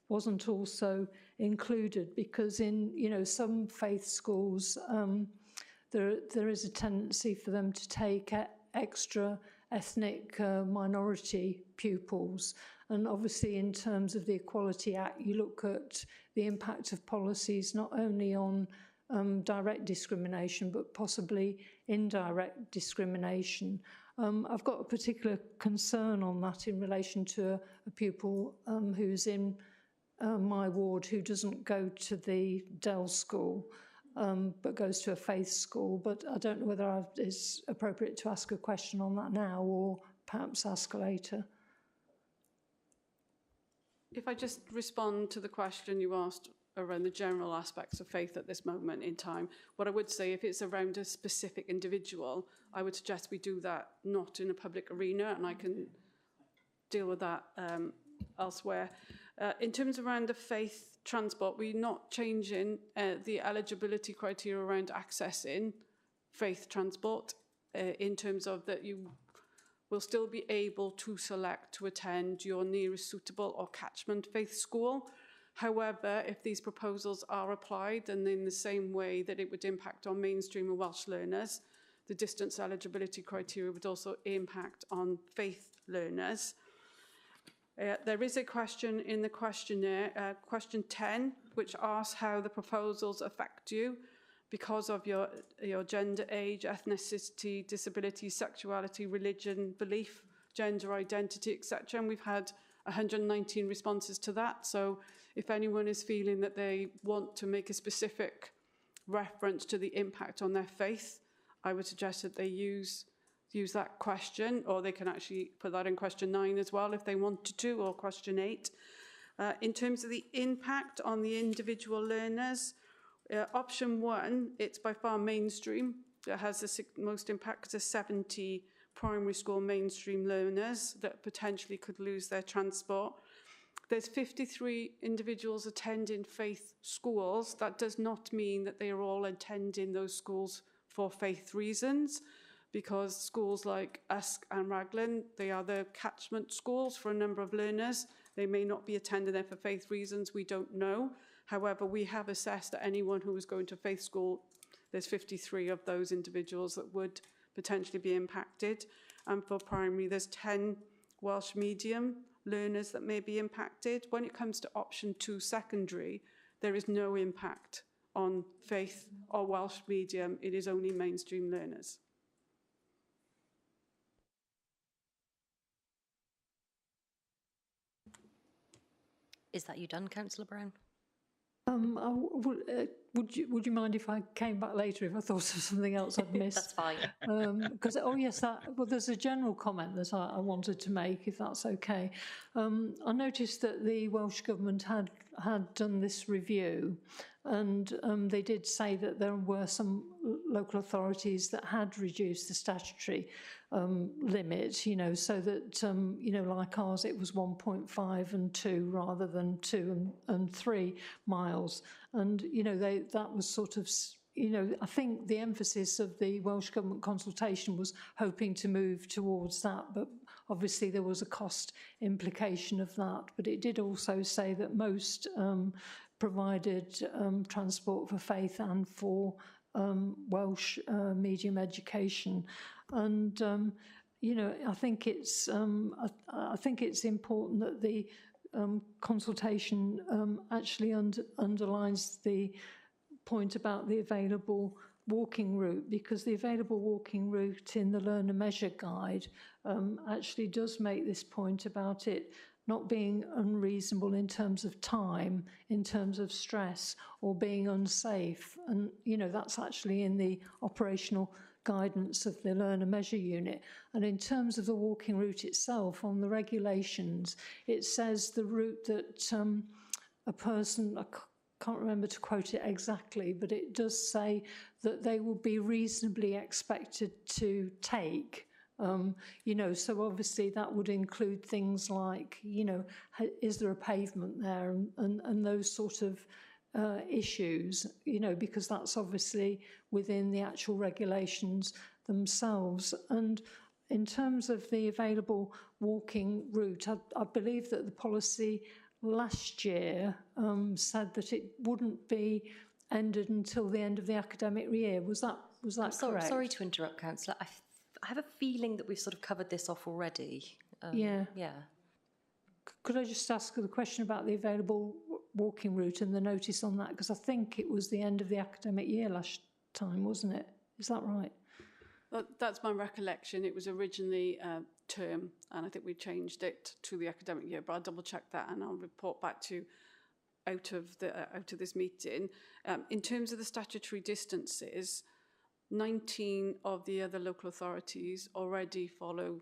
wasn't also included, because in, you know, some faith schools, there is a tendency for them to take extra ethnic minority pupils. And obviously, in terms of the Equality Act, you look at the impact of policies not only on direct discrimination, but possibly indirect discrimination. I've got a particular concern on that in relation to a pupil who's in my ward who doesn't go to the Dell school, but goes to a faith school. But I don't know whether it's appropriate to ask a question on that now or perhaps ask later. If I just respond to the question you asked around the general aspects of faith at this moment in time, what I would say, if it's around a specific individual, I would suggest we do that not in a public arena, and I can deal with that elsewhere. In terms around the faith transport, we're not changing the eligibility criteria around accessing faith transport in terms of that you will still be able to select to attend your nearest suitable or catchment faith school. However, if these proposals are applied, and in the same way that it would impact on mainstream and Welsh learners, the distance eligibility criteria would also impact on faith learners. There is a question in the questionnaire, question 10, which asks how the proposals affect you because of your gender, age, ethnicity, disability, sexuality, religion, belief, gender identity, etc. And we've had 119 responses to that. So if anyone is feeling that they want to make a specific reference to the impact on their faith, I would suggest that they use that question, or they can actually put that in question 9 as well if they wanted to, or question 8. In terms of the impact on the individual learners, option 1, it's by far mainstream. It has the most impact because there's 70 primary school mainstream learners that potentially could lose their transport. There's 53 individuals attending faith schools. That does not mean that they are all attending those schools for faith reasons, because schools like Usk and Raglan, they are the catchment schools for a number of learners. They may not be attending there for faith reasons, we don't know. However, we have assessed that anyone who is going to faith school, there's 53 of those individuals that would potentially be impacted. And for primary, there's 10 Welsh medium learners that may be impacted. When it comes to option 2, secondary, there is no impact on faith or Welsh medium. It is only mainstream learners. Is that you done, Councillor Brown? Would you mind if I came back later if I thought of something else I'd missed? That's fine. Because there's a general comment that I wanted to make, if that's okay. I noticed that the Welsh Government had done this review, and they did say that there were some local authorities that had reduced the statutory limit, you know, so that, you know, like ours, it was 1.5 and 2 rather than 2 and 3 miles. And, you know, that was sort of, you know, I think the emphasis of the Welsh Government consultation was hoping to move towards that, but obviously there was a cost implication of that. But it did also say that most provided transport for faith and for Welsh medium education. And, you know, I think it's important that the consultation actually underlines the point about the available walking route, because the available walking route in the Learn and Measure guide actually does make this point about it not being unreasonable in terms of time, in terms of stress, or being unsafe. And, you know, that's actually in the operational guidance of the Learn and Measure unit. And in terms of the walking route itself, on the regulations, it says the route that a person, I can't remember to quote it exactly, but it does say that they will be reasonably expected to take. You know, so obviously that would include things like, you know, is there a pavement there, and those sort of issues, you know, because that's obviously within the actual regulations themselves. And in terms of the available walking route, I believe that the policy last year said that it wouldn't be ended until the end of the academic year. Was that correct? Sorry to interrupt, Councillor. I have a feeling that we've sort of covered this off already. Yeah. Could I just ask the question about the available walking route and the notice on that? Because I think it was the end of the academic year last time, wasn't it? Is that right? That's my recollection. It was originally term, and I think we changed it to the academic year. But I'll double check that, and I'll report back to you out of this meeting. In terms of the statutory distances, 19 of the other local authorities already follow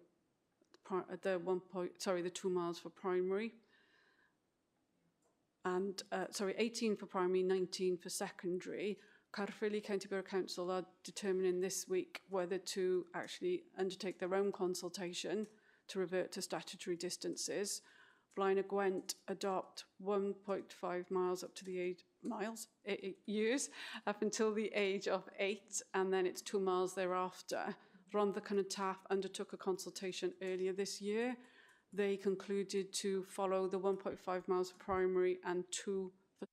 the 2 miles for primary, and 18 for primary, 19 for secondary. Caerphilly County Borough Council are determining this week whether to actually undertake their own consultation to revert to statutory distances. Blaen y Gwent adopt 1.5 miles up to the age years up until the age of 8, and then it's 2 miles thereafter. Rhondda Cynon Taf undertook a consultation earlier this year. They concluded to follow the 1.5 miles for primary and 2 for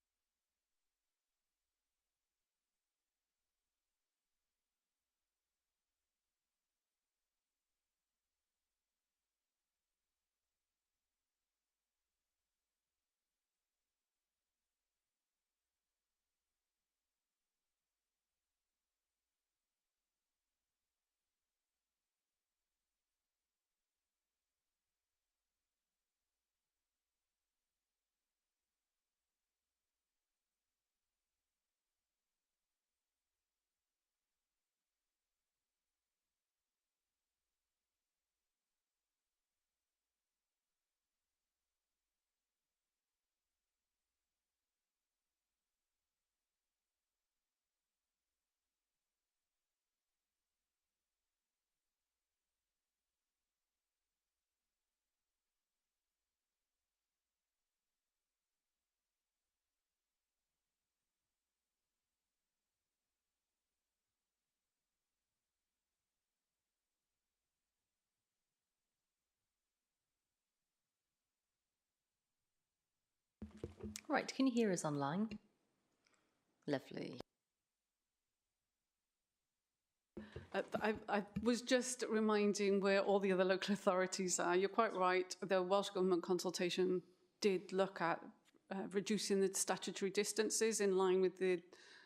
Right, can you hear us online? Lovely. I was just reminding where all the other local authorities are. You're quite right. The Welsh Government consultation did look at reducing the statutory distances in line with the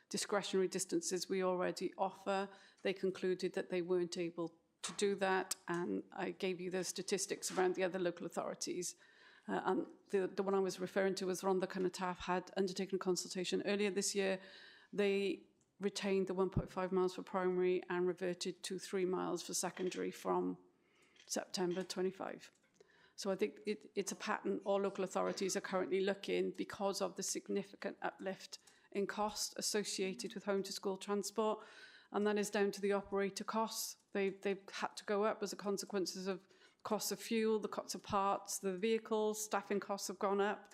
discretionary distances we already offer. They concluded that they weren't able to do that, and I gave you the statistics around the other local authorities. And the one I was referring to was Rhondda Cynon Taf had undertaken a consultation earlier this year. They retained the 1.5 miles for primary and reverted to 3 miles for secondary from September 25. So I think it's a pattern all local authorities are currently looking because of the significant uplift in cost associated with home to school transport, and that is down to the operator costs. They've had to go up as a consequence of costs of fuel, the costs of parts, the vehicles, staffing costs have gone up.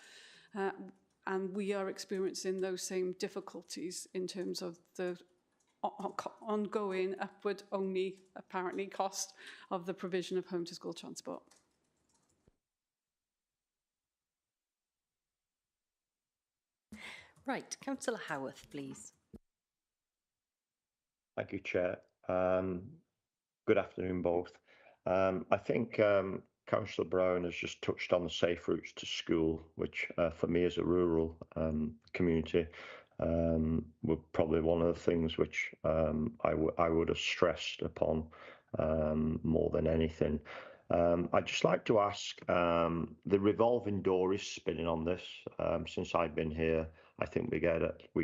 And we are experiencing those same difficulties in terms of the ongoing upward only, apparently, cost of the provision of home to school transport. Right, Councillor Howarth, please. Thank you, Chair. Good afternoon, both. I think Councillor Brown has just touched on the safe routes to school, which for me as a rural community were probably one of the things which I would have stressed upon more than anything. I'd just like to ask, the revolving door is spinning on this. Since I've been here, I think we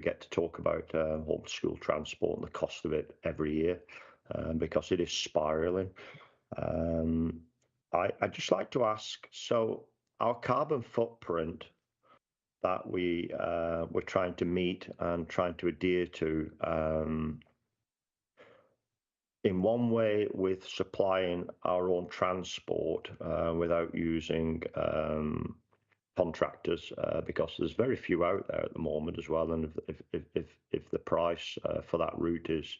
get to talk about home school transport and the cost of it every year, because it is spiralling. I'd just like to ask, so our carbon footprint that we're trying to meet and trying to adhere to, in one way with supplying our own transport without using contractors, because there's very few out there at the moment as well, and if the price for that route is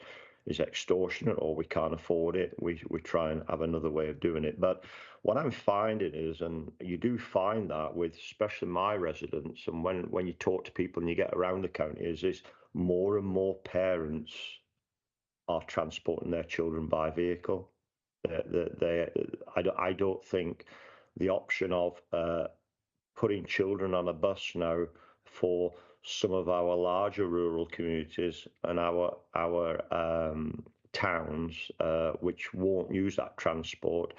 extortionate or we can't afford it, we try and have another way of doing it. But what I'm finding is, and you do find that with especially my residents, and when you talk to people and you get around the county, is more and more parents are transporting their children by vehicle. I don't think the option of putting children on a bus now for some of our larger rural communities and our towns, which won't use that transport,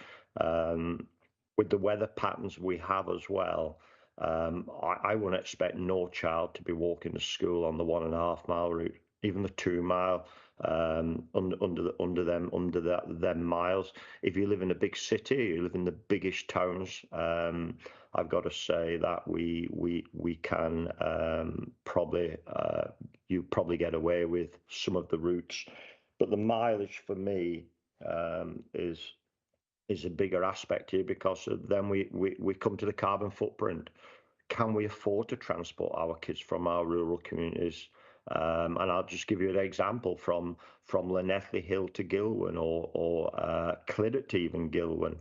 with the weather patterns we have as well. I wouldn't expect no child to be walking to school on the 1.5 mile route, even the 2 mile, under them miles. If you live in a big city, you live in the biggish towns, I've got to say that we can probably you probably get away with some of the routes, but the mileage for me is a bigger aspect here, because then we come to the carbon footprint. Can we afford to transport our kids from our rural communities? And I'll just give you an example from Llanelli Hill to Gilwan, or Cliddart to even Gilwan,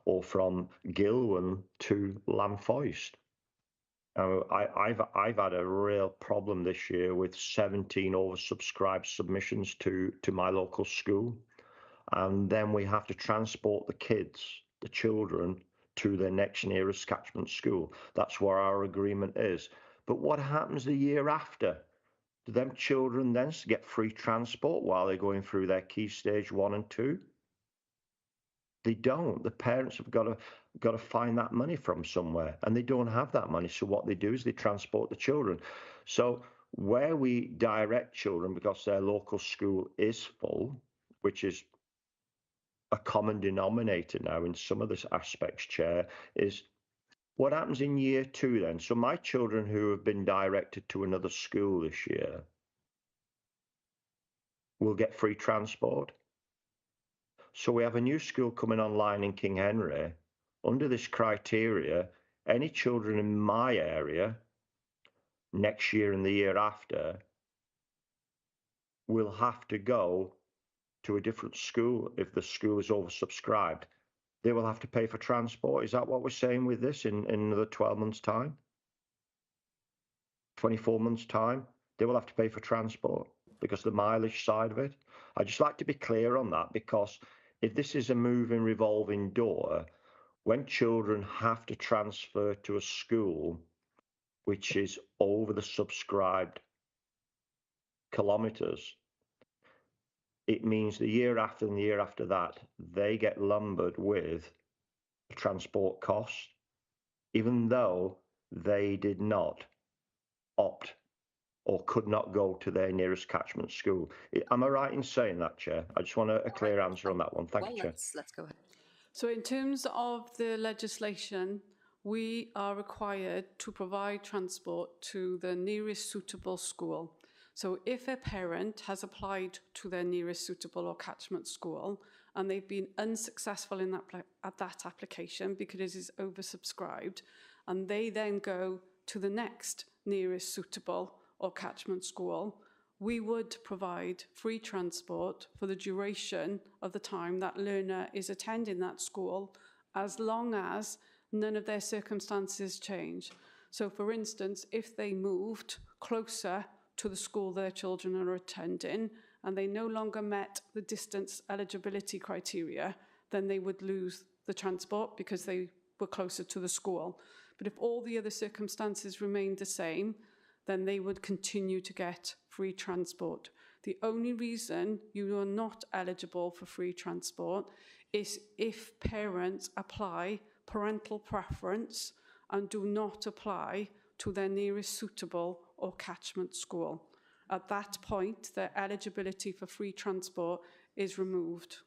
or from Gilwan to Lamfoist. I've had a real problem this year with 17 oversubscribed submissions to my local school, and then we have to transport the children, to their next nearest catchment school. That's where our agreement is. But what happens the year after? Do them children then get free transport while they're going through their key stage 1 and 2? They don't. The parents have got to find that money from somewhere, and they don't have that money. So what they do is they transport the children. So where we direct children because their local school is full, which is a common denominator now in some of the aspects, Chair, is what happens in year 2 then? So my children who have been directed to another school this year will get free transport. So we have a new school coming online in King Henry. Under this criteria, any children in my area next year and the year after will have to go to a different school if the school is oversubscribed. They will have to pay for transport. Is that what we're saying with this in another 12 months' time? 24 months' time? They will have to pay for transport because the mileage side of it. I'd just like to be clear on that, because if this is a moving revolving door, when children have to transfer to a school which is over the subscribed kilometres, it means the year after and the year after that, they get lumbered with the transport costs, even though they did not opt or could not go to their nearest catchment school. Am I right in saying that, Chair? I just want a clear answer on that one. Thank you, Chair. Let's go ahead. So in terms of the legislation, we are required to provide transport to the nearest suitable school. So if a parent has applied to their nearest suitable or catchment school and they've been unsuccessful in that application because it is oversubscribed, and they then go to the next nearest suitable or catchment school, we would provide free transport for the duration of the time that learner is attending that school, as long as none of their circumstances change. So, for instance, if they moved closer to the school their children are attending and they no longer met the distance eligibility criteria, then they would lose the transport because they were closer to the school. But if all the other circumstances remained the same, then they would continue to get free transport. The only reason you are not eligible for free transport is if parents apply parental preference and do not apply to their nearest suitable or catchment school. At that point, their eligibility for free transport is removed.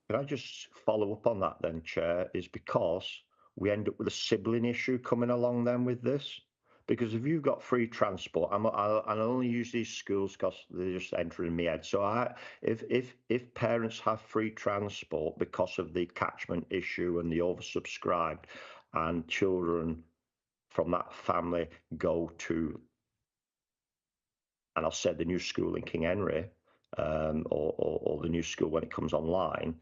Can I just follow up on that then, Chair, is because we end up with a sibling issue coming along then with this. Because if you've got free transport, I only use these schools because they're just entering my head. So if parents have free transport because of the catchment issue and the oversubscribed, and children from that family go to, and I'll say the new school in King Henry, or the new school when it comes online,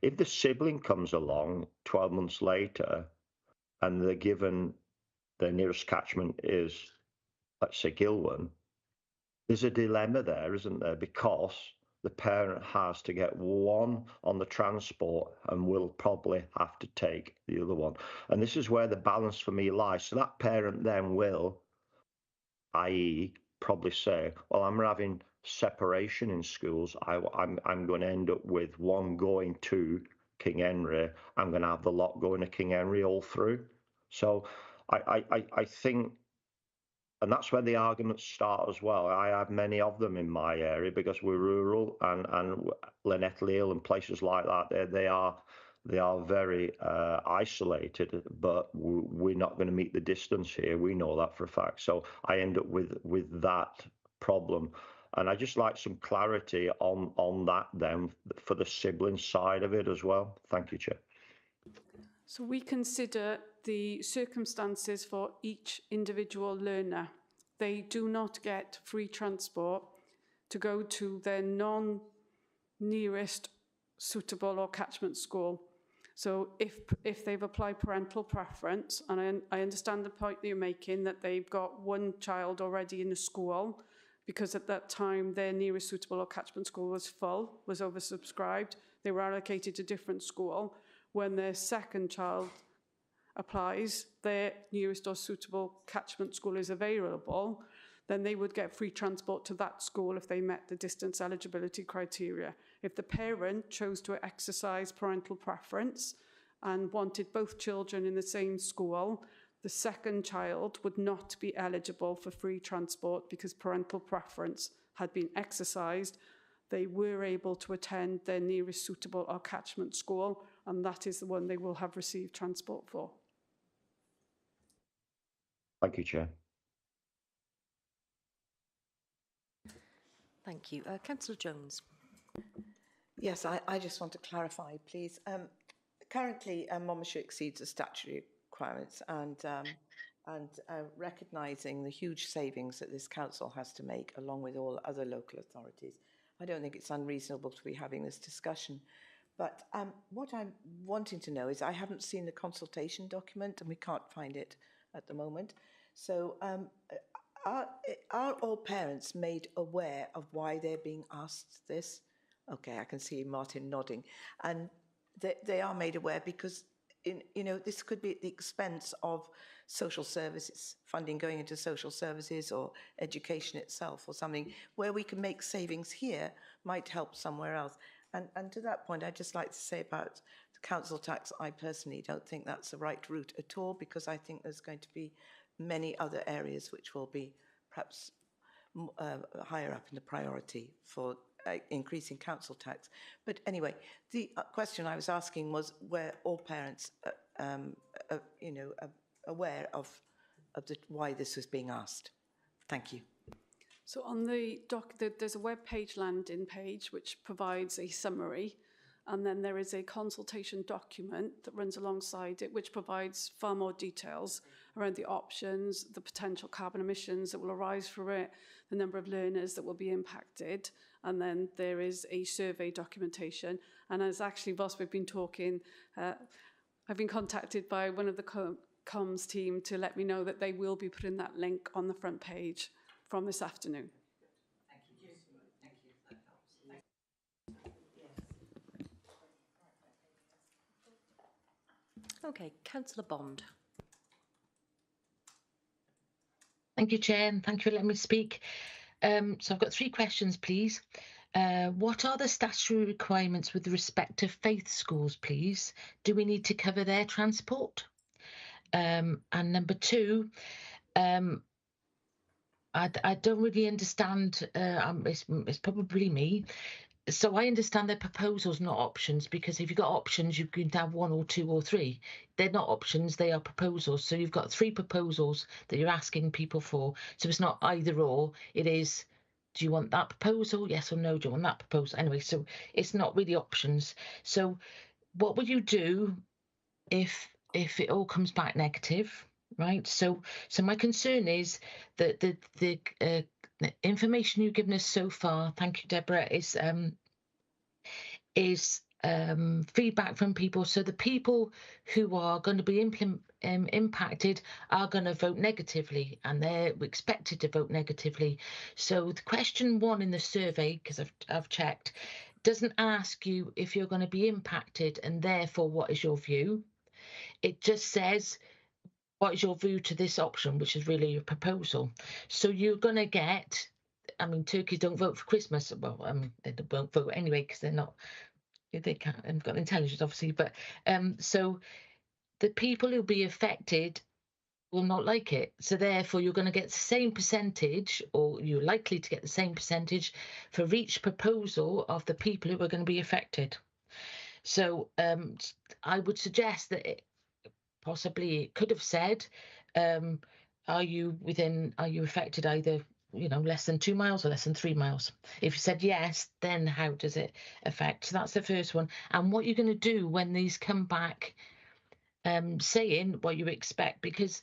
if the sibling comes along 12 months later and they're given their nearest catchment is, let's say, Gilwan, there's a dilemma there, isn't there? Because the parent has to get one on the transport and will probably have to take the other one. And this is where the balance for me lies. So that parent then will, i.e., probably say, well, I'm having separation in schools. I'm going to end up with one going to King Henry. I'm going to have the lot going to King Henry all through. So I think, and that's where the arguments start as well. I have many of them in my area because we're rural, and Lynette Leal and places like that, they are very isolated, but we're not going to meet the distance here. We know that for a fact. So I end up with that problem. And I just like some clarity on that then for the sibling side of it as well. Thank you, Chair. So we consider the circumstances for each individual learner. They do not get free transport to go to their non-nearest suitable or catchment school. So if they've applied parental preference, and I understand the point that you're making, that they've got one child already in the school, because at that time their nearest suitable or catchment school was full, was oversubscribed, they were allocated to a different school. When their second child applies, their nearest or suitable catchment school is available, then they would get free transport to that school if they met the distance eligibility criteria. If the parent chose to exercise parental preference and wanted both children in the same school, the second child would not be eligible for free transport because parental preference had been exercised. They were able to attend their nearest suitable or catchment school, and that is the one they will have received transport for. Thank you, Chair. Thank you. Councillor Jones. Yes, I just want to clarify, please. Currently, Monmouthshire exceeds the statutory requirements, and recognising the huge savings that this council has to make, along with all other local authorities, I don't think it's unreasonable to be having this discussion. But what I'm wanting to know is, I haven't seen the consultation document, and we can't find it at the moment. So are all parents made aware of why they're being asked this? Okay, I can see Martin nodding. And they are made aware because, this could be at the expense of social services, funding going into social services or education itself or something, where we can make savings here might help somewhere else. And to that point, I'd just like to say about the council tax, I personally don't think that's the right route at all, because I think there's going to be many other areas which will be perhaps higher up in the priority for increasing council tax. But anyway, the question I was asking was where all parents, aware of why this was being asked. Thank you. So on the doc, there's a web page landing page which provides a summary, and then there is a consultation document that runs alongside it, which provides far more details around the options, the potential carbon emissions that will arise from it, the number of learners that will be impacted, and then there is a survey documentation. And as actually, whilst we've been talking, I've been contacted by one of the comms team to let me know that they will be putting that link on the front page from this afternoon. Thank you. Thank you. That helps. Okay, Councillor Bond. Thank you, Chair, and thank you for letting me speak. So I've got 3 questions, please. What are the statutory requirements with respect to faith schools, please? Do we need to cover their transport? And number 2, I don't really understand, it's probably me. So I understand they're proposals, not options, because if you've got options, you can have 1 or 2 or 3. They're not options, they are proposals. So you've got 3 proposals that you're asking people for. So it's not either or, it is, do you want that proposal? Yes or no, do you want that proposal? Anyway, so it's not really options. So what will you do if it all comes back negative, right? So my concern is that the information you've given us so far, thank you, Deborah, is feedback from people. So the people who are going to be impacted are going to vote negatively, and they're expected to vote negatively. So the question 1 in the survey, because I've checked, doesn't ask you if you're going to be impacted and therefore what is your view. It just says, what is your view to this option, which is really a proposal. So you're going to get, I mean, turkeys don't vote for Christmas. Well, they won't vote anyway because they're not, they can't, haven't got intelligence, obviously. But so the people who'll be affected will not like it. So therefore, you're going to get the same percentage, or you're likely to get the same percentage for each proposal of the people who are going to be affected. So I would suggest that possibly it could have said, are you affected either, less than 2 miles or less than 3 miles? If you said yes, then how does it affect? So that's the first one. And what you're going to do when these come back saying what you expect, because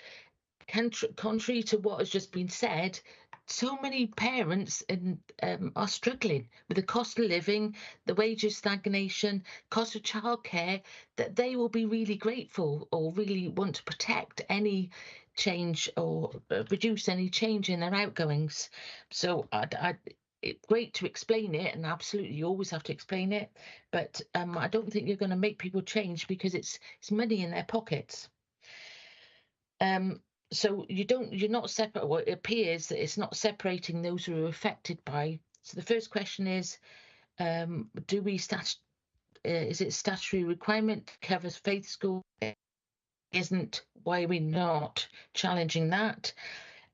contrary to what has just been said, so many parents are struggling with the cost of living, the wages stagnation, cost of childcare, that they will be really grateful or really want to protect any change or reduce any change in their outgoings. So it's great to explain it, and absolutely you always have to explain it, but I don't think you're going to make people change because it's money in their pockets. So you're not separate. Well, it appears that it's not separating those who are affected by. So the first question is, is it statutory requirement covers faith school? Isn't, why are we not challenging that?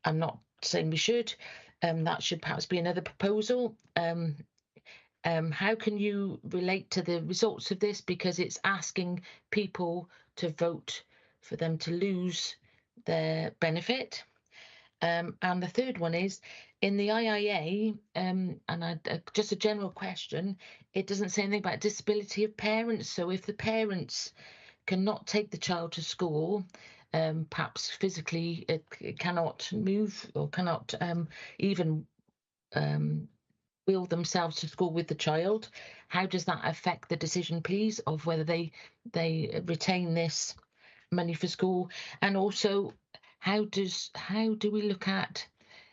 I'm not saying we should. That should perhaps be another proposal. How can you relate to the results of this? Because it's asking people to vote for them to lose their benefit. And the third one is, in the IIA, and just a general question, it doesn't say anything about disability of parents. So if the parents cannot take the child to school, perhaps physically it cannot move or cannot even wheel themselves to school with the child, how does that affect the decision, please, of whether they retain this money for school? And also, how do we look at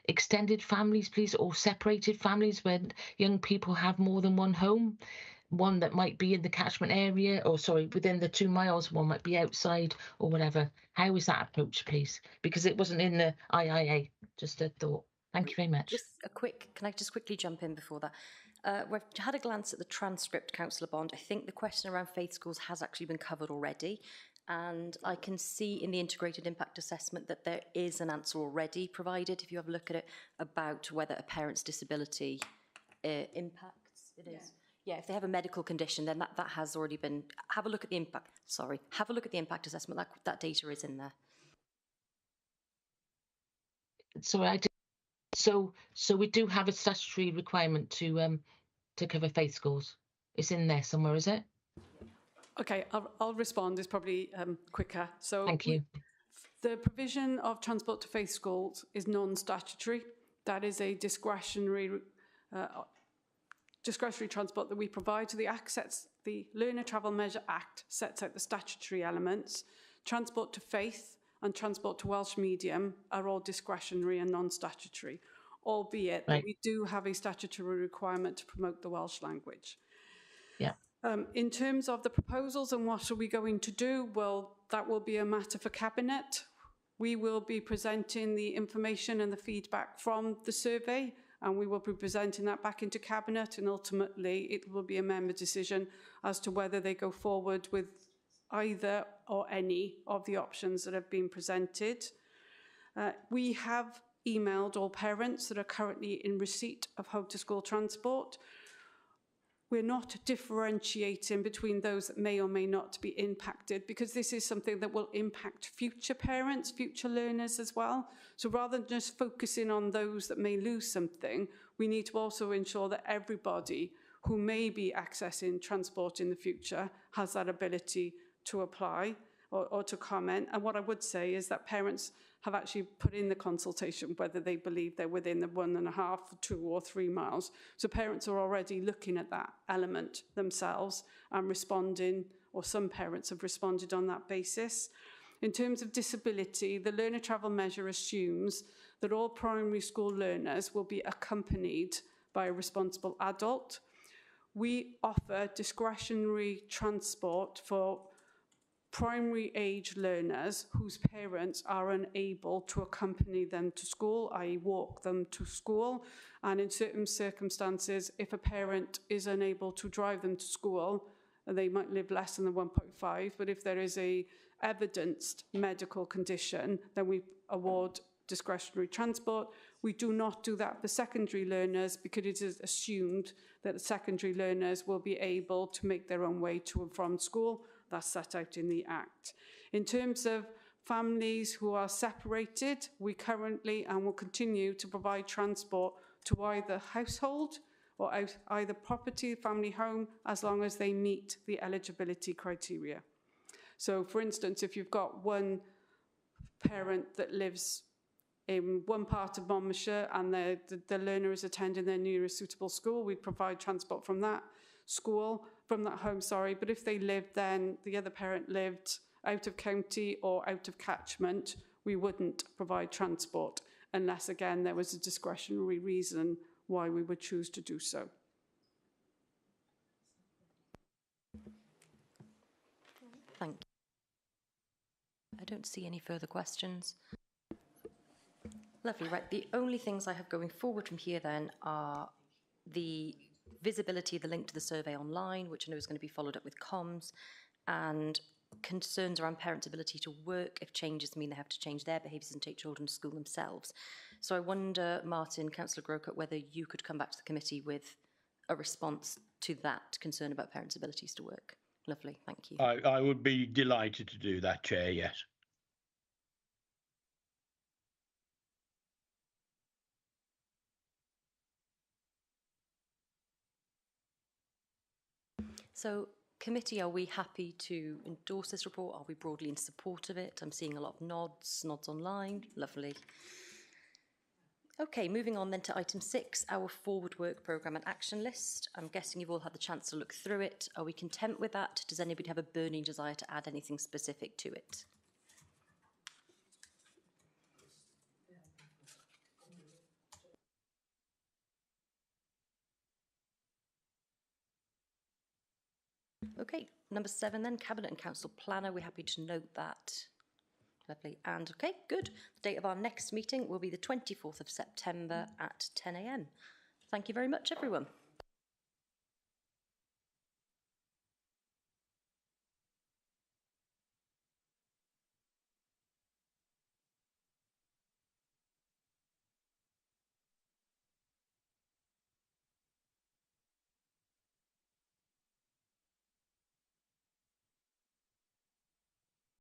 extended families, please, or separated families when young people have more than one home, one that might be in the catchment area, or sorry, within the 2 miles, one might be outside or whatever? How is that approached, please? Because it wasn't in the IIA, just a thought. Thank you very much. Can I just quickly jump in before that? We've had a glance at the transcript, Councillor Bond. I think the question around faith schools has actually been covered already. And I can see in the integrated impact assessment that there is an answer already provided, if you have a look at it, about whether a parent's disability impacts. It is. Yeah, if they have a medical condition, then that has already been. Have a look at the impact. Sorry, have a look at the impact assessment. That data is in there. So we do have a statutory requirement to cover faith schools. It's in there somewhere, is it? Okay, I'll respond. It's probably quicker. So thank you. The provision of transport to faith schools is non-statutory. That is a discretionary transport that we provide. So the Learner Travel Measure Act sets out the statutory elements. Transport to faith and transport to Welsh medium are all discretionary and non-statutory, albeit that we do have a statutory requirement to promote the Welsh language. Yeah. In terms of the proposals and what are we going to do, well, that will be a matter for Cabinet. We will be presenting the information and the feedback from the survey, and we will be presenting that back into Cabinet, and ultimately it will be a member decision as to whether they go forward with either or any of the options that have been presented. We have emailed all parents that are currently in receipt of home-to-school transport. We're not differentiating between those that may or may not be impacted, because this is something that will impact future parents, future learners as well. So rather than just focusing on those that may lose something, we need to also ensure that everybody who may be accessing transport in the future has that ability to apply or to comment. And what I would say is that parents have actually put in the consultation whether they believe they're within the 1.5, 2 or 3 miles. So parents are already looking at that element themselves and responding, or some parents have responded on that basis. In terms of disability, the learner travel measure assumes that all primary school learners will be accompanied by a responsible adult. We offer discretionary transport for primary age learners whose parents are unable to accompany them to school, i.e. walk them to school. And in certain circumstances, if a parent is unable to drive them to school, they might live less than the 1.5, but if there is a evidenced medical condition, then we award discretionary transport. We do not do that for secondary learners because it is assumed that the secondary learners will be able to make their own way to and from school. That's set out in the Act. In terms of families who are separated, we currently and will continue to provide transport to either household or either property, family home, as long as they meet the eligibility criteria. So, for instance, if you've got one parent that lives in one part of Monmouthshire and the learner is attending their nearest suitable school, we provide transport from that school, from that home, sorry. But if they lived then, the other parent lived out of county or out of catchment, we wouldn't provide transport unless, again, there was a discretionary reason why we would choose to do so. Thank you. I don't see any further questions. Lovely, right. The only things I have going forward from here then are the visibility of the link to the survey online, which I know is going to be followed up with comms, and concerns around parents' ability to work if changes mean they have to change their behaviours and take children to school themselves. So I wonder, Martin, Councillor Grocott, whether you could come back to the committee with a response to that concern about parents' abilities to work. Lovely, thank you. I would be delighted to do that, Chair, yes. So, committee, are we happy to endorse this report? Are we broadly in support of it? I'm seeing a lot of nods online. Lovely. Okay, moving on then to item 6, our forward work programme and action list. I'm guessing you've all had the chance to look through it. Are we content with that? Does anybody have a burning desire to add anything specific to it? Okay, number 7 then, Cabinet and Council Planner. We're happy to note that. Lovely. And okay, good. The date of our next meeting will be the 24th of September at 10 a.m. Thank you very much, everyone.